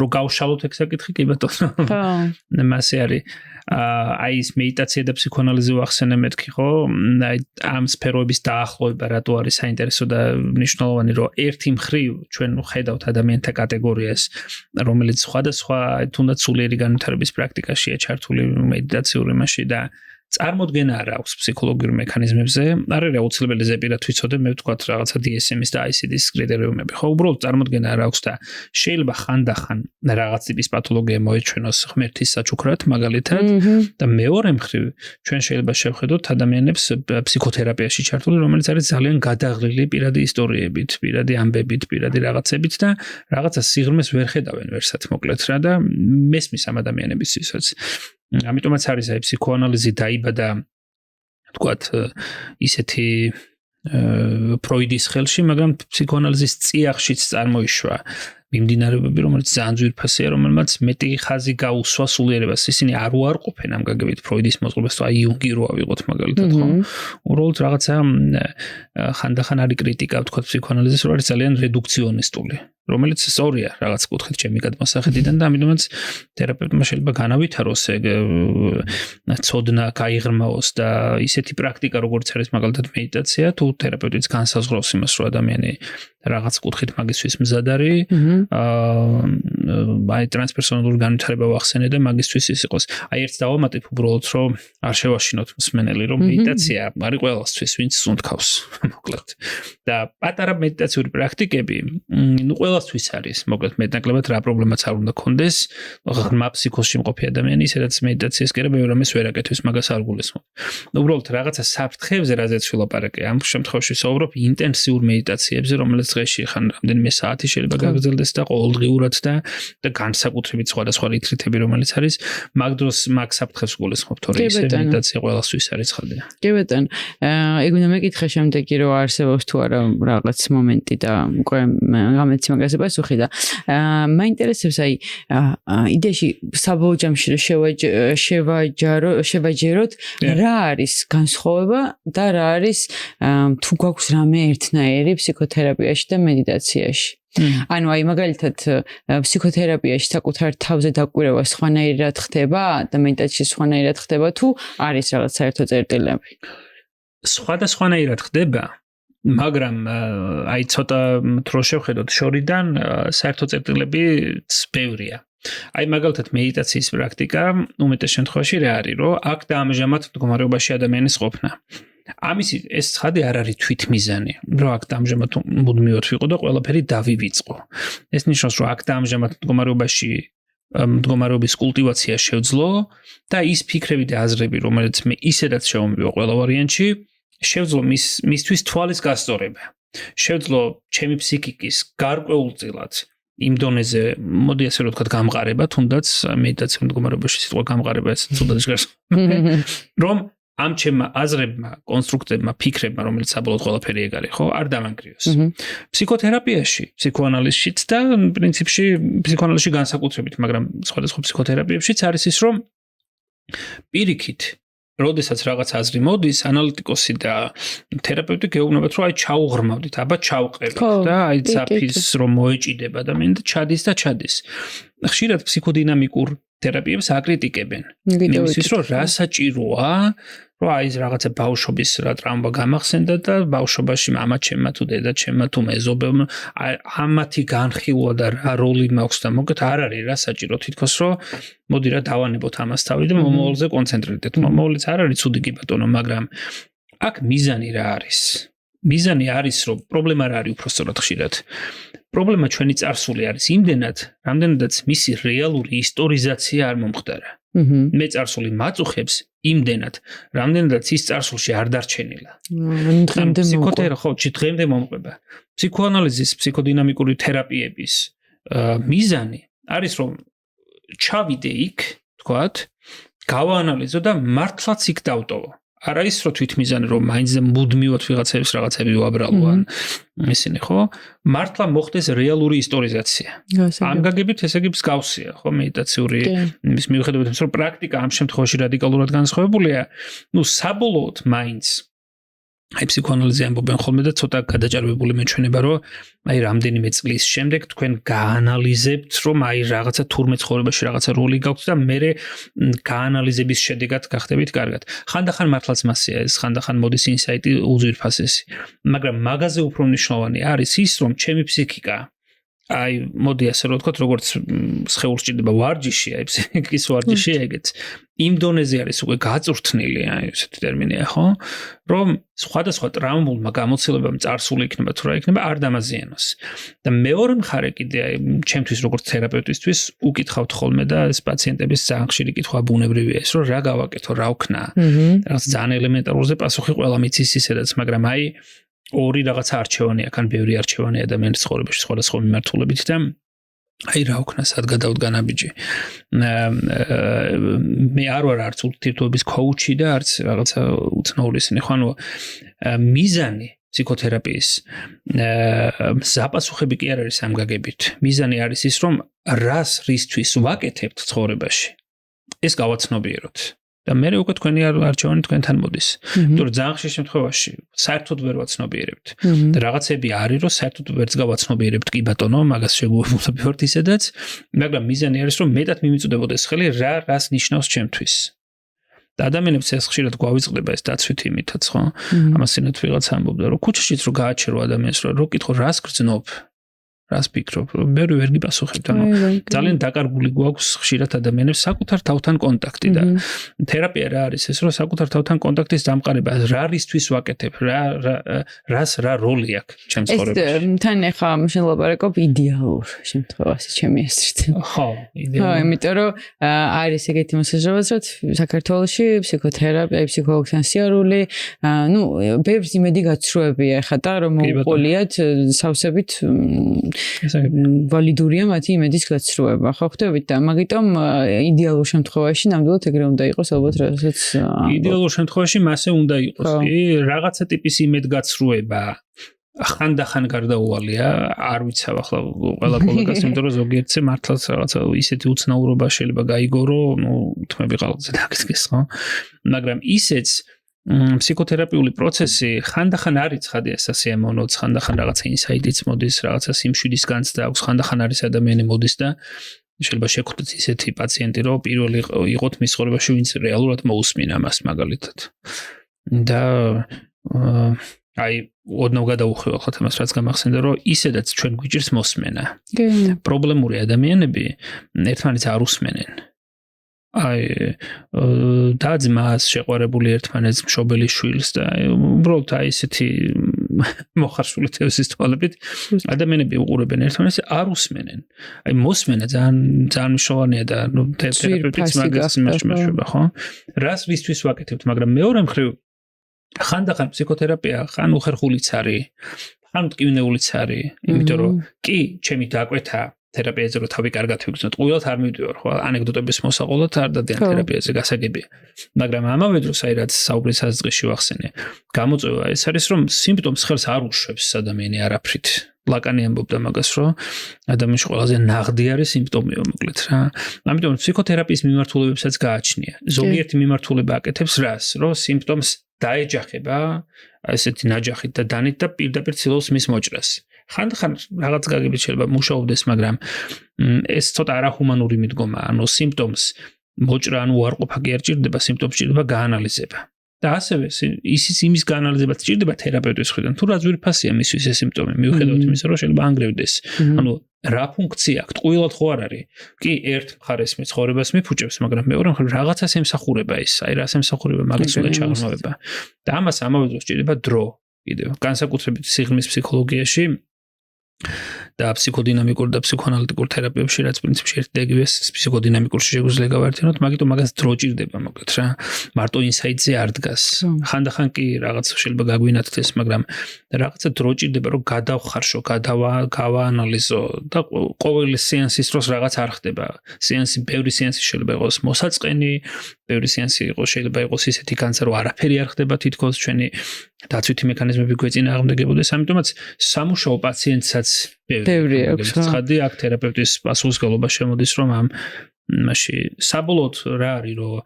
რო გავშალოთ ეგ საკითხი, კი ბატონო. მასე არის აი ეს მედიტაცია და ფსიქოანალიზი ვახსენე მეთქი, ხო? აი ამ სფეროების დაახლოება რატო არის საინტერესო და მნიშვნელოვანი, რომ ერთი მხრივ ჩვენ ხედავთ ადამიანთა კატეგორიას, რომელიც სხვადასხვა თუნდაც სულიერი განვითარების პრაქტიკაშია ჩართული მედიტაციურ იმაში და წარმოდგენა არ აქვს ფსიქოლოგიურ მექანიზმებზე, არ არის აუცილებელი ზეპირად ვიცოდე, მე ვთქვათ რაღაცა DSM-ის და ICD-ის კრიტერიუმები, ხო, უბრალოდ წარმოდგენა არ აქვს და შეიძლება ხანდახან რაღაც ტიპის პათოლოგია მოეჩვენოს ღმერთის საჩუქრად, მაგალითად, და მეორე მხრივ ჩვენ შეიძლება შევხედოთ ადამიანებს ფსიქოთერაპიაში ჩართული, რომელიც არის ძალიან გადაღლილი პირადი ისტორიებით, პირადი ამბებით, პირადი რაღაცებით და რაღაცა სიღრმეს ვერ ხედავენ ვერსად მოკლედ რა და მესმის ამ ადამიანებისთვისაც. ამიტომაც არის აი ფსიქოანალიზი დაიბადა თქვათ ისეთი ფროიდის ხელში, მაგრამ ფსიქოანალიზის წიაღშიც წარმოიშვა მიმდინარეობები, რომელიც ძალიან ძვირფასია, რომელმაც მეტი ხაზი გაუსვა სულიერებას. ისინი არ უარყოფენ ამ გაგებით ფროიდის მოწყობას, თუ აი იუნგი რო ავიღოთ მაგალითად, ხო? უბრალოდ რაღაცა ხანდახან არის კრიტიკა, თქვათ ფსიქოანალიზის, რომ არის ძალიან რედუქციონისტული, რომელიც სწორია რაღაც კუთხით ჩემი გადმოსახედიდან და ამიტომაც თერაპევტმა შეიძლება განავითაროს ეგ ცოდნა, გაიღრმაოს და ისეთი პრაქტიკა, როგორც არის მაგალითად მედიტაცია, თუ თერაპევტიც განსაზღვრავს იმას, რომ ადამიანი რაღაც კუთხით მაგისთვის მზად არის, აი ტრანსპერსონალური განვითარება ვახსენე და მაგისთვის ის იყოს. აი ერთს დავამატებ უბრალოდ, რომ არ შევაშინოთ მსმენელი, რომ მედიტაცია არის ყველასთვის, ვინც სუნთქავს, მოკლედ. და პატარა მედიტაციური პრაქტიკები, ნუ ყველასთვის არის, მოკლედ მეტნაკლებად რა პრობლემაც არ უნდა კონდეს, ღრმა ფსიქოსში მყოფი ადამიანი, სადაც მედიტაციას კი არა ბევრ რამეს ვერ აკეთებს, მაგას არ გულისხმობ. უბრალოდ რაღაცა საფრთხეებზე, რაზეც ვილაპარაკე, ამ შემთხვევაში ვსაუბრობ ინტენსიურ მედიტაციებზე, რომელიც დღეში ხან რამდენიმე საათი შეიძლება გაგრძელდეს და ყოველდღიურად და განსაკუთრებით სხვადასხვა რიტრიტები, რომელიც არის, მაგ დროს მაგ საფრთხეს გულისხმობ, თორე ისე მედიტაცია ყველასთვის არის ხალხი. კი ბატონო. ეგ უნდა მეკითხე შემდეგი, რომ არსებობს თუ არა რაღაც მომენტი და უკვე გამეცი მაგაზე პასუხი და მაინტერესებს აი იდეაში საბოლოო ჯამში შევაჯეროთ რა არის განსხვავება და რა არის თუ გვაქვს რამე ერთნაირი ფსიქოთერაპიაში და მედიტაციაში. ანუ აი მაგალითად ფსიქოთერაპიაში საკუთარ თავზე დაკვირვება სხვანაირად ხდება და მედიტაციაში სხვანაირად ხდება თუ არის რაღაც საერთო წერტილები? სხვადასხვანაირად ხდება, მაგრამ აი ცოტა თრო შევხედოთ შორიდან საერთო წერტილები ბევრია. აი მაგალითად მედიტაციის პრაქტიკა უმეტეს შემთხვევაში რა არის, რომ აქ და ამჟამად მდგომარეობაში ადამიანის ყოფნა. ამის ეს ცხადი არ არის თვითმიზანი, რომ აქ და ამჟამად მუდმივად ვიყო და ყველაფერი დავივიწყო. ეს ნიშნავს, რომ აქ და ამჟამად მდგომარეობის კულტივაცია შევძლო და ის ფიქრები და აზრები, რომელიც მე ისედაც შევამბიო ყველა ვარიანტში, შევძლო მისთვის თვალის გასწორება. შევძლო ჩემი ფსიქიკის გარკვეულწილად იმ დონეზე, მოდი ასე რომ ვთქვათ, გამყარება, თუნდაც მედიტაციურ მდგომარეობაში სიტყვა გამყარება ეს ცუდად ჟღერს. რომ ამ ჩემმა აზრებმა, კონსტრუქტებმა, ფიქრებმა, რომელიც საბოლოოდ ყველაფერი ეგ არის, ხო, არ დამანგრიოს. ფსიქოთერაპიაში, ფსიქოანალიზშიც და პრინციპში ფსიქოანალიზში განსაკუთრებით, მაგრამ სხვადასხვა ფსიქოთერაპიებშიც არის ის, რომ პირიქით როდესაც რაღაც აზრი მოდის, ანალიტიკოსი და თერაპევტი გეუბნებათ, რომ აი ჩაუღრმავდით, აბა ჩავყევით და აი ძაფის რომ მოეჭიდება ადამიანი და ჩადის. ხშირად ფსიქოდინამიკურ თერაპიებს აკრიტიკებენ. იმისთვის, რომ რა საჭიროა, რომ აი რაღაცა ბავშვობის რა ტრაუმა გამახსენდა და ბავშვობაში მამა ჩემმა თუ დედა ჩემმა თუ მეზობელმა ამათი განხილვა და რა როლი მაქვს და მოგეთ არ არის რა საჭირო თითქოს რომ მოდი რა დავანებოთ ამას თავი და მომავალზე კონცენტრირდეთ. მომავალიც არ არის ცუდი კი ბატონო, მაგრამ აქ მიზანი რა არის? მიზანი არის, რომ პრობლემა რა არის უпростоრად ხშირად. პრობლემა ჩვენი წარსული არის იმდენად, რამდენადაც მისი რეალური ისტორიზაცია არ მომხდარა. მე წარსული მაწუხებს იმდენად, რამდენადაც ის წარსულში არ დარჩენილა. დღემდე მომყვება. ფსიქოანალიზის, ფსიქოდინამიკური თერაპიების მიზანი არის, რომ ჩავიდე იქ, თქვათ, გავაანალიზო და მართლაც იქ დავტოვო. არა ის რომ თვითმიზანი რომ მაინც მუდმივად ვიღაცების რაღაცები უაბრალო ან ისინი ხო მართლა მოხდეს რეალური ისტორიზაცია ამ გაგებით ესე იგი მსგავსია ხო მედიტაციური ის მიუხედავად იმისა რომ პრაქტიკა ამ შემთხვევაში რადიკალურად განსხვავებულია ნუ საბოლოოდ მაინც აი ფსიქოანალიზი ამბობენ ხოლმე და ცოტა გადაჭარბებული მეჩვენება რომ აი რამდენიმე წლის შემდეგ თქვენ გაანალიზებთ რომ აი რაღაცა თურმე ცხოვრებაში რაღაცა როლი გაქვთ და მე გაანალიზების შედეგად გახდებით კარგად. ხანდახან მართლაც მასია ეს, ხანდახან მოდის ინსაიტი უძვირფასესი. მაგრამ მაგაზე უფრო მნიშვნელოვანი არის ის რომ ჩემი ფსიქიკა აი მოდი ასე რომ ვთქვათ როგორც სხეულს ჭირდება ვარჯიში, აი ფსიქიკის ვარჯიში ეგეც იმ დონეზე არის უკვე გაწვრთნილი, აი ესეთი ტერმინია, ხო? რომ სხვადასხვა ტრაუმულმა გამოცდილებამ წარსული იქნება თუ რა იქნება არ დამაზიანოს. და მეორე მხარე კიდე აი ჩემთვის როგორც თერაპევტისთვის უკითხავთ ხოლმე და ეს პაციენტების ძალიან ხშირი კითხვა ბუნებრივია ეს, რომ რა გავაკეთო, რა ვქნა. რაღაც ძალიან ელემენტარულზე პასუხი ყველა მიცის ისედაც, მაგრამ აი ორი რაღაცა არჩევანი აქ ან ბევრი არჩევანი ადამიანის ცხოვრებაში სხვადასხვა მიმართულებით და აი რა ვქნა სად გადავდგა ნაბიჯი მე არ ვარ არც ურთიერთობის კოუჩი და არც რაღაცა უცნაურისნი ხო ანუ მიზანი ფსიქოთერაპიის საპასუხები კი არ არის ამ გაგებით მიზანი არის ის რომ რას რისთვის ვაკეთებთ ცხოვრებაში ეს გავაცნობიეროთ და მე უკვე თქვენი არჩევანი თქვენთან მოდის. იმიტომ რომ ძალიან ხშირ შემთხვევაში საერთოდ ვერ ვაცნობიერებთ. და რაღაცები არის რომ საერთოდ ვერც გავაცნობიერებთ კი ბატონო, მაგას შეგუებულები ვართ ისედაც, მაგრამ მიზანი არის რომ მეტად მიმიწოდებოდეს ხელი რას ნიშნავს ჩემთვის. და ადამიანებს ეს ხშირად გვავიწყდება ეს დაცვით იმითაც, ხო? ამასინათ ვიღაც ამბობდა რომ ქუჩაშიც რო გააჩერო ადამიანს რომ კითხო რას გრძნობ? რას ფიქრობ? მე ვერ გიპასუხებთ, ანუ ძალიან დაკარგული გვაქვს ხშირად ადამიანებს საკუთარ თავთან კონტაქტი და თერაპია რა არის ეს, რომ საკუთარ თავთან კონტაქტის დამყარება, რა რისთვის ვაკეთებ, რა როლი აქვს ჩემს ცხოვრებაში. თან ახლა შელაპარაკობ იდეალურ შემთხვევაში ჩემი აზრით. ხო, იდეალურ. ხო, იმიტომ რომ არის ეგეთი მოსაჯრებაც, რომ საქართველოში ფსიქოთერაპია, ფსიქოლოგთან სიარული, ნუ ბევრს იმედი გაცრუებია ახლა და რომ მოუყოლიათ სავსებით ვალიდურია მათი იმედის გაცრუება. ხო ხვდებით და მაგიტომ იდეალურ შემთხვევაში ნამდვილად ეგრე უნდა იყოს ალბათ რასაც იდეალურ შემთხვევაში მასე უნდა იყოს. კი, რაღაცა ტიპის იმედგაცრუება ხანდახან გარდაუვალია, არ ვიცავ ახლა ყველა კოლეგას, იმიტომ რომ ზოგიერთზე მართლაც რაღაცა ისეთი უცნაურობა შეიძლება გაიგო, რომ ნუ თმები ყალყზე დაგისკეს, ხო? მაგრამ ისეც ფსიქოთერაპიული პროცესი ხანდახან არის ცხადია სასიამოვნოც, ხანდახან რაღაცა ინსაიტიც მოდის, რაღაცა სიმშვიდის განცდა აქვს, ხანდახან არის ადამიანი მოდის და შეიძლება შეხვდეთ ისეთი პაციენტი, რომ პირველი იყოთ მის ცხოვრებაში, ვინც რეალურად მოусმინა მას მაგალითად. და აი ოდნავ გადაუხვევ ხოთ ამას რაც გამახსენდა, რომ ისედაც ჩვენ გვიჭირს მოსმენა. პრობლემური ადამიანები ერთმანეთს არ უსმენენ. აი და ძმას შეყვარებული ერთმანეთს მშობელი შვილს და უბრალოდ აი ესეთი მოხარშული თევზის თვალებით ადამიანები უყურებენ ერთმანეთს არ უსმენენ. აი მოსმენა ძალიან მნიშვნელოვანია და ნუ თერაპევტიც მაგას იმაშუება, ხო? რას რისთვის ვაკეთებთ, მაგრამ მეორე მხრივ ხანდახან ფსიქოთერაპია ხან უხერხულიც არის, ხან მტკივნეულიც არის, იმიტომ რომ კი ჩემი დაკვეთა თერაპიაზე რო თავი კარგად ვიგრძნოთ, ყოველთ არ მივდივარ, ხო? ანეკდოტების მოსაყოლად არ დადიან თერაპიაზე გასაგებია. მაგრამ ამავე დროს აი რაც საუბრის საზღში ვახსენე, გამოწვევა ეს არის რომ სიმპტომს ხელს არ უშვებს ადამიანი არაფრით. ლაკანი ამბობდა მაგას, რომ ადამიანში ყველაზე ნაღდი არის სიმპტომიო მოკლედ რა. ამიტომ ფსიქოთერაპიის მიმართულებებსაც გააჩნია. ზოგიერთი მიმართულება აკეთებს რას, რომ სიმპტომს დაეჯახება ესეთი ნაჯახით და დანით და პირდაპირ ცდილობს მის მოჭრას. ხანდახან რაღაც გაგებით შეიძლება მუშაობდეს, მაგრამ ეს ცოტა არახუმანური მიდგომა, ანუ სიმპტომს მოჭრა ანუ უარყოფა კი არ ჭირდება, სიმპტომს ჭირდება გაანალიზება. და ასევე ისიც იმის გაანალიზებაც ჭირდება თერაპევტის მხრიდან, თუ რა ძვირფასია მისთვის ეს სიმპტომი, მიუხედავად იმისა, რომ შეიძლება ანგრევდეს. ანუ რა ფუნქცია აქვს, ტყუილად ხო არ არის? კი, ერთ მხარეს მეცხოვრებას მიფუჭებს, მაგრამ მეორე მხარეს რაღაცას ემსახურება ის, აი რას ემსახურება, მაგას უნდა ჩაღრმავება. და ამას ამავე დროს ჭირდება დრო. კიდევ განსაკუთრებით სიღრმის ფსიქოლოგიაში და ფსიქოდინამიკურ და ფსიქოანალიტიკურ თერაპიებში რაც პრინციპში ერთდეგივე ფსიქოდინამიკურში შეგვიძლია გავაერთიანოთ, მაგიტომ მაგას დრო ჭირდება მოკლედ რა. მარტო ინსაიტზე არ დგას. ხანდახან კი რაღაც შეიძლება გაგვინათდეს, მაგრამ რაღაცა დრო ჭირდება, რომ გადავხარშო, გავაანალიზო და ყოველი სეანსის დროს რაღაც არ ხდება. ბევრი სეანსი შეიძლება იყოს მოსაწყენი, ბევრი სეანსი შეიძლება იყოს ისეთი განცდა, რომ არაფერი არ ხდება თითქოს ჩვენი დაცვითი მექანიზმები გვეწინააღმდეგებოდეს, ამიტომაც სამუშაო პაციენტსაც ბევრი აქვს. ცხადი აქ თერაპევტის პასუხისმგებლობა შემოდის, რომ ამაში საბოლოოდ რა არის, რომ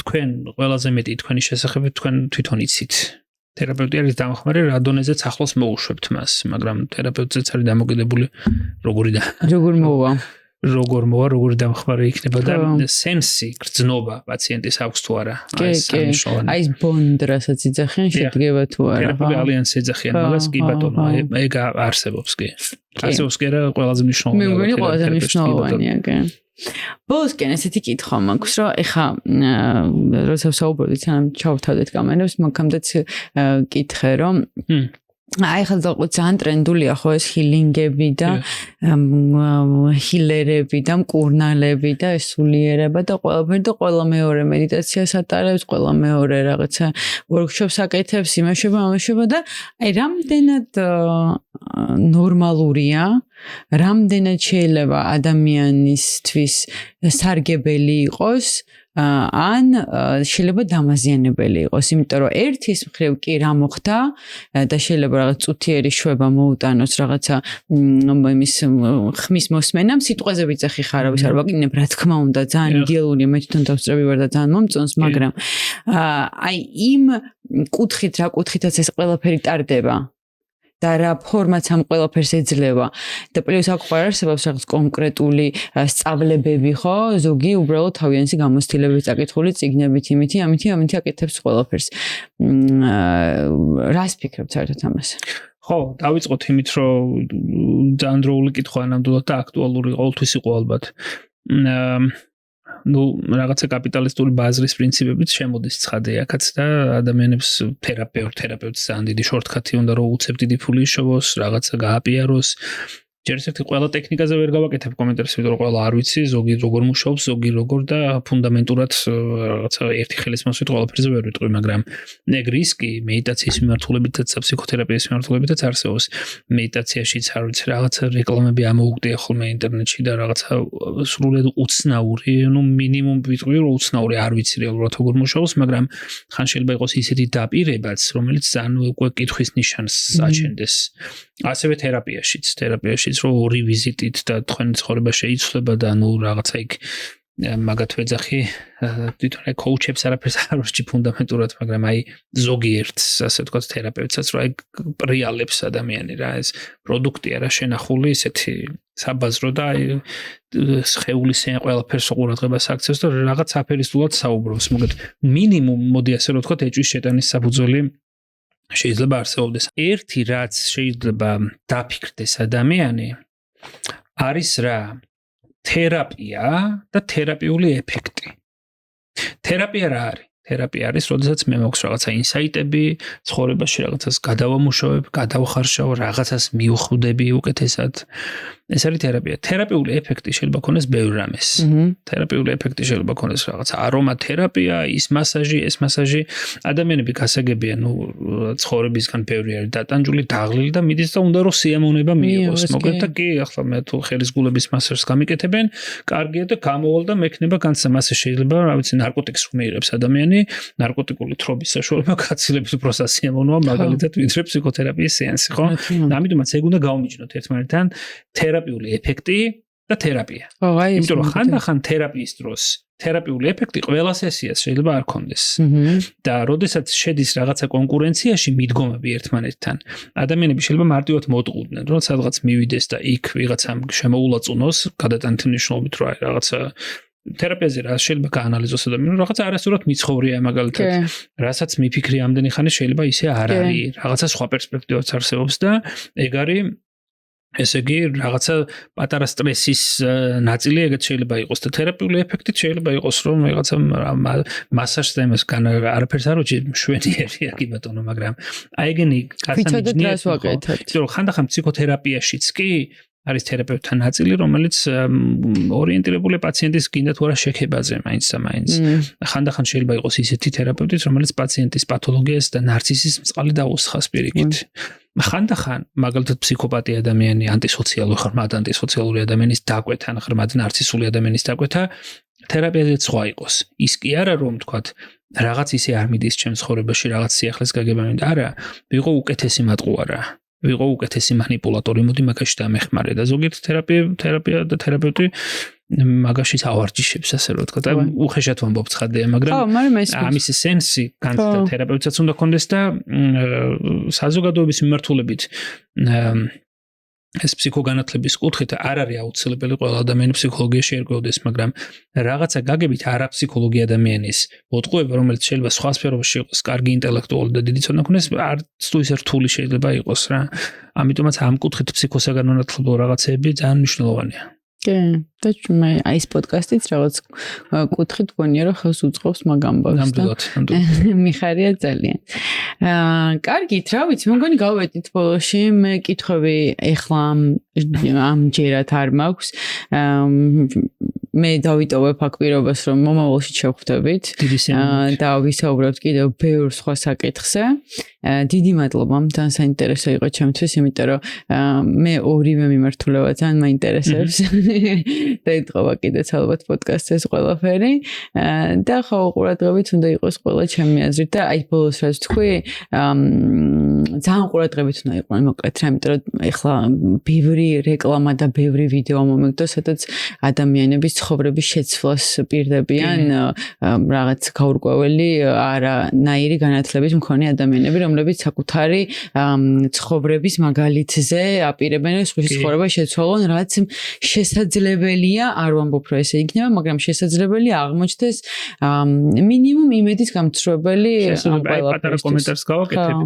თქვენ ყველაზე მეტი თქვენი შესახებ თქვენ თვითონ იცით. თერაპევტი არის დამხმარე, რა დონეზეც ახლოს მოუშვებთ მას, მაგრამ თერაპევტზეც არის დამოკიდებული როგორ მოვა, როგორი დამხმარე იქნება და სენსი, გრძნობა პაციენტის აქვს თუ არა. აი ეს ბონდ, რასაც იძახიან, შედგება თუ არა. თერაპევტი ალიანსი ეძახიან, მაგას კი ბატონო, ეგ არსებობს კი. არსებობს კი რა ყველაზე მნიშვნელოვანია. მე მგონი ყველაზე მნიშვნელოვანია კი. ბოლოსკენ ესეთი კითხვა მაქვს, რომ ეხა როცა საუბრობთ, სანამ ჩავთავდეთ კამერებს, მაგამდეც კითხე, რომ აი ხა ძალიან ტრენდულია ხო ეს ჰილინგები და ჰილერები და მკურნალები და ეს სულიერება და ყველაფერი და ყველა მეორე მედიტაციას ატარებს, ყველა მეორე რაღაცა ვორქშოპს აკეთებს, იმაშობა და აი რამდენად ნორმალურია, რამდენად შეიძლება ადამიანისთვის სარგებელი იყოს ან შეიძლება დამაზიანებელი იყოს, იმიტომ რომ ერთის მხრივ კი რა მოხდა და შეიძლება რაღაც წუთიერი შვება მოუტანოს რაღაცა იმის ხმის მოსმენამ, სიტყვაზე ვიძახი ხარავის არ ვაკინებ, რა თქმა უნდა, ძალიან იდეალურია, მე თვითონ დავსწრები ვარ და ძალიან მომწონს, მაგრამ აი იმ კუთხით, რა კუთხითაც ეს ყველაფერი ტარდება და რა ფორმაც ამ ყველაფერს ეძლევა და პლუს აქ ყარ არსებობს რაღაც კონკრეტული სწავლებები ხო ზოგი უბრალოდ თავიანთი გამოცდილებით აკითხული წიგნებით ამითი აკეთებს ყველაფერს რას ფიქრობთ საერთოდ ამას ხო დავიწყოთ იმით რომ ძალიან დროული კითხვა ნამდვილად და აქტუალური ყოველთვის იყო ალბათ რაღაცა კაპიტალისტური ბაზრის პრინციპებით შემოდის ცხადე აქაც და ადამიანებს თერაპევტს ძალიან დიდი შორტკატი უნდა რომ უცებ დიდი ფული იშოვოს, რაღაცა გააპიაროს. ჯერ ერთი ყველა ტექნიკაზე ვერ გავაკეთებ კომენტარს, ვიდრე ყველა არ ვიცი, ზოგი როგორ მუშაობს, ზოგი როგორ და ფუნდამენტურად რაღაცა ერთი ხელის მოსვით ყველაფერზე ვერ ვიტყვი, მაგრამ ეგ რისკი მედიტაციის მიმართულებითაც და ფსიქოთერაპიის მიმართულებითაც არსებობს. მედიტაციაშიც არ ვიცი, რაღაცა რეკლამები ამოუგდია ხოლმე ინტერნეტში და რაღაცა სრულად უცნაური, მინიმუმ ვიტყვი, რომ უცნაური არ ვიცი რეალურად როგორ მუშაობს, მაგრამ ხან შეიძლება იყოს ისეთი დაპირებაც, რომელიც ძალიან უკვე კითხვის ნიშანს აჩენდეს. ასევე თერაპიაში რომ ორი ვიზიტით და თქვენი ცხოვრება შეიცვლება და რაღაცა იქ მაგათ ვეძახი თვითონ აი კოუჩებს არაფერს არ ვსჭი ფუნდამენტურად, მაგრამ აი ზოგიერთს ასე ვთქვათ თერაპევტსაც რომ აი პრიალებს ადამიანი რა ეს პროდუქტია რა შენახული ისეთი საბაზრო და აი სხეულის ყველაფერს ყურადღებას აქცევს და რაღაც აფერისტულად საუბრობს, მოგეთ მინიმუმ მოდი ასე რომ ვთქვათ ეჭვის შეტანის საფუძველი შეიძლება არსებობდეს. ერთი რაც შეიძლება დაფიქრდეს ადამიანი არის რა თერაპია და თერაპიული ეფექტი. თერაპია რა არის? თერაპია არის, როდესაც მე მაქვს რაღაცა ინსაიტები, ცხოვრებაში რაღაცას გადავამუშავებ, გადავხარშავ, რაღაცას მივხვდები უკეთესად. ეს არის თერაპია. თერაპიული ეფექტი შეიძლება ქონდეს ბევრ რამეს. თერაპიული ეფექტი შეიძლება ქონდეს რაღაცა არომათერაპია, ის მასაჟი, ეს მასაჟი. ადამიანები გასაგებია, ცხოვრებისგან ბევრი არის დატანჯული, დაღლილი და მიდის და უნდა რომ სიამოვნება მიიღოს. მოკლედ და კი, ახლა მე თუ ხელისგულების მასაჟს გამიკეთებენ, კარგია და გამოვალ და მექნება განცდა მასე შეიძლება, რა ვიცი, ნარკოტიკს რომ მიიღებს ადამიანი, ნარკოტიკული თრობის საშუალება გაცილებით უფრო სასიამოვნოა, მაგალითად, ვიდრე ფსიქოთერაპიის სეანსი, ხო? ამიტომაც ეგ უნდა გავმიჯნოთ ერთმანეთთან თერაპიული ეფექტი და თერაპია. იმიტომ რომ ხანდახან თერაპიის დროს თერაპიული ეფექტი ყველა სესიას შეიძლება არ ქონდეს. და როდესაც შედის რაღაცა კონკურენციაში მიდგომები ერთმანეთთან, ადამიანები შეიძლება მარტივად მოტყუდნენ, რომ სადღაც მივიდეს და იქ ვიღაცამ შემოულაწუნოს, გადატანითი მნიშვნელობით რა რაღაცა თერაპიაზე რა შეიძლება გაანალიზოს ადამიანს, რაღაცა არასწორად მიცხოვრია მაგალითად, რასაც მიფიქრი ამდენი ხანი შეიძლება ისე არ არის, რაღაცა სხვა პერსპექტივაც არსებობს და ეგ არის ესე იგი რაღაცა პატარა სტრესის ნაწილი ეგეც შეიძლება იყოს და თერაპიული ეფექტით შეიძლება იყოს რომ რაღაცა მასაჟს და იმას არაფერს არ უჭირ მშვენიერია კი ბატონო, მაგრამ აი ეგენი გასამიჯნია. იმიტომ რომ ხანდახან ფსიქოთერაპიაშიც კი არის თერაპევტთა ნაწილი, რომელიც ორიენტირებულია პაციენტის გინდა თუ არა შექებაზე, მაინც და მაინც. ხანდახან შეიძლება იყოს ისეთი თერაპევტიც, რომელიც პაციენტის პათოლოგიას და ნარცისიზმს წყალი დაუსხას პირიქით. ხანდახან, მაგალითად, ფსიქოპატი ადამიანი, ანტისოციალური ღრმად ანტისოციალური ადამიანის დაკვეთა, ან ღრმად ნარცისული ადამიანის დაკვეთა თერაპიაზე სხვა იყოს. ის კი არა, რომ თქვათ, რაღაც ისე არ მიდის ჩემს ცხოვრებაში, რაღაც სიახლის გაგება მინდა, არა, ვიყო უკეთესი მატყუარა. ვიყო უკეთესი მანიპულატორი, მოდი მაგაში დამეხმარე და ზოგიერთ თერაპია და თერაპევტი მაგაშიც ავარჯიშებს, ასე რომ ვთქვა და უხეშად ვამბობ ცხადია, მაგრამ ამის სენსი განცდა თერაპევტსაც უნდა კონდეს და საზოგადოების მიმართულებით ეს ფსიქოგანათლების კუთხით არ არის აუცილებელი ყველა ადამიანი ფსიქოლოგიაში ერკვეოდეს, მაგრამ რაღაცა გაგებით არაფსიქოლოგი ადამიანის მოტყუება, რომელიც შეიძლება სხვა სფეროში იყოს, კარგი ინტელექტუალი და დიდი ცოდნა ქონდეს, არც თუ ისე რთული შეიძლება იყოს რა. ამიტომაც ამ კუთხით ფსიქოსაგანმანათლებლო რაღაცები ძალიან მნიშვნელოვანია. კი, და მე ეს პოდკასტიც რაღაც კუთხით გონია რომ ხელს უწყობს მაგ ამბავს. ნამდვილად. მიხარია ძალიან. კარგით, რა ვიცი, მგონი გავვედით ბოლოში, მე კითხვები ეხლა ამჯერად არ მაქვს. მე დავიტოვებ აქ პირობას, რომ მომავალში შევხვდებით და ვისაუბრებთ კიდევ ბევრ სხვა საკითხზე. დიდი მადლობა, ძალიან საინტერესო იყო ჩემთვის, იმიტომ რომ მე ორივე მიმართულება ძალიან მაინტერესებს. და ეთქობა კიდეც ალბათ პოდკასტის ყველაფერი და ხო ყურადღებით უნდა იყოს ყველა ჩემი აზრით და აი ბოლოს რაც თქვი ძალიან ყურადღებით უნდა იყვნენ მოკლედ რა იმიტომ რომ ეხლა ბევრი რეკლამა და ბევრი ვიდეო მომიგდო სადაც ადამიანების ცხოვრების შეცვლას პირდებიან რაღაც გაურკვეველი არანაირი განათლების მქონე ადამიანები რომლებიც საკუთარი ცხოვრების მაგალითზე აპირებენ სხვის ცხოვრებას შეცვალონ რაც შესაძლებელია, არ ვამბობ, რომ ესე იქნება, მაგრამ შესაძლებელია აღმოჩნდეს მინიმუმ იმედის გამცრუებელი პატარა კომენტარს გავაკეთებ.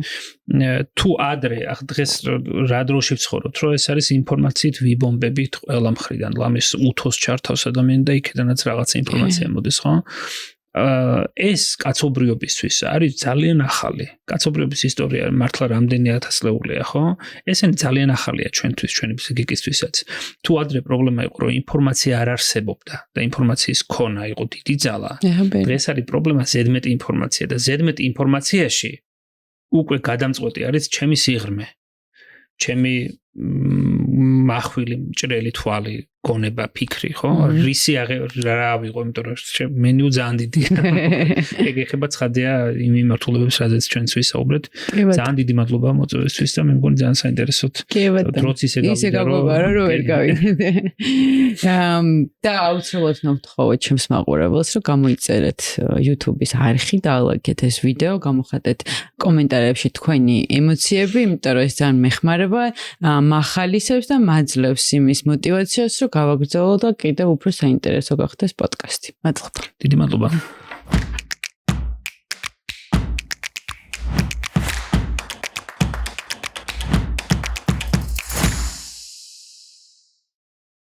თუ ადრე, დღეს რა დროში ვცხოვრობთ, რომ ეს არის ინფორმაციით ვიბომბებით ყველა მხრიდან, ლამის უთოს ჩართავს ადამიანი და იქიდანაც რაღაც ინფორმაცია მოდის, ხო? ეს კაცობრიობისთვის არის ძალიან ახალი. კაცობრიობის ისტორია მართლა რამდენი ათასლეულია, ხო? ესენი ძალიან ახალია ჩვენთვის, ჩვენი ფსიქიკისთვისაც. თუ ადრე პრობლემა იყო, რომ ინფორმაცია არ არსებობდა და ინფორმაციის ქონა იყო დიდი ძალა. დღეს არის პრობლემა ზედმეტი ინფორმაცია და ზედმეტი ინფორმაციაში უკვე გადამწყვეტი არის ჩემი სიღრმე. ჩემი მახვილი მჭრელი თვალი გონება ფიქრი ხო რისი რა ვიყო იმიტომ რომ მენიუ ძალიან დიდია ეგ ეხება ცხადია იმ მიმართულებებს რაზეც ჩვენც ვისაუბრეთ ძალიან დიდი მადლობა მოწვევისთვის და მე მგონი ძალიან საინტერესოთ დროც ისე გავიდა რომ ვერ გავიდე და აუცილებლად ნავთხოვოთ ჩემს მაყურებელს რომ გამოიწერეთ YouTube-ის არხი და ალაგეთ ეს ვიდეო გამოხატეთ კომენტარებში თქვენი ემოციები იმიტომ რომ ეს ძალიან მეხმარება მახალისებს და მაძლევს იმის мотиваციას რომ გავაგრძელო და კიდევ უფრო საინტერესო გახდეს პოდკასტი. მადლობა. დიდი მადლობა.